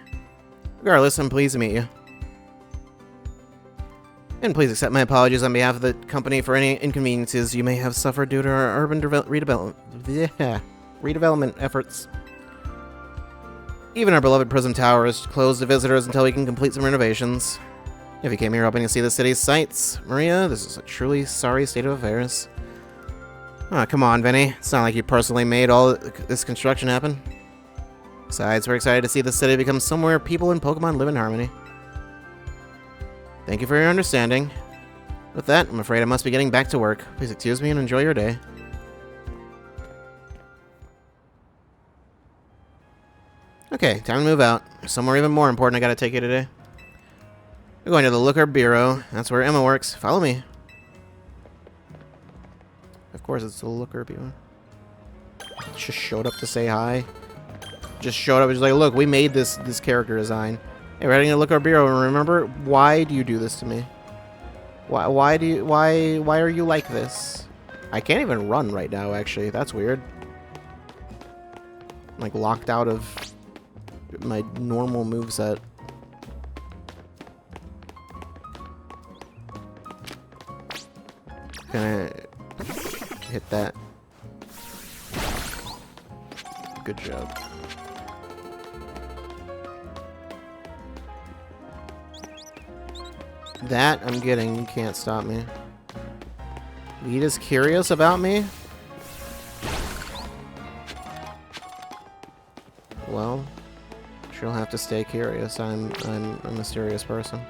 Regardless, I'm pleased to meet you. And please accept my apologies on behalf of the company for any inconveniences you may have suffered due to our urban redevelopment efforts. Even our beloved Prism Tower is closed to visitors until we can complete some renovations. If you came here hoping to see the city's sights, Maria, this is a truly sorry state of affairs. Oh, come on, Vinny. It's not like you personally made all this construction happen. Besides, we're excited to see the city become somewhere people and Pokemon live in harmony. Thank you for your understanding. With that, I'm afraid I must be getting back to work. Please excuse me and enjoy your day. Okay, time to move out. There's somewhere even more important I gotta take you today. We're going to the Looker Bureau. That's where Emma works. Follow me. Of course, it's the Looker Bureau. Just showed up to say hi. Just showed up and just like, look, we made this character design. Hey, we're heading to Looker Bureau, and remember, why do you do this to me? Why are you like this? I can't even run right now, actually. That's weird. I'm like locked out of my normal moveset. Can I hit that? Good job. That I'm getting. You can't stop me. Lita's curious about me? Well, she'll have to stay curious. I'm a mysterious person.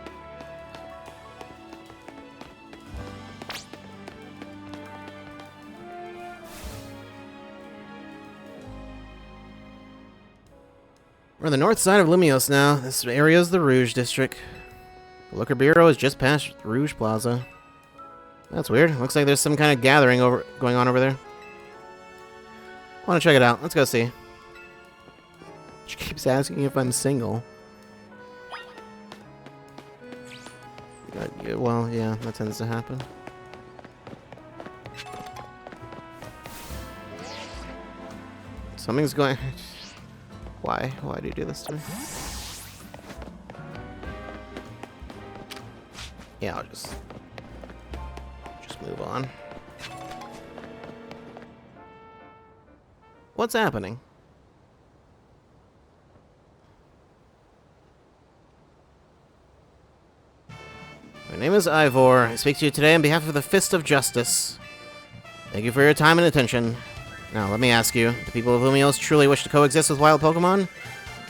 We're on the north side of Lumiose now. This area is the Rouge District. The Looker Bureau is just past Rouge Plaza. That's weird. Looks like there's some kind of gathering going on over there. I want to check it out. Let's go see. She keeps asking if I'm single. Well, yeah, that tends to happen. Something's going... Why? Why do you do this to me? Yeah, I'll just move on. What's happening? My name is Ivor. I speak to you today on behalf of the Fist of Justice. Thank you for your time and attention. Now, let me ask you, the people of Lumiose truly wish to coexist with wild Pokemon?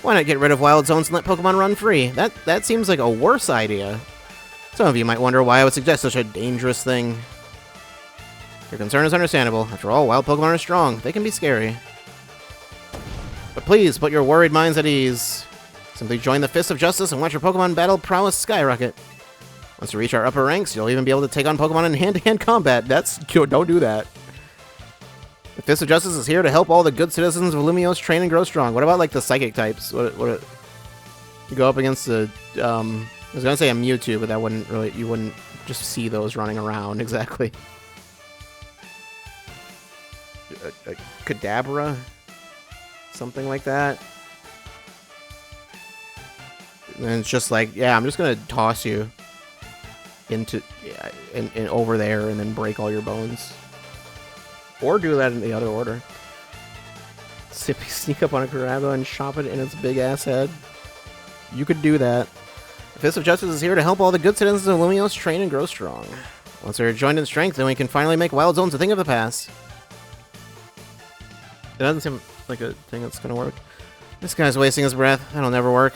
Why not get rid of wild zones and let Pokemon run free? That seems like a worse idea. Some of you might wonder why I would suggest such a dangerous thing. Your concern is understandable. After all, wild Pokemon are strong. They can be scary. But please, put your worried minds at ease. Simply join the Fist of Justice and watch your Pokemon battle prowess skyrocket. Once you reach our upper ranks, you'll even be able to take on Pokemon in hand-to-hand combat. Don't do that. The Fist of Justice is here to help all the good citizens of Lumiose train and grow strong. What about, like, the psychic types? What you go up against the, I was gonna say a Mewtwo, but that wouldn't really, you wouldn't just see those running around, exactly. A Kadabra? Something like that. And it's just like, yeah, I'm just gonna toss you into, and over there and then break all your bones. Or do that in the other order. Simply sneak up on a Crabba and chop it in its big ass head. You could do that. The Fist of Justice is here to help all the good citizens of Lumiose train and grow strong. Once they're joined in strength, then we can finally make wild zones a thing of the past. It doesn't seem like a thing that's gonna work. This guy's wasting his breath. That'll never work.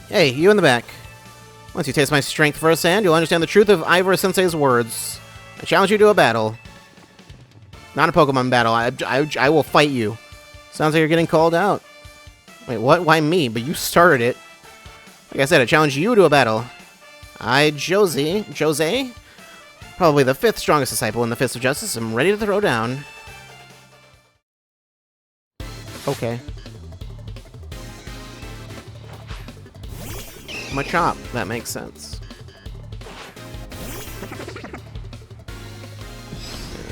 Hey, you in the back. Once you taste my strength firsthand, you'll understand the truth of Ivor Sensei's words. I challenge you to a battle. Not a Pokemon battle. I will fight you. Sounds like you're getting called out. Wait, what? Why me? But you started it. Like I said, I challenge you to a battle. Jose, probably the 5th strongest disciple in the Fist of Justice, I'm ready to throw down. Okay. Machop. That makes sense.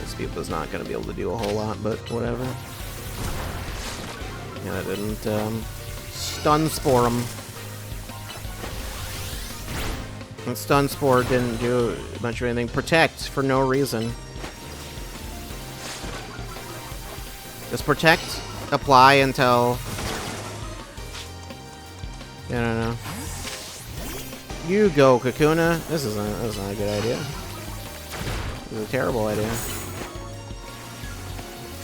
Speedball's not going to be able to do a whole lot, but whatever. Yeah, I didn't Stun Spore him. And Stun Spore didn't do much of anything. Protect for no reason. Just protect, apply until... I don't know. You go, Kakuna. This is not a good idea. This is a terrible idea.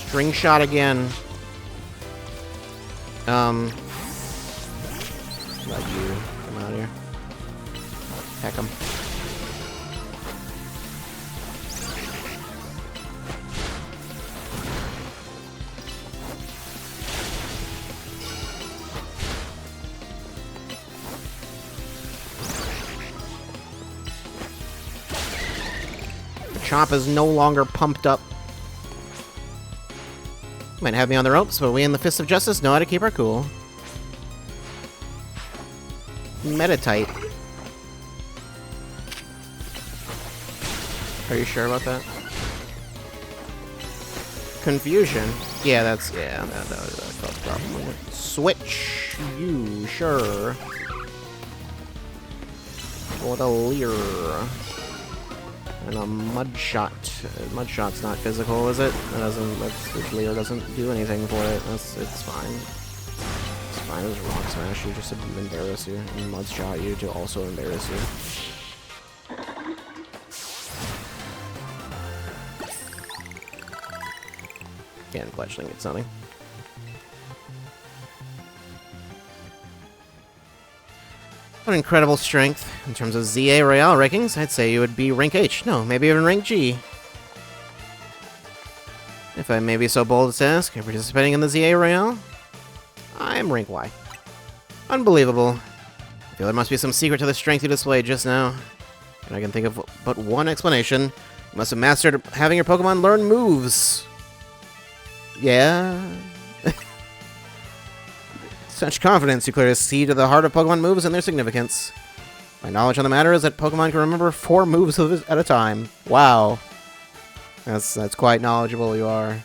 String shot again. Let you come out here. Heck 'em. The Chomp is no longer pumped up. Might have me on the ropes, but we in the Fist of Justice know how to keep our cool. Meditite. Are you sure about that? Confusion. Yeah, that's... Yeah, that was a problem. Switch. You, sure. For the Leer. And a Mudshot. Mudshot's not physical, is it? That doesn't... The Leer doesn't do anything for it. It's fine. It's fine. It was Rock Smash you just to embarrass you. And Mudshot you to also embarrass you. Again, Fletchling gets nothing. What incredible strength. In terms of ZA Royale rankings, I'd say you would be rank H. No, maybe even rank G. If I may be so bold as to ask, are you participating in the ZA Royale? I'm rank Y. Unbelievable. I feel there must be some secret to the strength you displayed just now. And I can think of but one explanation. You must have mastered having your Pokemon learn moves. Yeah? Such confidence, you clearly see to the heart of Pokemon moves and their significance. My knowledge on the matter is that Pokemon can remember 4 moves at a time. Wow. That's quite knowledgeable you are.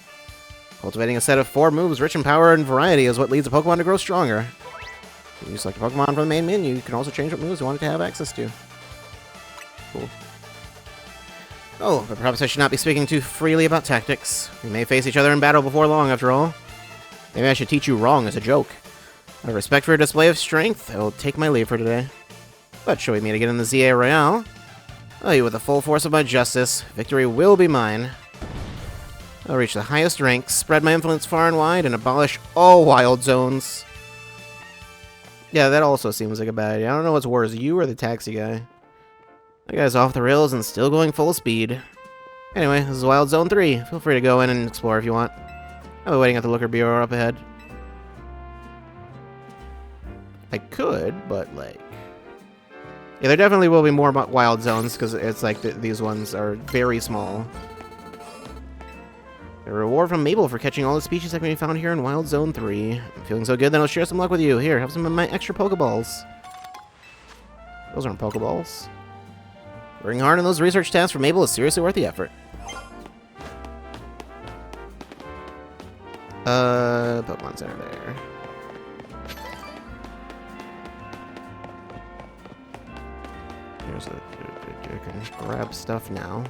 Cultivating a set of 4 moves rich in power and variety is what leads a Pokemon to grow stronger. When you select a Pokemon from the main menu, you can also change what moves you want it to have access to. Cool. Oh, but perhaps I should not be speaking too freely about tactics. We may face each other in battle before long, after all. Maybe I should teach you wrong as a joke. Out of respect for your display of strength, I will take my leave for today. But shall we meet again in the ZA Royale? Oh, you with the full force of my justice, victory will be mine. I'll reach the highest ranks, spread my influence far and wide, and abolish all wild zones. Yeah, that also seems like a bad idea. I don't know what's worse, you or the taxi guy. That guy's off the rails and still going full speed. Anyway, this is Wild Zone 3. Feel free to go in and explore if you want. I'll be waiting at the Looker Bureau up ahead. I could, but like... Yeah, there definitely will be more wild zones, because it's like these ones are very small. A reward from Mabel for catching all the species that can be found here in Wild Zone 3. I'm feeling so good that I'll share some luck with you. Here, have some of my extra Pokeballs. Those aren't Pokeballs. Working hard on those research tasks for Mabel is seriously worth the effort. Pokemon Center there. Here's you can grab stuff now.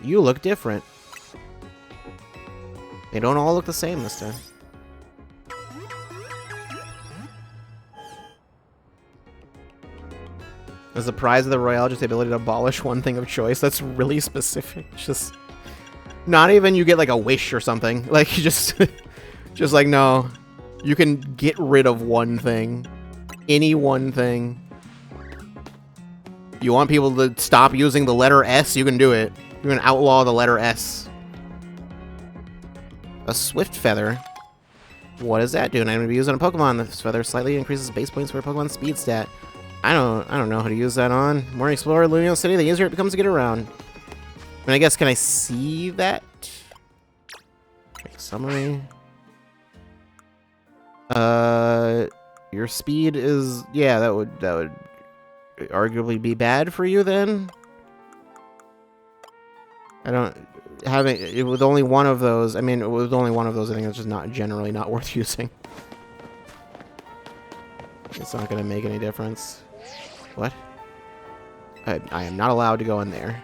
You look different. They don't all look the same this time. Is the prize of the Royale just the ability to abolish one thing of choice? That's really specific. Just not even you get like a wish or something. Like you just like no. You can get rid of one thing. Any one thing. You want people to stop using the letter S, you can do it. You can outlaw the letter S. A Swift Feather. What does that do? And I'm going to be using a Pokemon. This feather slightly increases base points for a Pokemon speed stat. I don't know how to use that on. More Explorer, Lumiose City, the easier it becomes to get around. And I guess, can I see that? Summary. Your speed is, yeah, that would arguably be bad for you then. I don't, having it with only one of those, I mean, with only one of those, I think it's just not generally not worth using. It's not going to make any difference. What? I am not allowed to go in there.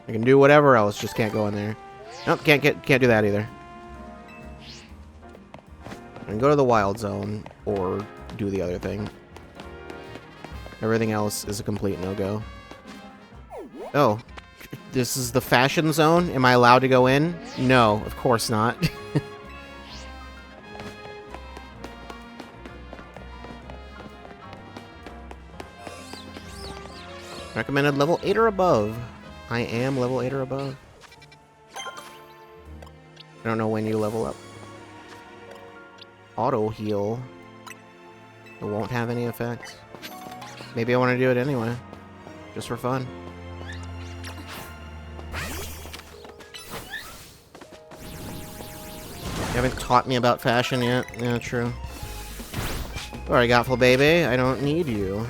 I can do whatever else, just can't go in there. Nope, can't do that either. I can go to the Wild Zone or do the other thing. Everything else is a complete no-go. Oh, this is the Fashion Zone? Am I allowed to go in? No, of course not. Recommended level 8 or above. I am level 8 or above. I don't know when you level up. Auto heal. It won't have any effect. Maybe I want to do it anyway. Just for fun. You haven't taught me about fashion yet. Yeah, true. Alright, Gotful baby. I don't need you.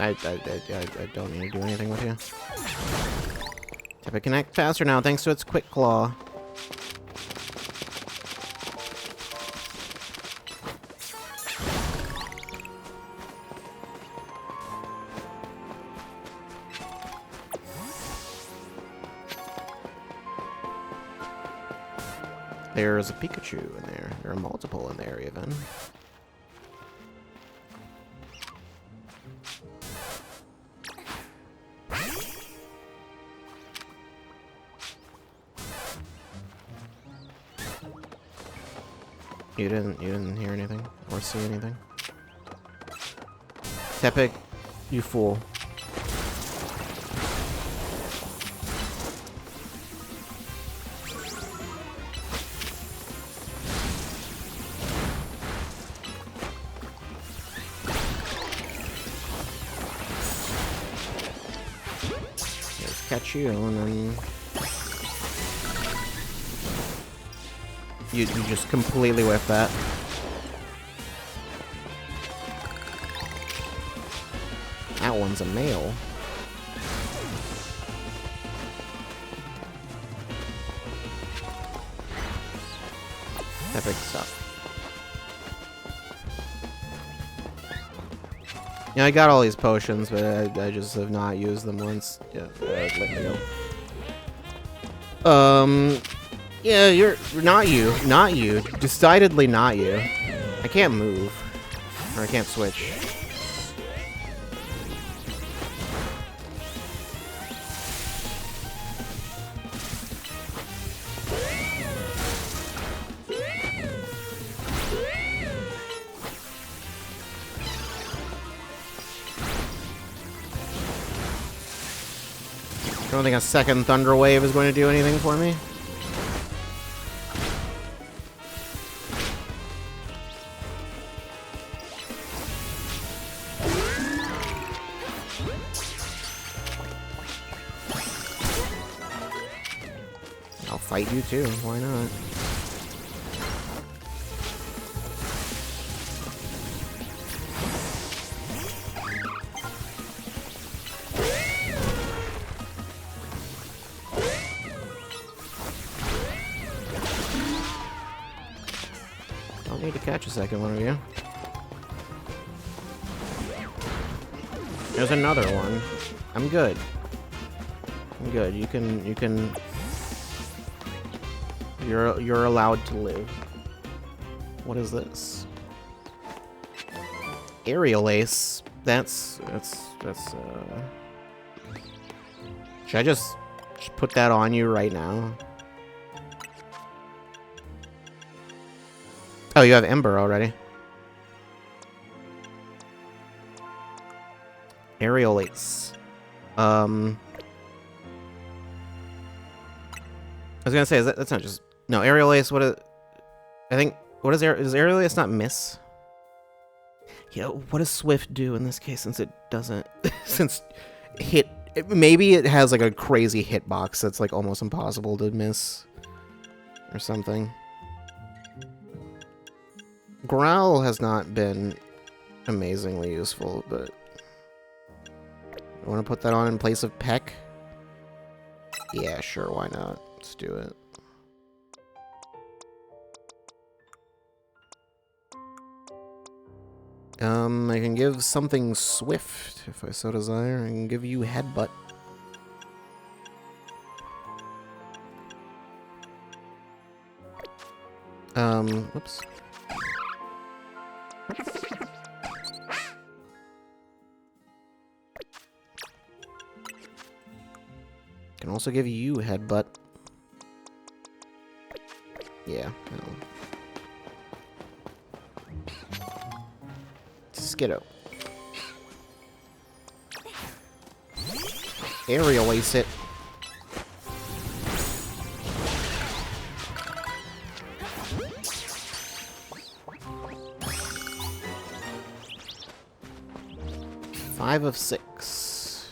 I don't need to do anything with you. Tap it connect faster now thanks to its quick claw. There's a Pikachu in there. There are multiple in there even. You didn't hear anything or see anything? Tepig, you fool. Let's catch you, and then you just completely whiff that. That one's a male. Epic stuff. Yeah, I got all these potions, but I just have not used them once. Yeah, let me go. Yeah, you're not you. Not you. Decidedly not you. I can't move. Or I can't switch. I don't think a second Thunder Wave is going to do anything for me. I'll fight you too, why not? Don't need to catch a second one of you. There's another one. I'm good. I'm good. You can You're allowed to live. What is this? Aerial Ace. That's should I just put that on you right now? Oh, you have Ember already. Aerial Ace. I was gonna say, that's not just... No, Aerial Ace, what is... I think... What is Aerial Ace not miss? Yeah, what does Swift do in this case, since it doesn't... since hit... Maybe it has, like, a crazy hitbox that's, like, almost impossible to miss. Or something. Growl has not been amazingly useful, but... I want to put that on in place of Peck? Yeah, sure, why not? Let's do it. I can give something swift, if I so desire. I can give you Headbutt. Whoops. Can also give you Headbutt. Yeah, no. Skiddo. Aerial Ace it. Five of 6.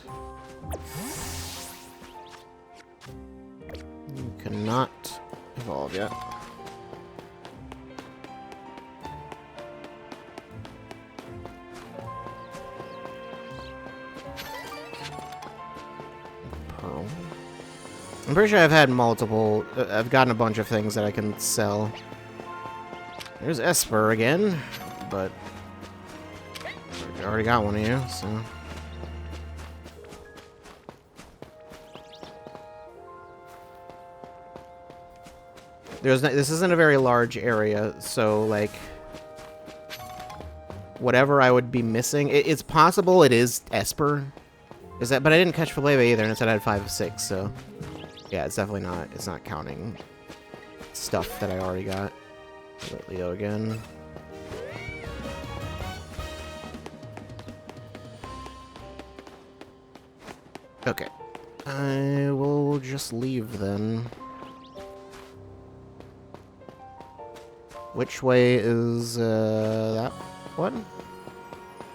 You cannot evolve yet. I'm pretty sure I've had multiple... I've gotten a bunch of things that I can sell. There's Esper again, but... I already got one of you, so... This isn't a very large area, so, like... Whatever I would be missing... It's possible it is Esper. But I didn't catch Faleba either, and it said I had 5 of 6, so... Yeah, it's definitely not... It's not counting stuff that I already got. Leo again. Okay. I will just leave then. Which way is that one?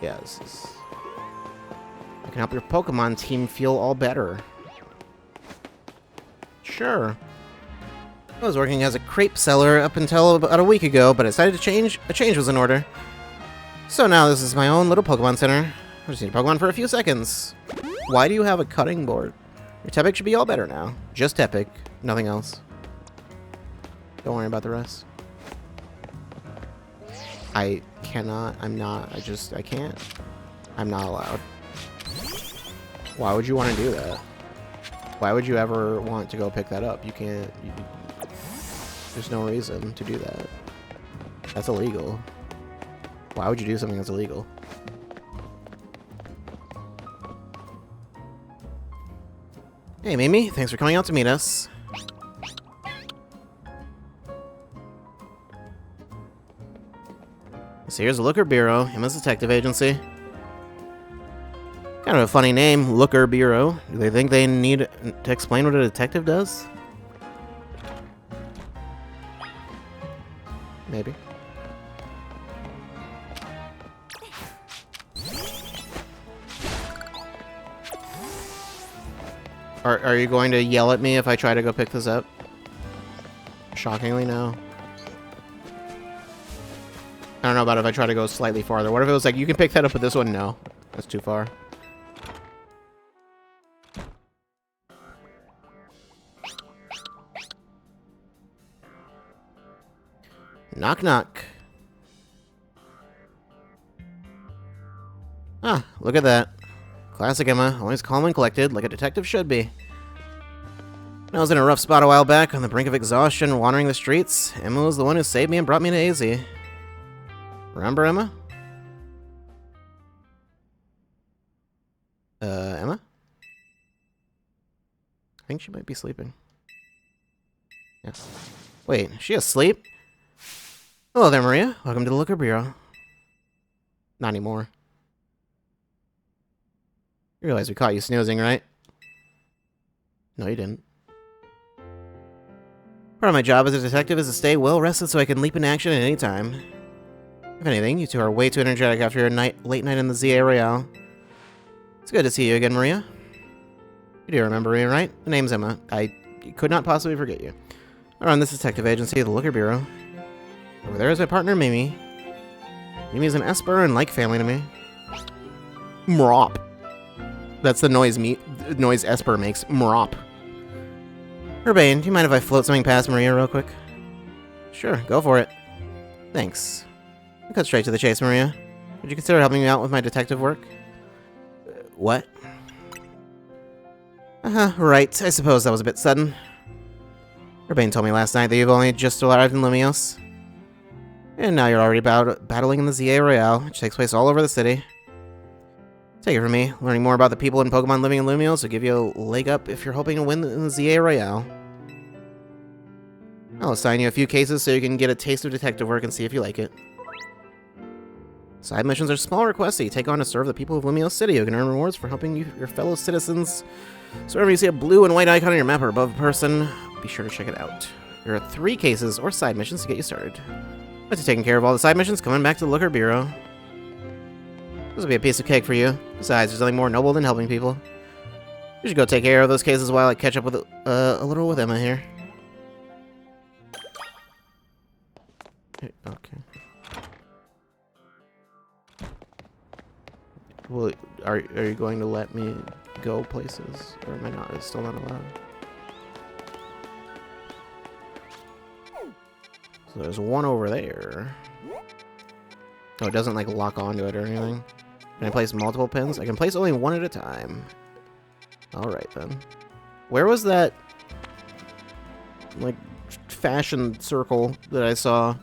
Yeah, this is... I can help your Pokemon team feel all better. Sure. I was working as a crepe seller up until about a week ago, but I decided to change. A change was in order. So now this is my own little Pokemon Center. I just need a Pokemon for a few seconds. Why do you have a cutting board? Your Tepig should be all better now. Just Tepig, nothing else. Don't worry about the rest. I cannot, I'm not, I can't. I'm not allowed. Why would you want to do that? Why would you ever want to go pick that up? You can't, there's no reason to do that. That's illegal. Why would you do something that's illegal? Hey, Mimi, thanks for coming out to meet us. So here's the Looker Bureau, Emma's detective agency. Kind of a funny name, Looker Bureau. Do they think they need to explain what a detective does? Maybe. Are you going to yell at me if I try to go pick this up? Shockingly, no. I don't know about if I try to go slightly farther. What if it was like, you can pick that up with this one? No. That's too far. Knock knock. Ah, look at that. Classic Emma, always calm and collected, like a detective should be. When I was in a rough spot a while back, on the brink of exhaustion, wandering the streets, Emma was the one who saved me and brought me to AZ. Remember Emma? Emma? I think she might be sleeping. Yeah. Wait, is she asleep? Hello there, Maria. Welcome to the Looker Bureau. Not anymore. You realize we caught you snoozing, right? No, you didn't. Part of my job as a detective is to stay well rested so I can leap into action at any time. If anything, you two are way too energetic after your late night in the ZA Royale. It's good to see you again, Maria. You do remember me, right? The name's Emma. I could not possibly forget you. I run this detective agency, the Looker Bureau. Over there is my partner, Mimi. Mimi's an Esper and like family to me. Mrop. That's the noise Esper makes. Mrop. Urbane, do you mind if I float something past Maria real quick? Sure, go for it. Thanks. I'll cut straight to the chase, Maria. Would you consider helping me out with my detective work? What? Right. I suppose that was a bit sudden. Urbane told me last night that you've only just arrived in Lumios. And now you're already battling in the ZA Royale, which takes place all over the city. Take it from me, learning more about the people and Pokemon living in Lumios will give you a leg up if you're hoping to win in the ZA Royale. I'll assign you a few cases so you can get a taste of detective work and see if you like it. Side missions are small requests that you take on to serve the people of Lumios City who can earn rewards for helping your fellow citizens. So whenever you see a blue and white icon on your map or above a person, be sure to check it out. There are 3 cases or side missions to get you started. After taking care of all the side missions, come on back to the Looker Bureau. This will be a piece of cake for you. Besides, there's nothing more noble than helping people. You should go take care of those cases while I catch up with a little with Emma here. Okay. Well, are you going to let me go places, or am I not? Still not allowed? So there's one over there. Oh, it doesn't like lock onto it or anything. Can I place multiple pins? I can place only one at a time. Alright then. Where was that like fashion circle that I saw?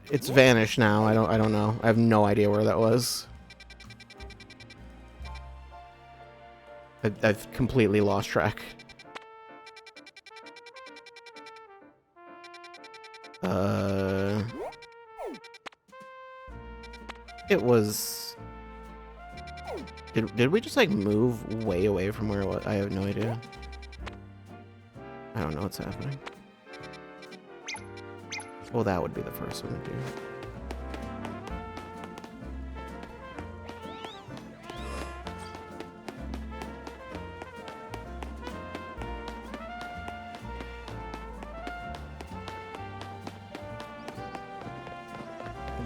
It's vanished now. I don't know. I have no idea where that was. I've completely lost track. It was... Did we just like move way away from where it was? I have no idea. I don't know what's happening. Well, that would be the first one to do.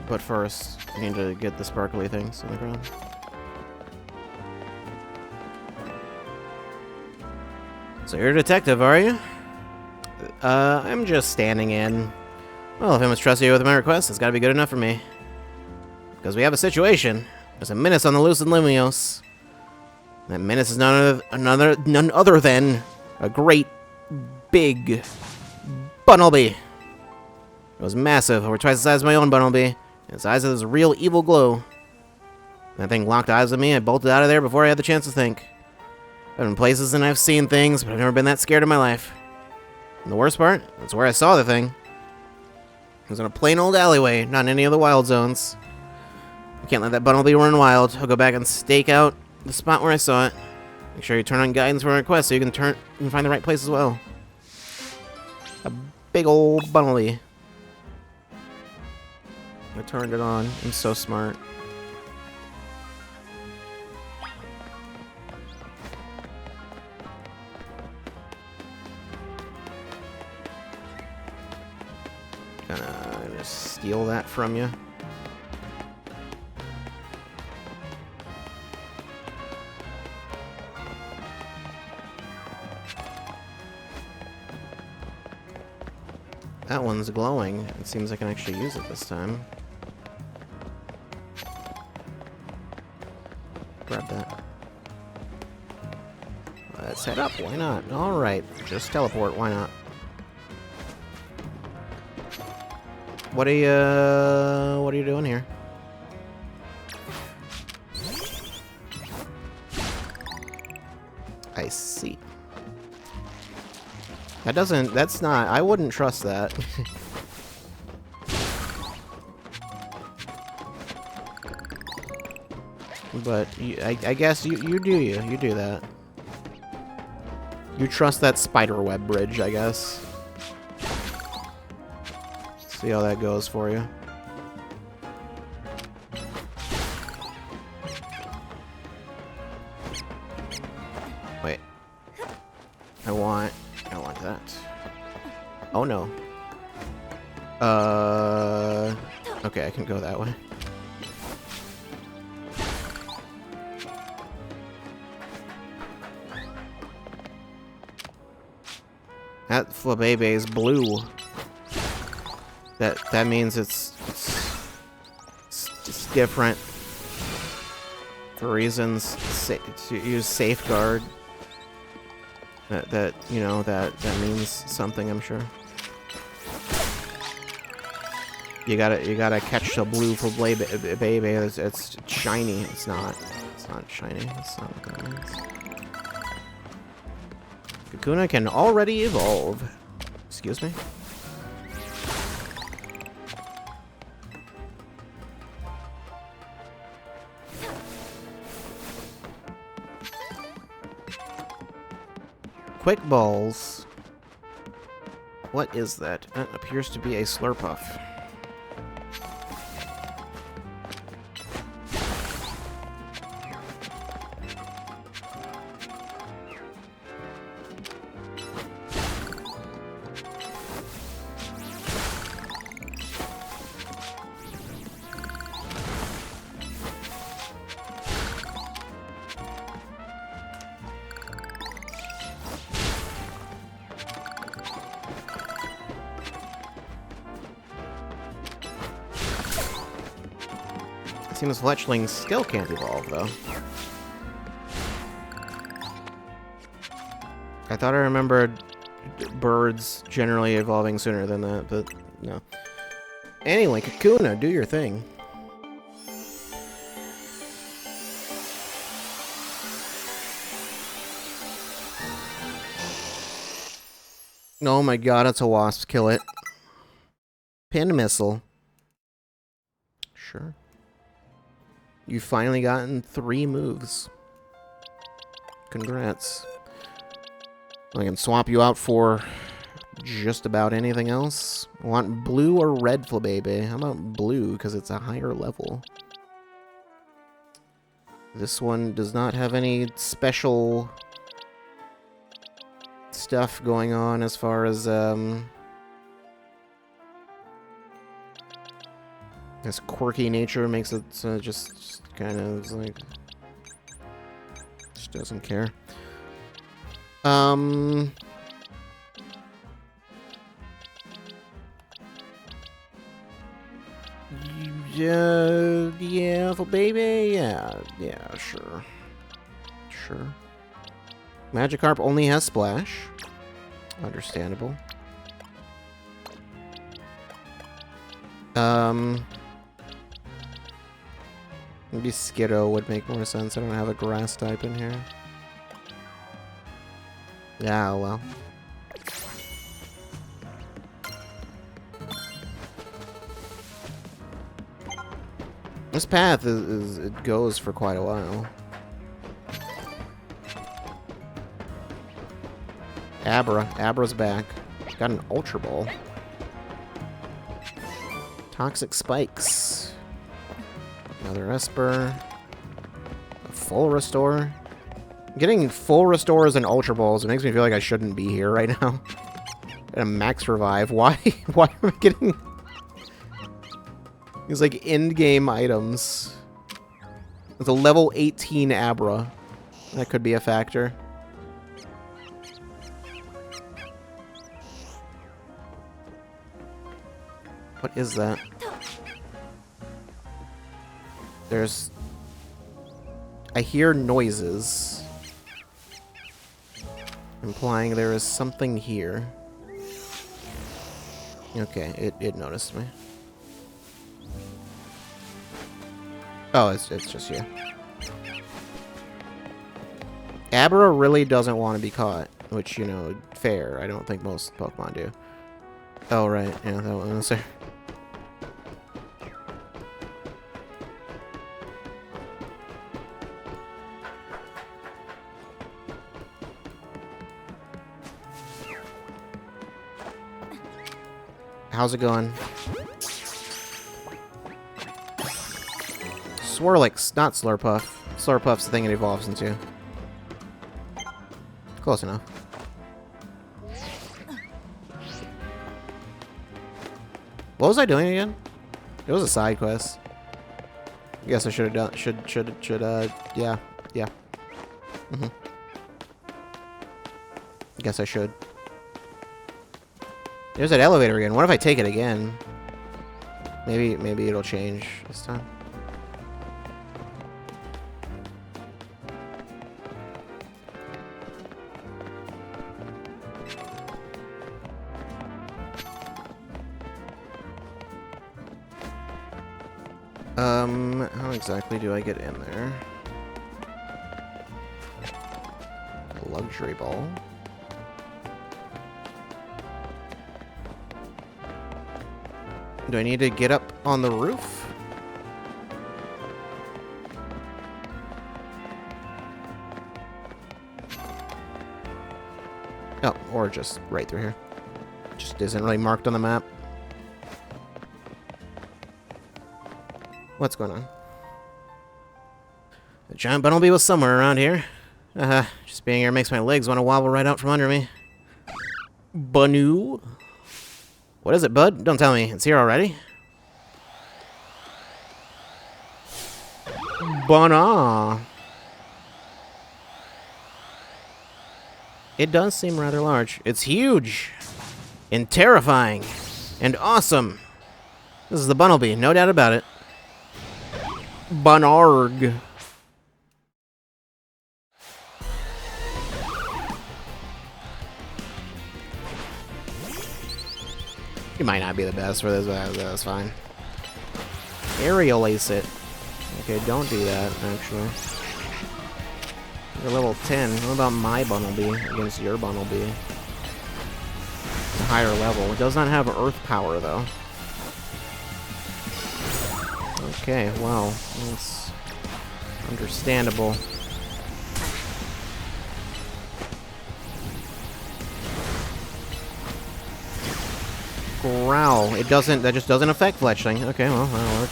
But first, I need to get the sparkly things on the ground. So you're a detective, are you? I'm just standing in. Well, if I must trust you with my request, it's gotta be good enough for me. Because we have a situation. There's a menace on the loose in Lumios. That menace is none other than a great, big Bunnelby. It was massive, over twice the size of my own Bunnelby. Its eyes had this real evil glow. That thing locked eyes on me. I bolted out of there before I had the chance to think. I've been in places and I've seen things, but I've never been that scared in my life. And the worst part, that's where I saw the thing. It was in a plain old alleyway, not in any of the wild zones. I can't let that Bunnelby run wild. I'll go back and stake out the spot where I saw it. Make sure you turn on guidance for a request so you can find the right place as well. A big old Bunnelby. I turned it on. I'm so smart. Gonna steal that from you. That one's glowing. It seems I can actually use it this time. Grab that. Let's head up. Why not? Alright. Just teleport. Why not? What are you doing here? I see. That's not, I wouldn't trust that. But I guess you do that. You trust that spiderweb bridge, I guess. See how that goes for you. Wait. I want that. Oh no. Okay, I can go that way. That Flabébé is blue. That means it's just different for reasons to use safeguard. That you know that means something, I'm sure. You gotta catch the blue Flabébé. It's shiny. It's not shiny. That's not what that means. Kakuna can already evolve. Excuse me. Quick balls. What is that? That appears to be a Slurpuff. Seems Fletchling still can't evolve, though. I thought I remembered birds generally evolving sooner than that, but no. Anyway, Kakuna, do your thing. Oh my god, it's a wasp. Kill it. Pin missile. Sure. You've finally gotten 3 moves. Congrats. I can swap you out for just about anything else. Want blue or red Flabébé? How about blue, because it's a higher level. This one does not have any special stuff going on as far as, this quirky nature makes it just kind of like... Just doesn't care. Yeah, Flabébé, yeah, sure. Sure. Magikarp only has Splash. Understandable. Maybe Skiddo would make more sense. I don't have a grass type in here. Yeah, well. This path it goes for quite a while. Abra's back. Got an Ultra Ball. Toxic Spikes. Another Esper. A full Restore. Getting full Restores and Ultra Balls, it makes me feel like I shouldn't be here right now. And a Max Revive. Why am I getting these like in-game items? It's a level 18 Abra. That could be a factor. What is that? There's... I hear noises, implying there is something here. Okay, it noticed me. Oh, it's just you. Abra really doesn't want to be caught, which, you know, fair. I don't think most Pokemon do. Oh, right. Yeah, that was there. How's it going? Swirlix, not Slurpuff. Slurpuff's the thing it evolves into. Close enough. What was I doing again? It was a side quest. I guess I should have done. Yeah. Guess I should. There's that elevator again. What if I take it again? Maybe it'll change this time. How exactly do I get in there? Luxury Ball. Do I need to get up on the roof? Oh, or just right through here. Just isn't really marked on the map. What's going on? The giant Bunnelby was somewhere around here. Just being here makes my legs want to wobble right out from under me. Banu? What is it, bud? Don't tell me. It's here already? Bana. It does seem rather large. It's huge. And terrifying. And awesome. This is the Bunnelby, no doubt about it. Bunarg. He might not be the best for this, but that's fine. Aerial Ace it. Okay, don't do that, actually. You're level 10. What about my Bunnelby against your Bunnelby? A higher level. It does not have Earth power, though. Okay, well, let's Understandable. Growl. It doesn't. That just doesn't affect fletching. Okay, well, that'll work.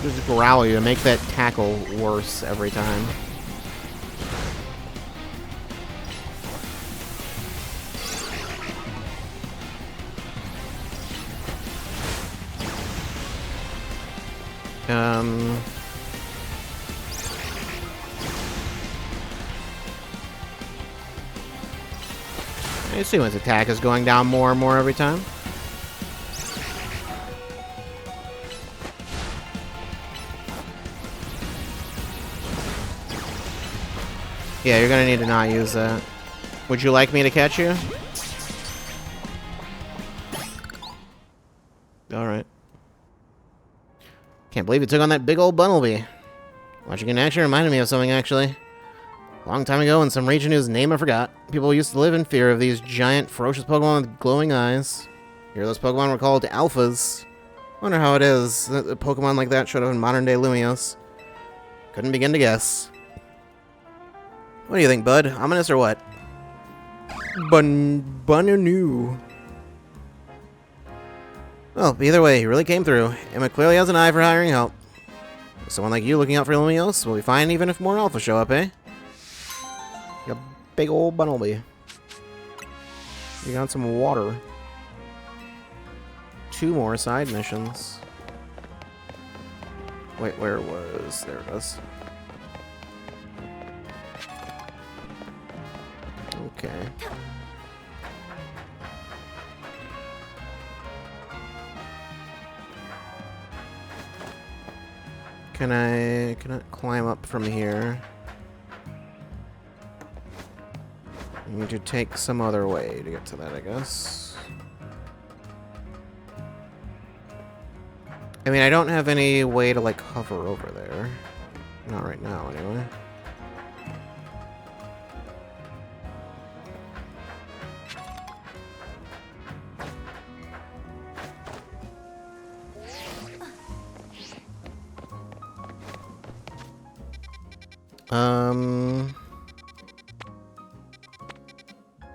Just growl you to make that tackle worse every time. I assume his attack is going down more and more every time. Yeah, you're gonna need to not use that. Would you like me to catch you? Alright. Can't believe you took on that big old Bunnelby. Watching in action reminded me of something, actually. A long time ago, in some region whose name I forgot, people used to live in fear of these giant, ferocious Pokemon with glowing eyes. Here, those Pokemon were called Alphas. Wonder how it is that a Pokemon like that showed up in modern-day Lumios. Couldn't begin to guess. What do you think, bud? Ominous or what? Bunanu. Well, either way, he really came through. Emma clearly has an eye for hiring help. Someone like you looking out for Lumios will be fine even if more Alphas show up, eh? You big old Bunnelby. You got some water. 2 more side missions. Wait, where was... There it was. Okay. Can I climb up from here? I need to take some other way to get to that, I guess. I mean, I don't have any way to, like, hover over there. Not right now, anyway.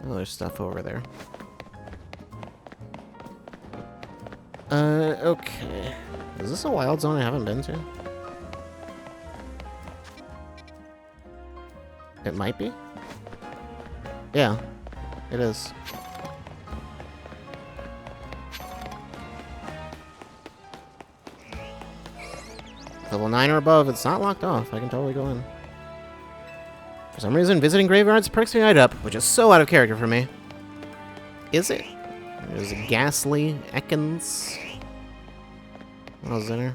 Oh, there's stuff over there. Okay. Is this a wild zone I haven't been to? It might be? Yeah, it is. Level 9 or above, it's not locked off. I can totally go in. For some reason, visiting graveyards perks me right up, which is so out of character for me. Is it? There's Ghastly, Ekans. What else is in here?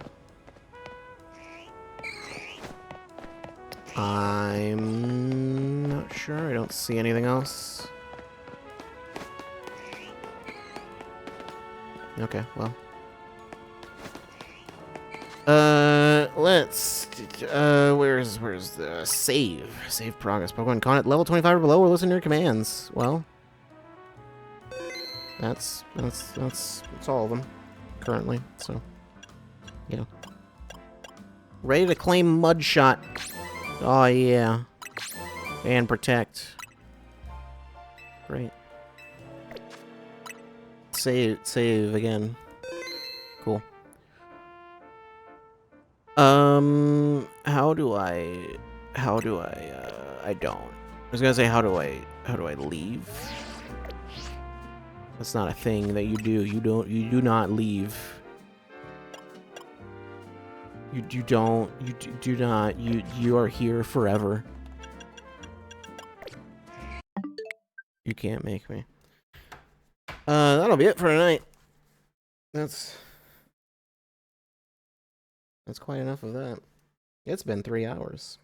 I'm not sure. I don't see anything else. Okay, well. Where's the save? Save progress. Pokemon con at level 25 or below, or listen to your commands. Well, that's all of them currently. So, yeah. Ready to claim Mudshot. Oh yeah, and protect. Great. Save again. Cool. I don't. I was gonna say, how do I leave? That's not a thing that you do. You do not leave. You do not. You are here forever. You can't make me. That'll be it for tonight. That's quite enough of that. It's been 3 hours.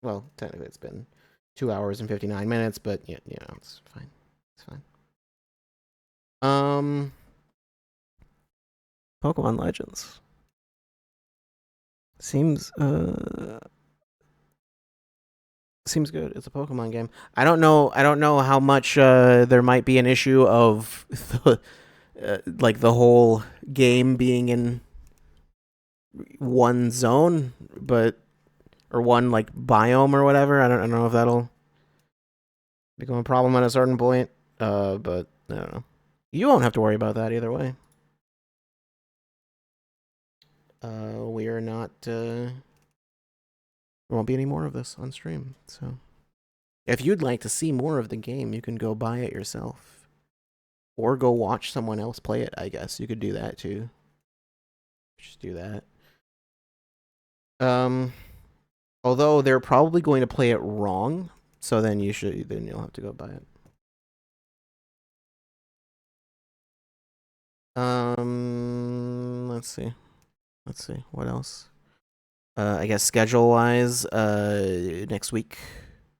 Well, technically it's been 2 hours and 59 minutes, but yeah, it's fine. It's fine. Pokemon Legends. Seems Seems good. It's a Pokemon game. I don't know. I don't know how much there might be an issue of like the whole game being in one zone, but or one like biome or whatever. I don't know if that'll become a problem at a certain point. But I don't know. You won't have to worry about that either way. We are not. There won't be any more of this on stream. So, if you'd like to see more of the game, you can go buy it yourself, or go watch someone else play it. I guess you could do that too. Just do that. Although they're probably going to play it wrong, so then you'll have to go buy it. Let's see. What else? I guess schedule wise, next week.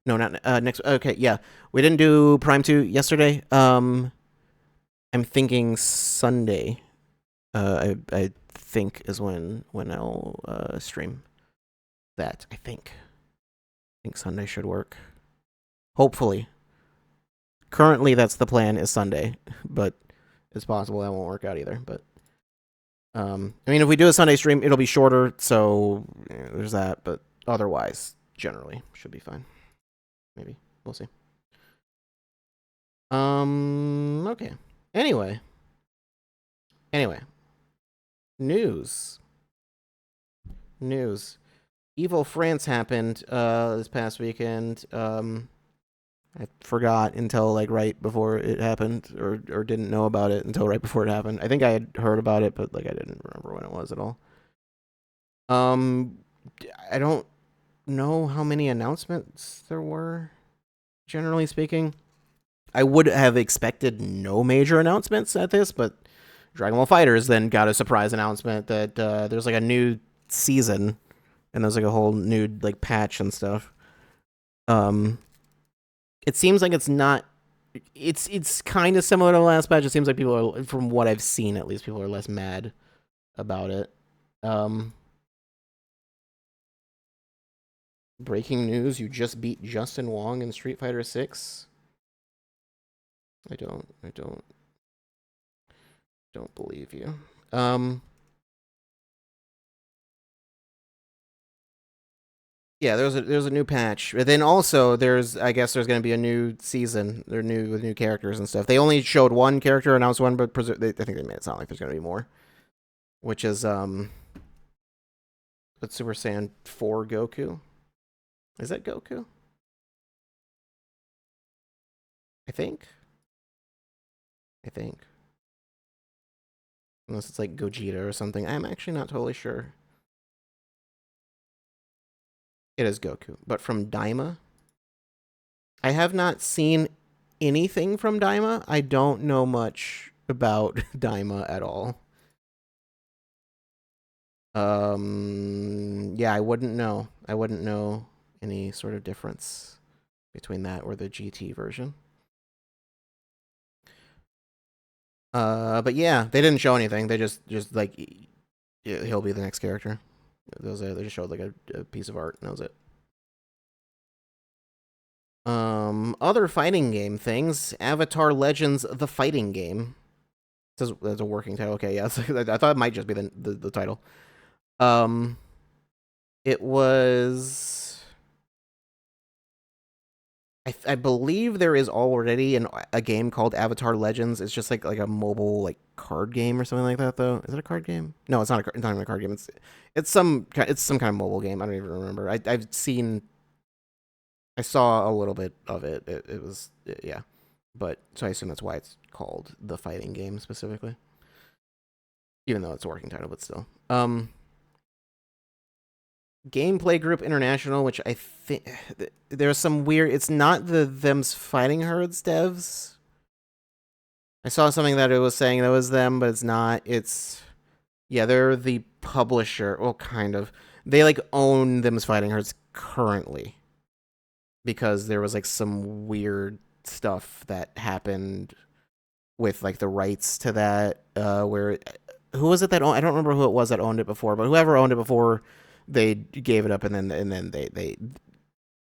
No, not next. Okay, yeah, we didn't do Prime 2 yesterday. I'm thinking Sunday. I think is when I'll stream that. I think Sunday should work. Hopefully. Currently, that's the plan. Is Sunday, but it's possible that won't work out either. But I mean, if we do a Sunday stream, it'll be shorter, so there's that. But otherwise, generally, should be fine. Maybe we'll see. Okay. Anyway. News. Evo France happened this past weekend. I forgot until like right before it happened, or didn't know about it until right before it happened. I think I had heard about it, but like I didn't remember when it was at all. I don't know how many announcements there were. Generally speaking, I would have expected no major announcements at this, but Dragon Ball FighterZ then got a surprise announcement that there's like a new season, and there's like a whole new like patch and stuff. It seems like it's not. It's kind of similar to the last patch. It seems like people are, from what I've seen at least, people are less mad about it. Breaking news: you just beat Justin Wong in Street Fighter 6. I don't believe you. Yeah, there's a new patch. But then also I guess there's going to be a new season. They're new with new characters and stuff. They only showed one character, announced one, but I think they made it sound like there's going to be more. Which is Super Saiyan 4 Goku. Is that Goku? I think. Unless it's like Gogeta or something. I'm actually not totally sure. It is Goku, but from Daima. I have not seen anything from Daima. I don't know much about Daima at all. Yeah, I wouldn't know. I wouldn't know any sort of difference between that or the GT version. But yeah, they didn't show anything. They just like he'll be the next character. They just showed like a piece of art and that was it. Other fighting game things. Avatar Legends: The Fighting Game. It says that's a working title. Okay, yeah. I thought it might just be the title. It was. I believe there is already a game called Avatar Legends. It's just like a mobile like card game or something like that though. Is it a card game? No, it's not not even a card game. It's some kind of mobile game. I don't even remember. I saw a little bit of it. It was yeah. But so I assume that's why it's called The Fighting Game specifically. Even though it's a working title, but still. Gameplay Group International, which I think there's some weird. It's not the Them's Fighting Herds devs. I saw something that it was saying that was them, but it's not. They're the publisher. Well, kind of. They like own Them's Fighting Herds currently because there was like some weird stuff that happened with like the rights to that. Where who was it that owned? I don't remember who it was that owned it before, but whoever owned it before. They gave it up, and then they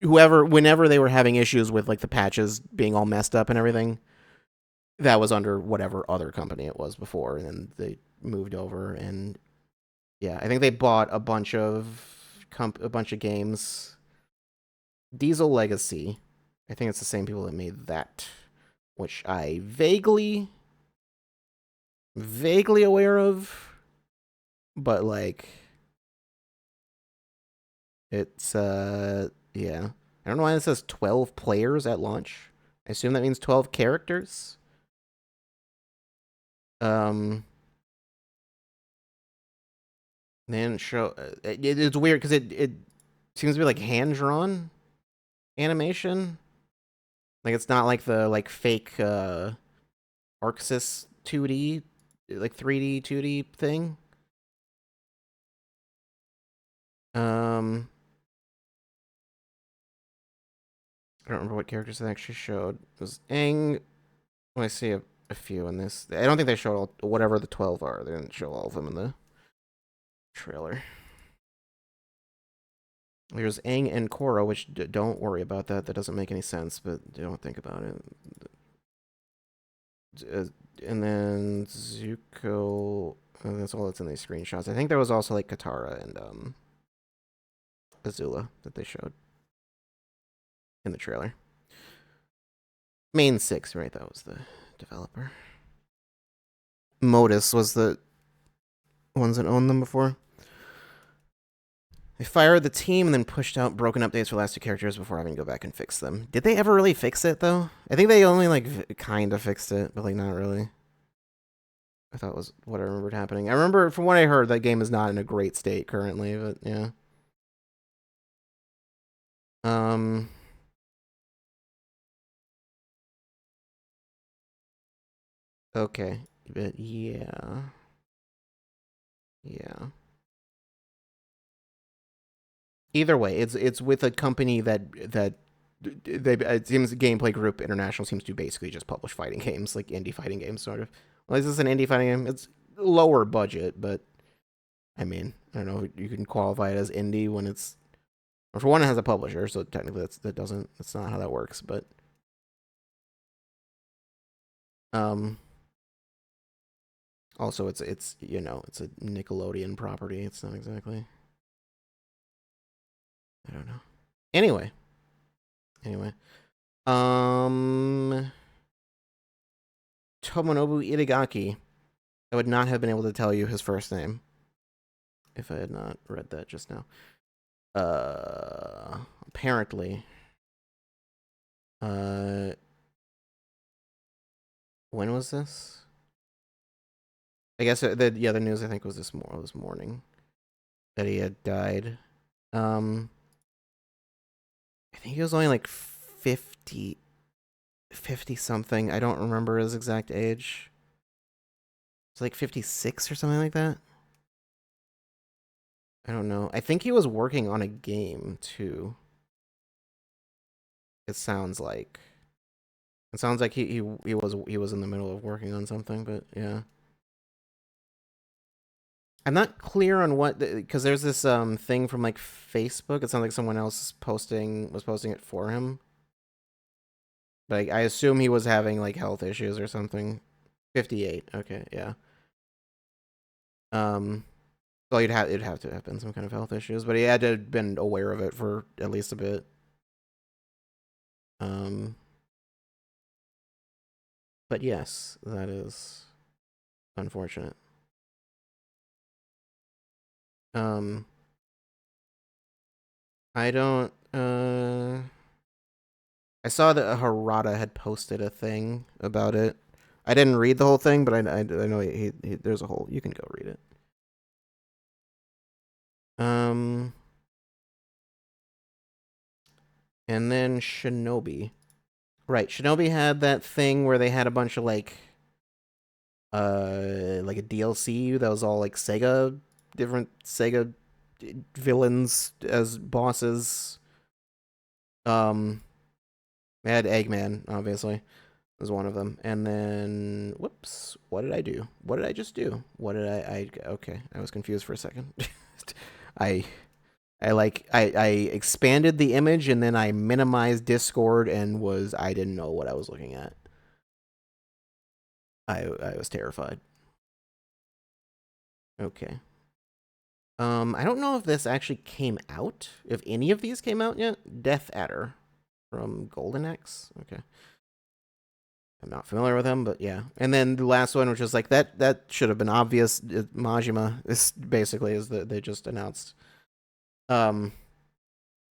whenever they were having issues with like the patches being all messed up and everything, that was under whatever other company it was before, and then they moved over. And yeah, I think they bought a bunch of games. Diesel Legacy, I think it's the same people that made that, which I vaguely aware of, but like it's yeah. I don't know why it says 12 players at launch. I assume that means 12 characters. Um, then show it's weird because it seems to be like hand drawn animation. Like it's not like the like fake ArcSys 2D, like 3D 2D thing. Um, I don't remember what characters they actually showed. It was Aang. Well, I see a few in this. I don't think they showed all, whatever the 12 are. They didn't show all of them in the trailer. There's Aang and Korra, which don't worry about that. That doesn't make any sense, but don't think about it. And then Zuko. That's all that's in these screenshots. I think there was also like Katara and Azula that they showed in the trailer. Main 6, right? That was the developer. Modus was the ones that owned them before. They fired the team and then pushed out broken updates for the last two characters before having to go back and fix them. Did they ever really fix it, though? I think they only, like, kind of fixed it, but, like, not really. I thought was what I remembered happening. I remember, from what I heard, that game is not in a great state currently, but, yeah. Okay. But, yeah. Yeah. Either way, it's with a company that it seems Gameplay Group International seems to basically just publish fighting games, like indie fighting games, sort of. Well, is this an indie fighting game? It's lower budget, but I mean, I don't know if you can qualify it as indie when it's, or for one, it has a publisher, so technically that's not how that works. But um, also it's it's a Nickelodeon property. It's not exactly. I don't know. Anyway, um, Tomonobu Itagaki. I would not have been able to tell you his first name if I had not read that just now. Apparently, when was this? I guess the news I think was this morning that he had died. I think he was only like 50 something. I don't remember his exact age. It's like 56 or something like that. I don't know. I think he was working on a game too. It sounds like. It sounds like he was in the middle of working on something, but yeah. I'm not clear on what, because there's this thing from like Facebook. It sounds like someone else was posting it for him. Like I assume he was having like health issues or something. 58. Okay, yeah. Well, it'd have to have been some kind of health issues, but he had to have been aware of it for at least a bit. But yes, that is unfortunate. I don't. I saw that Harada had posted a thing about it. I didn't read the whole thing, but I know there's a whole. You can go read it. And then Shinobi. Right, Shinobi had that thing where they had a bunch of like a DLC that was all like different Sega villains as bosses. They had Eggman, obviously, was one of them. And then whoops, what did I do? What did I just do? What did I okay, I was confused for a second. I I expanded the image and then I minimized Discord and I didn't know what I was looking at. I was terrified. Okay. I don't know if this actually came out. If any of these came out yet. Death Adder from Golden Axe. Okay. I'm not familiar with them, but yeah. And then the last one, which is like that should have been obvious. Majima. This basically is that they just announced. It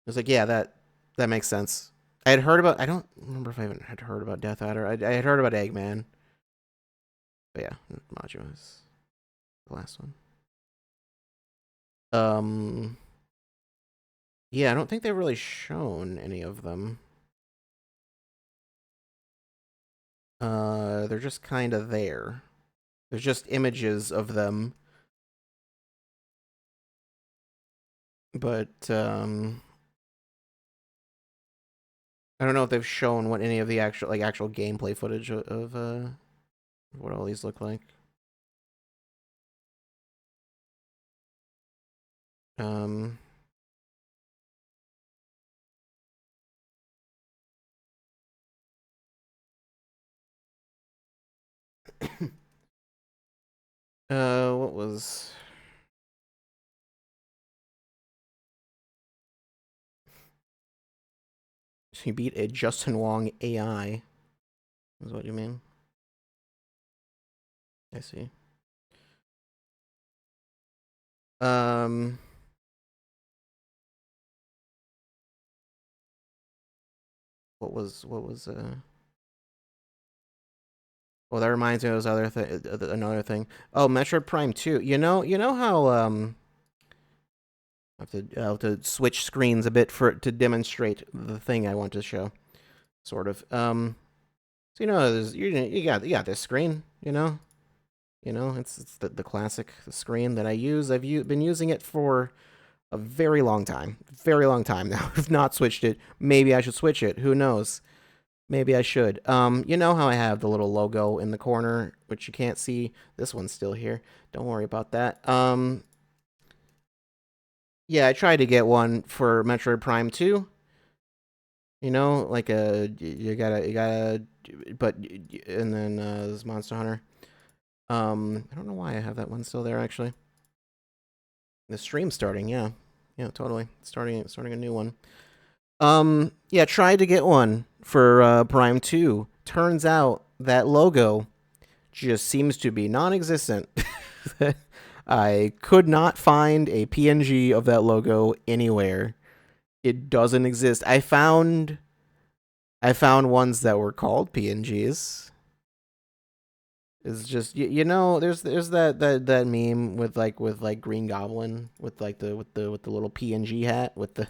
was like, yeah, that makes sense. I had heard about. I don't remember if I even had heard about Death Adder. I had heard about Eggman. But yeah, Majima is the last one. Yeah, I don't think they've really shown any of them. They're just kind of there. There's just images of them. But, I don't know if they've shown what any of the actual gameplay footage of what all these look like. What was... He beat a Justin Wong AI. Is what you mean? I see. What was Well, that reminds me of this another thing. Oh, Metroid Prime 2. You know how I have to switch screens a bit to demonstrate the thing I want to show, sort of. So you got this screen, it's the classic screen that I use. I've been using it for a very long time now. I've not switched it. Maybe I should switch it. Who knows? Maybe I should. You know how I have the little logo in the corner, which you can't see. This one's still here. Don't worry about that. Yeah, I tried to get one for Metroid Prime 2. Like you gotta, but and then this Monster Hunter. I don't know why I have that one still there actually. The stream's starting, yeah, totally starting a new one. Yeah, tried to get one for Prime 2. Turns out that logo just seems to be non-existent. I could not find a PNG of that logo anywhere. It doesn't exist. I found ones that were called PNGs. It's just there's that meme with Green Goblin with the little PNG hat with the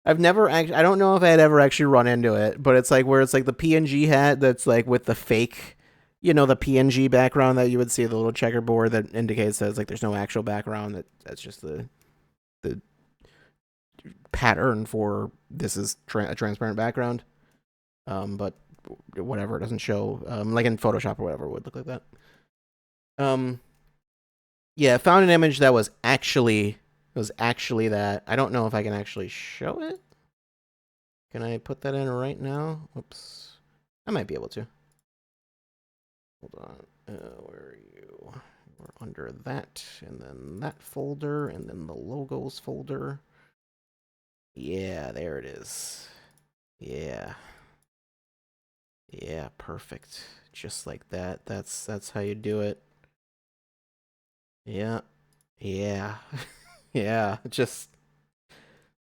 I've never actually. I don't know if I had ever actually run into it, but it's like where it's like the PNG hat that's like with the fake, the PNG background that you would see, the little checkerboard that indicates that it's like there's no actual background. That's just the pattern for this is a transparent background. But whatever, it doesn't show. Like in Photoshop or whatever, it would look like that. Yeah, I found an image that was actually that. I don't know if I can actually show it. Can I put that in right now? Oops. I might be able to. Hold on. Where are you? We're under that, and then that folder, and then the logos folder. Yeah, there it is. Yeah. Yeah, perfect. Just like that. That's how you do it. Yeah. Yeah. Yeah, just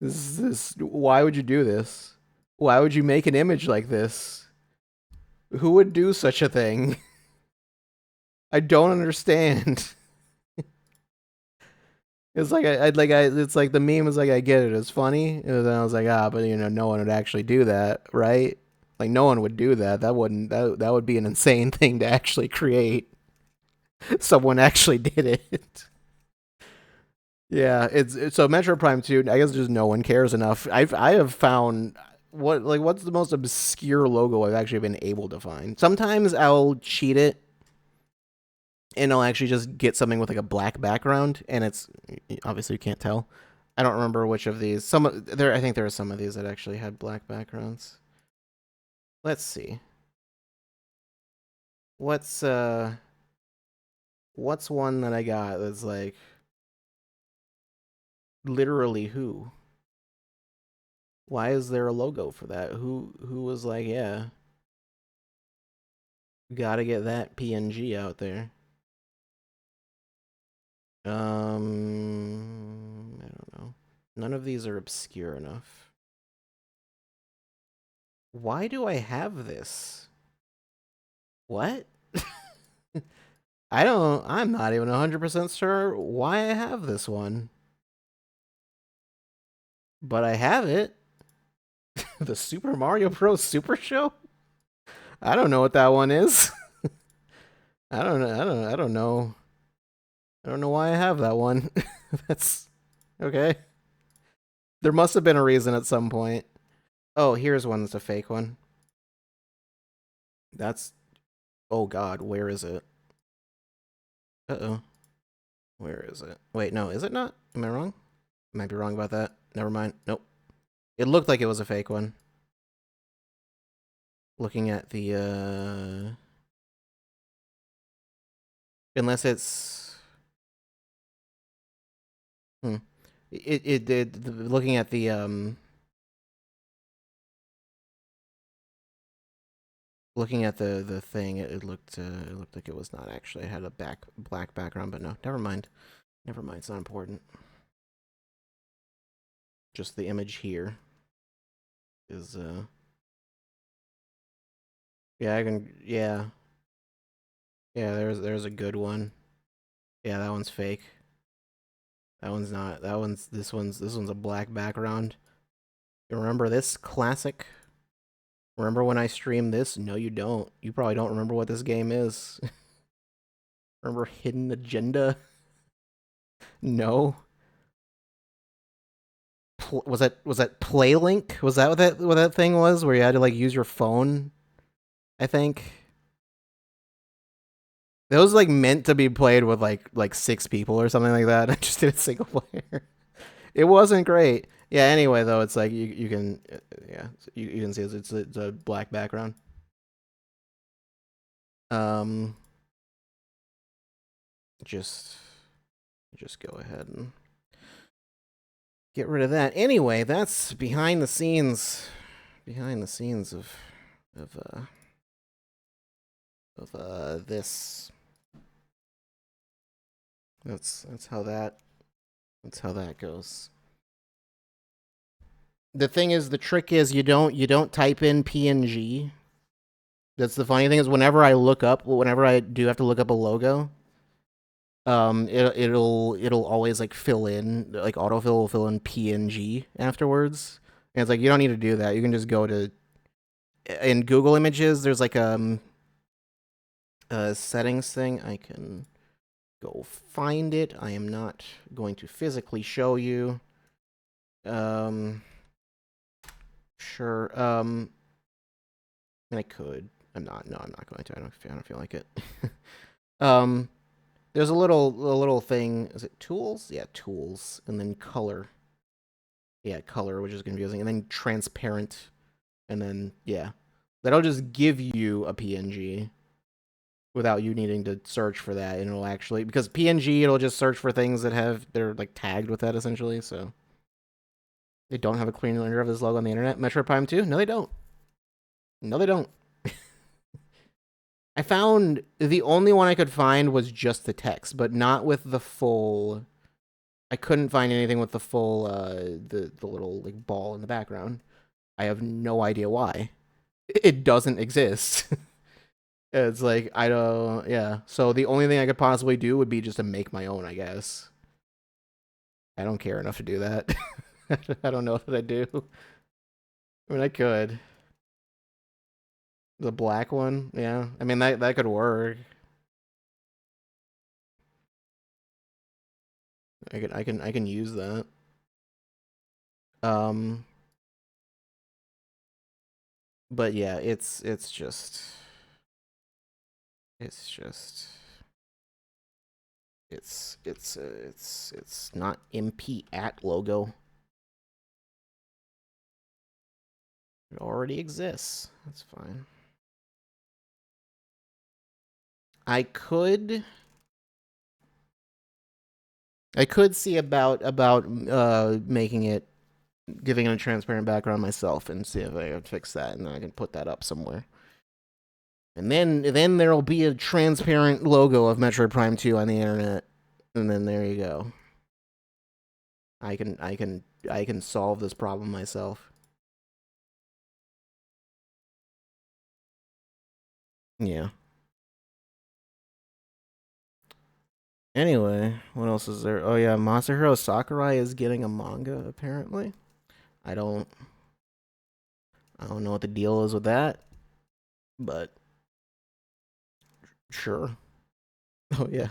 this why would you do this? Why would you make an image like this? Who would do such a thing? I don't understand. It's like it's like the meme is like I get it, it's funny, and then I was like, but no one would actually do that, right? Like no one would do that. That would be an insane thing to actually create. Someone actually did it. Yeah, it's so Metro Prime 2, I guess just no one cares enough. I have found what's the most obscure logo I've actually been able to find. Sometimes I'll cheat it and I'll actually just get something with like a black background, and it's obviously you can't tell. I don't remember which of these. I think there are some of these that actually had black backgrounds. Let's see. What's what's one that I got that's like literally who? Why is there a logo for that? Who was like, yeah, gotta get that PNG out there. I don't know. None of these are obscure enough. Why do I have this? What? I'm not even 100% sure why I have this one. But I have it. The Super Mario Bros. Super Show? I don't know what that one is. I don't know. I don't know. I don't know why I have that one. That's okay. There must have been a reason at some point. Oh, here's one that's a fake one. That's oh god, where is it? Uh-oh. Where is it? Wait, no, is it not? Am I wrong? I might be wrong about that. Never mind. Nope. It looked like it was a fake one. Looking at the unless it's hmm. It did looking at the looking at the thing, it looked like it was not actually. It had a black background, but no, never mind. Never mind, it's not important. Just the image here is yeah, I can yeah. Yeah, there's a good one. Yeah, that one's fake. That one's not. This one's a black background. You remember this classic? Remember when I streamed this? No, you don't. You probably don't remember what this game is. Remember Hidden Agenda? No. Was that PlayLink? Was that what that thing was where you had to like use your phone? I think it was like meant to be played with like six people or something like that. I just did a single player. It wasn't great. Yeah. Anyway, though, it's like you can yeah you can see it's a black background. Um, just just go ahead and get rid of that. Anyway, that's behind the scenes of this. That's how that goes. The thing is, the trick is you don't type in PNG. That's the funny thing is whenever I do have to look up a logo, it'll always like fill in like autofill will fill in PNG afterwards, and it's like you don't need to do that. You can just go to in Google Images. There's like a settings thing. I can go find it. I am not going to physically show you. Um, sure. I mean, I could. I'm not. No, I'm not going to. I don't feel like it. um, there's a little thing. Is it tools? Yeah, tools, and then color. Yeah, color, which is confusing, and then transparent, and then yeah, that'll just give you a PNG without you needing to search for that, and it'll actually because PNG it'll just search for things that they're like tagged with that essentially. So they don't have a clean render of this logo on the internet. Metro Prime 2? No, they don't. No, they don't. I found the only one I could find was just the text, but not with the full. I couldn't find anything with the full the little like ball in the background. I have no idea why. It doesn't exist. It's like I don't yeah. So the only thing I could possibly do would be just to make my own, I guess. I don't care enough to do that. I don't know what I do. I mean, I could. The black one, yeah. I mean that could work. I can use that. Um, but yeah, it's just It's not MP at logo. It already exists. That's fine. I could see about making it, giving it a transparent background myself, and see if I can fix that, and then I can put that up somewhere. And then there'll be a transparent logo of Metroid Prime 2 on the internet, and then there you go. I can solve this problem myself. Yeah. Anyway, what else is there? Oh yeah, Monster Hero Sakurai is getting a manga apparently. I don't know what the deal is with that, but sure. Oh yeah.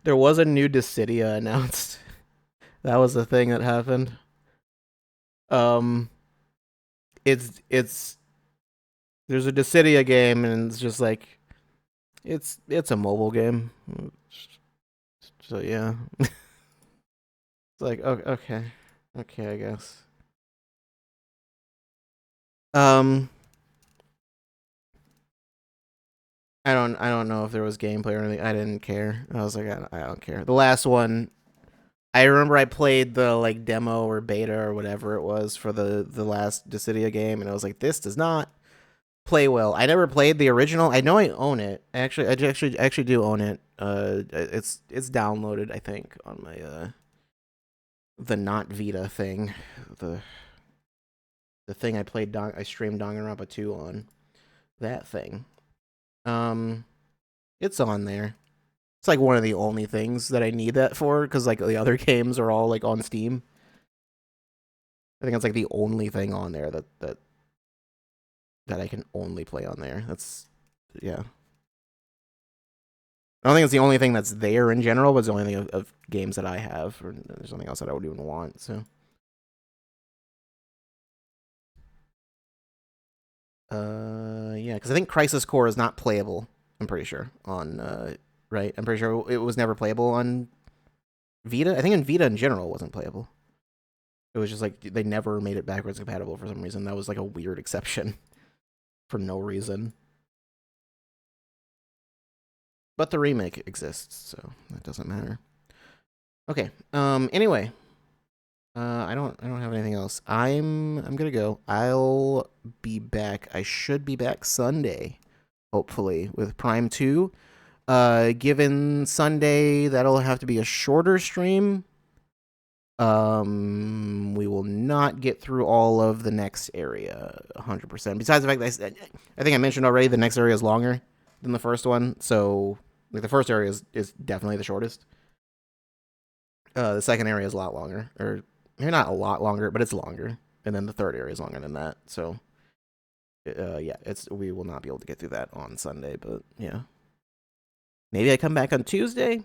There was a new Dissidia announced. That was the thing that happened. It's there's a Dissidia game, and it's just like it's a mobile game. So yeah. It's like okay. Okay, I guess. Um I don't know if there was gameplay or anything. I didn't care. I was like, I don't care. The last one, I remember I played the like demo or beta or whatever it was for the last Dissidia game, and I was like, this does not play well. I never played the original. I know I own it. I actually do own it. It's downloaded, I think, on my the not Vita thing, the thing I played. I streamed Danganronpa 2 on, that thing. It's on there. It's like one of the only things that I need that for, because like the other games are all like on Steam. I think it's like the only thing on there that I can only play on there. That's yeah. I don't think it's the only thing that's there in general, but it's the only thing of games that I have, or there's nothing else that I would even want. So, yeah, because I think Crisis Core is not playable. I'm pretty sure on right. I'm pretty sure it was never playable on Vita. I think in Vita in general it wasn't playable. It was just like they never made it backwards compatible for some reason. That was like a weird exception for no reason. But the remake exists, so that doesn't matter. Okay. Anyway, I don't have anything else. I'm gonna go. I'll be back. I should be back Sunday, hopefully, with Prime 2. Given Sunday, that'll have to be a shorter stream. We will not get through all of the next area 100%. Besides the fact that I think I mentioned already, the next area is longer than the first one. So, like, the first area is definitely the shortest. The second area is a lot longer, or maybe not a lot longer, but it's longer. And then the third area is longer than that. So, yeah, we will not be able to get through that on Sunday. But yeah, maybe I come back on Tuesday.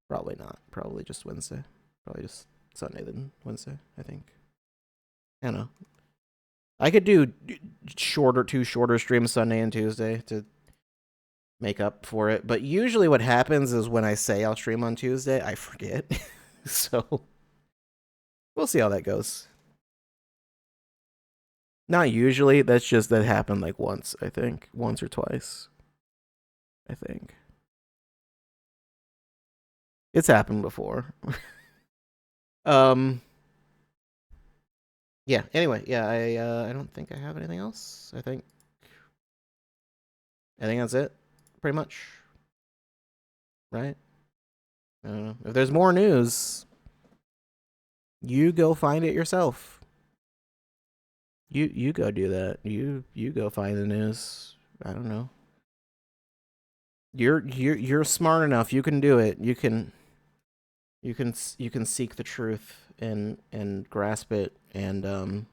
Probably not. Probably just Wednesday. Probably just Sunday then Wednesday. I think. I don't know. I could do two shorter streams Sunday and Tuesday to make up for it. But usually, what happens is when I say I'll stream on Tuesday, I forget. So we'll see how that goes. Not usually. That's just that happened like once, I think. Once or twice. I think. It's happened before. Yeah, anyway, yeah, I don't think I have anything else. I think that's it. Pretty much. Right? I don't know. If there's more news, you go find it yourself. You go do that. You go find the news. I don't know. You're smart enough. You can do it. You can seek the truth and grasp it and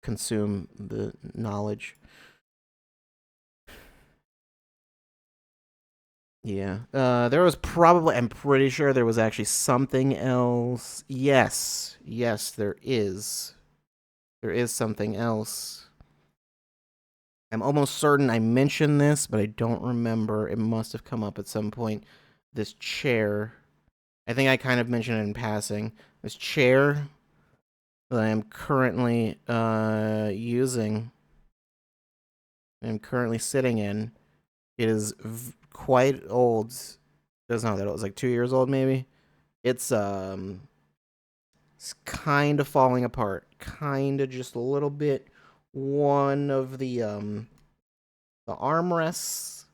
consume the knowledge. Yeah. There was probably, I'm pretty sure there was actually something else. Yes. Yes, there is. There is something else. I'm almost certain I mentioned this, but I don't remember. It must have come up at some point. this chair. I think I kind of mentioned it in passing. This chair that I am currently using, I'm currently sitting in, it is quite old. It's not that old. It's like 2 years old, maybe. It's kind of falling apart, kind of just a little bit. One of the armrests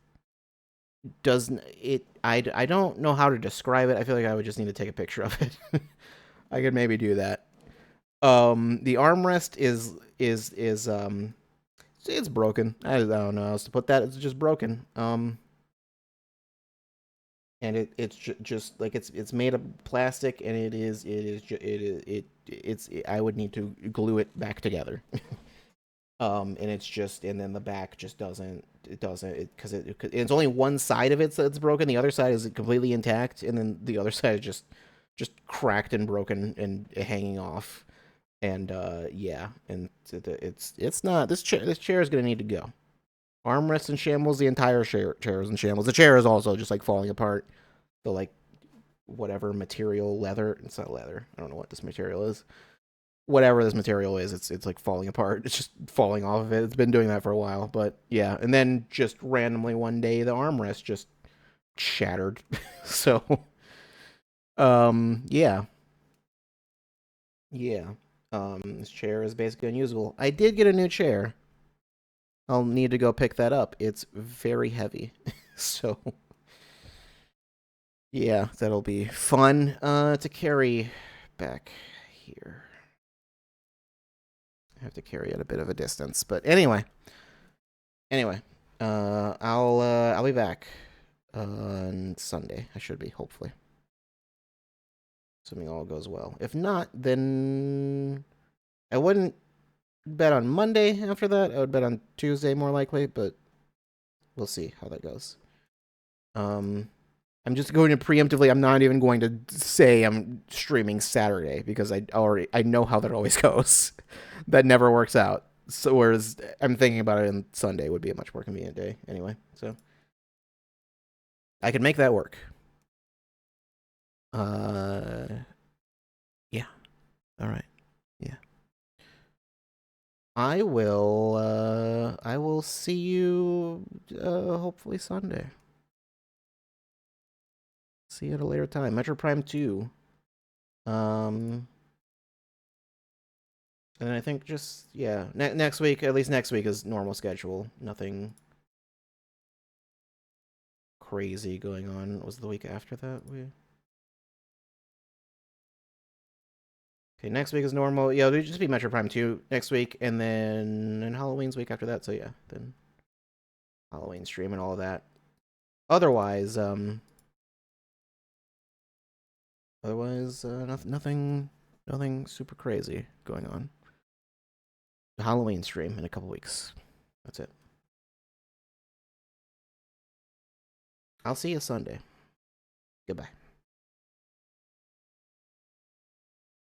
doesn't it. I don't know how to describe it. I feel like I would just need to take a picture of it. I could maybe do that. The armrest is it's broken. I don't know how else to put that. It's just broken. And it's just like it's made of plastic, and it's I would need to glue it back together. And it's just, and then the back just doesn't, because it's only one side of it that's broken. The other side is completely intact, and then the other side is just cracked and broken and hanging off. And yeah, and it's not, this chair is gonna need to go. Armrest in shambles. The entire chair is in shambles. The chair is also just like falling apart. The like whatever material, leather. It's not leather. I don't know what this material is. Whatever this material is, it's like falling apart. It's just falling off of it. It's been doing that for a while, but yeah. And then just randomly one day, the armrest just shattered. So, yeah, yeah. This chair is basically unusable. I did get a new chair. I'll need to go pick that up. It's very heavy, so yeah, that'll be fun to carry back here. I have to carry it a bit of a distance, but anyway, I'll be back on Sunday. I should be, hopefully, assuming all goes well. If not, then I wouldn't bet on Monday. After that, I would bet on Tuesday more likely, but we'll see how that goes. I'm just going to preemptively. I'm not even going to say I'm streaming Saturday because I know how that always goes. That never works out. So whereas I'm thinking about it, and Sunday would be a much more convenient day anyway. So I could make that work. Yeah. All right. Yeah. I will see you hopefully Sunday. See you at a later time. Metro Prime 2. And I think just, yeah, next week, at least next week is normal schedule. Nothing crazy going on. What was the week after that? Okay, next week is normal. Yeah, it'll just be Metro Prime 2 next week, and then Halloween's week after that. So yeah, then Halloween stream and all of that. Otherwise, nothing super crazy going on. The Halloween stream in a couple weeks. That's it. I'll see you Sunday. Goodbye.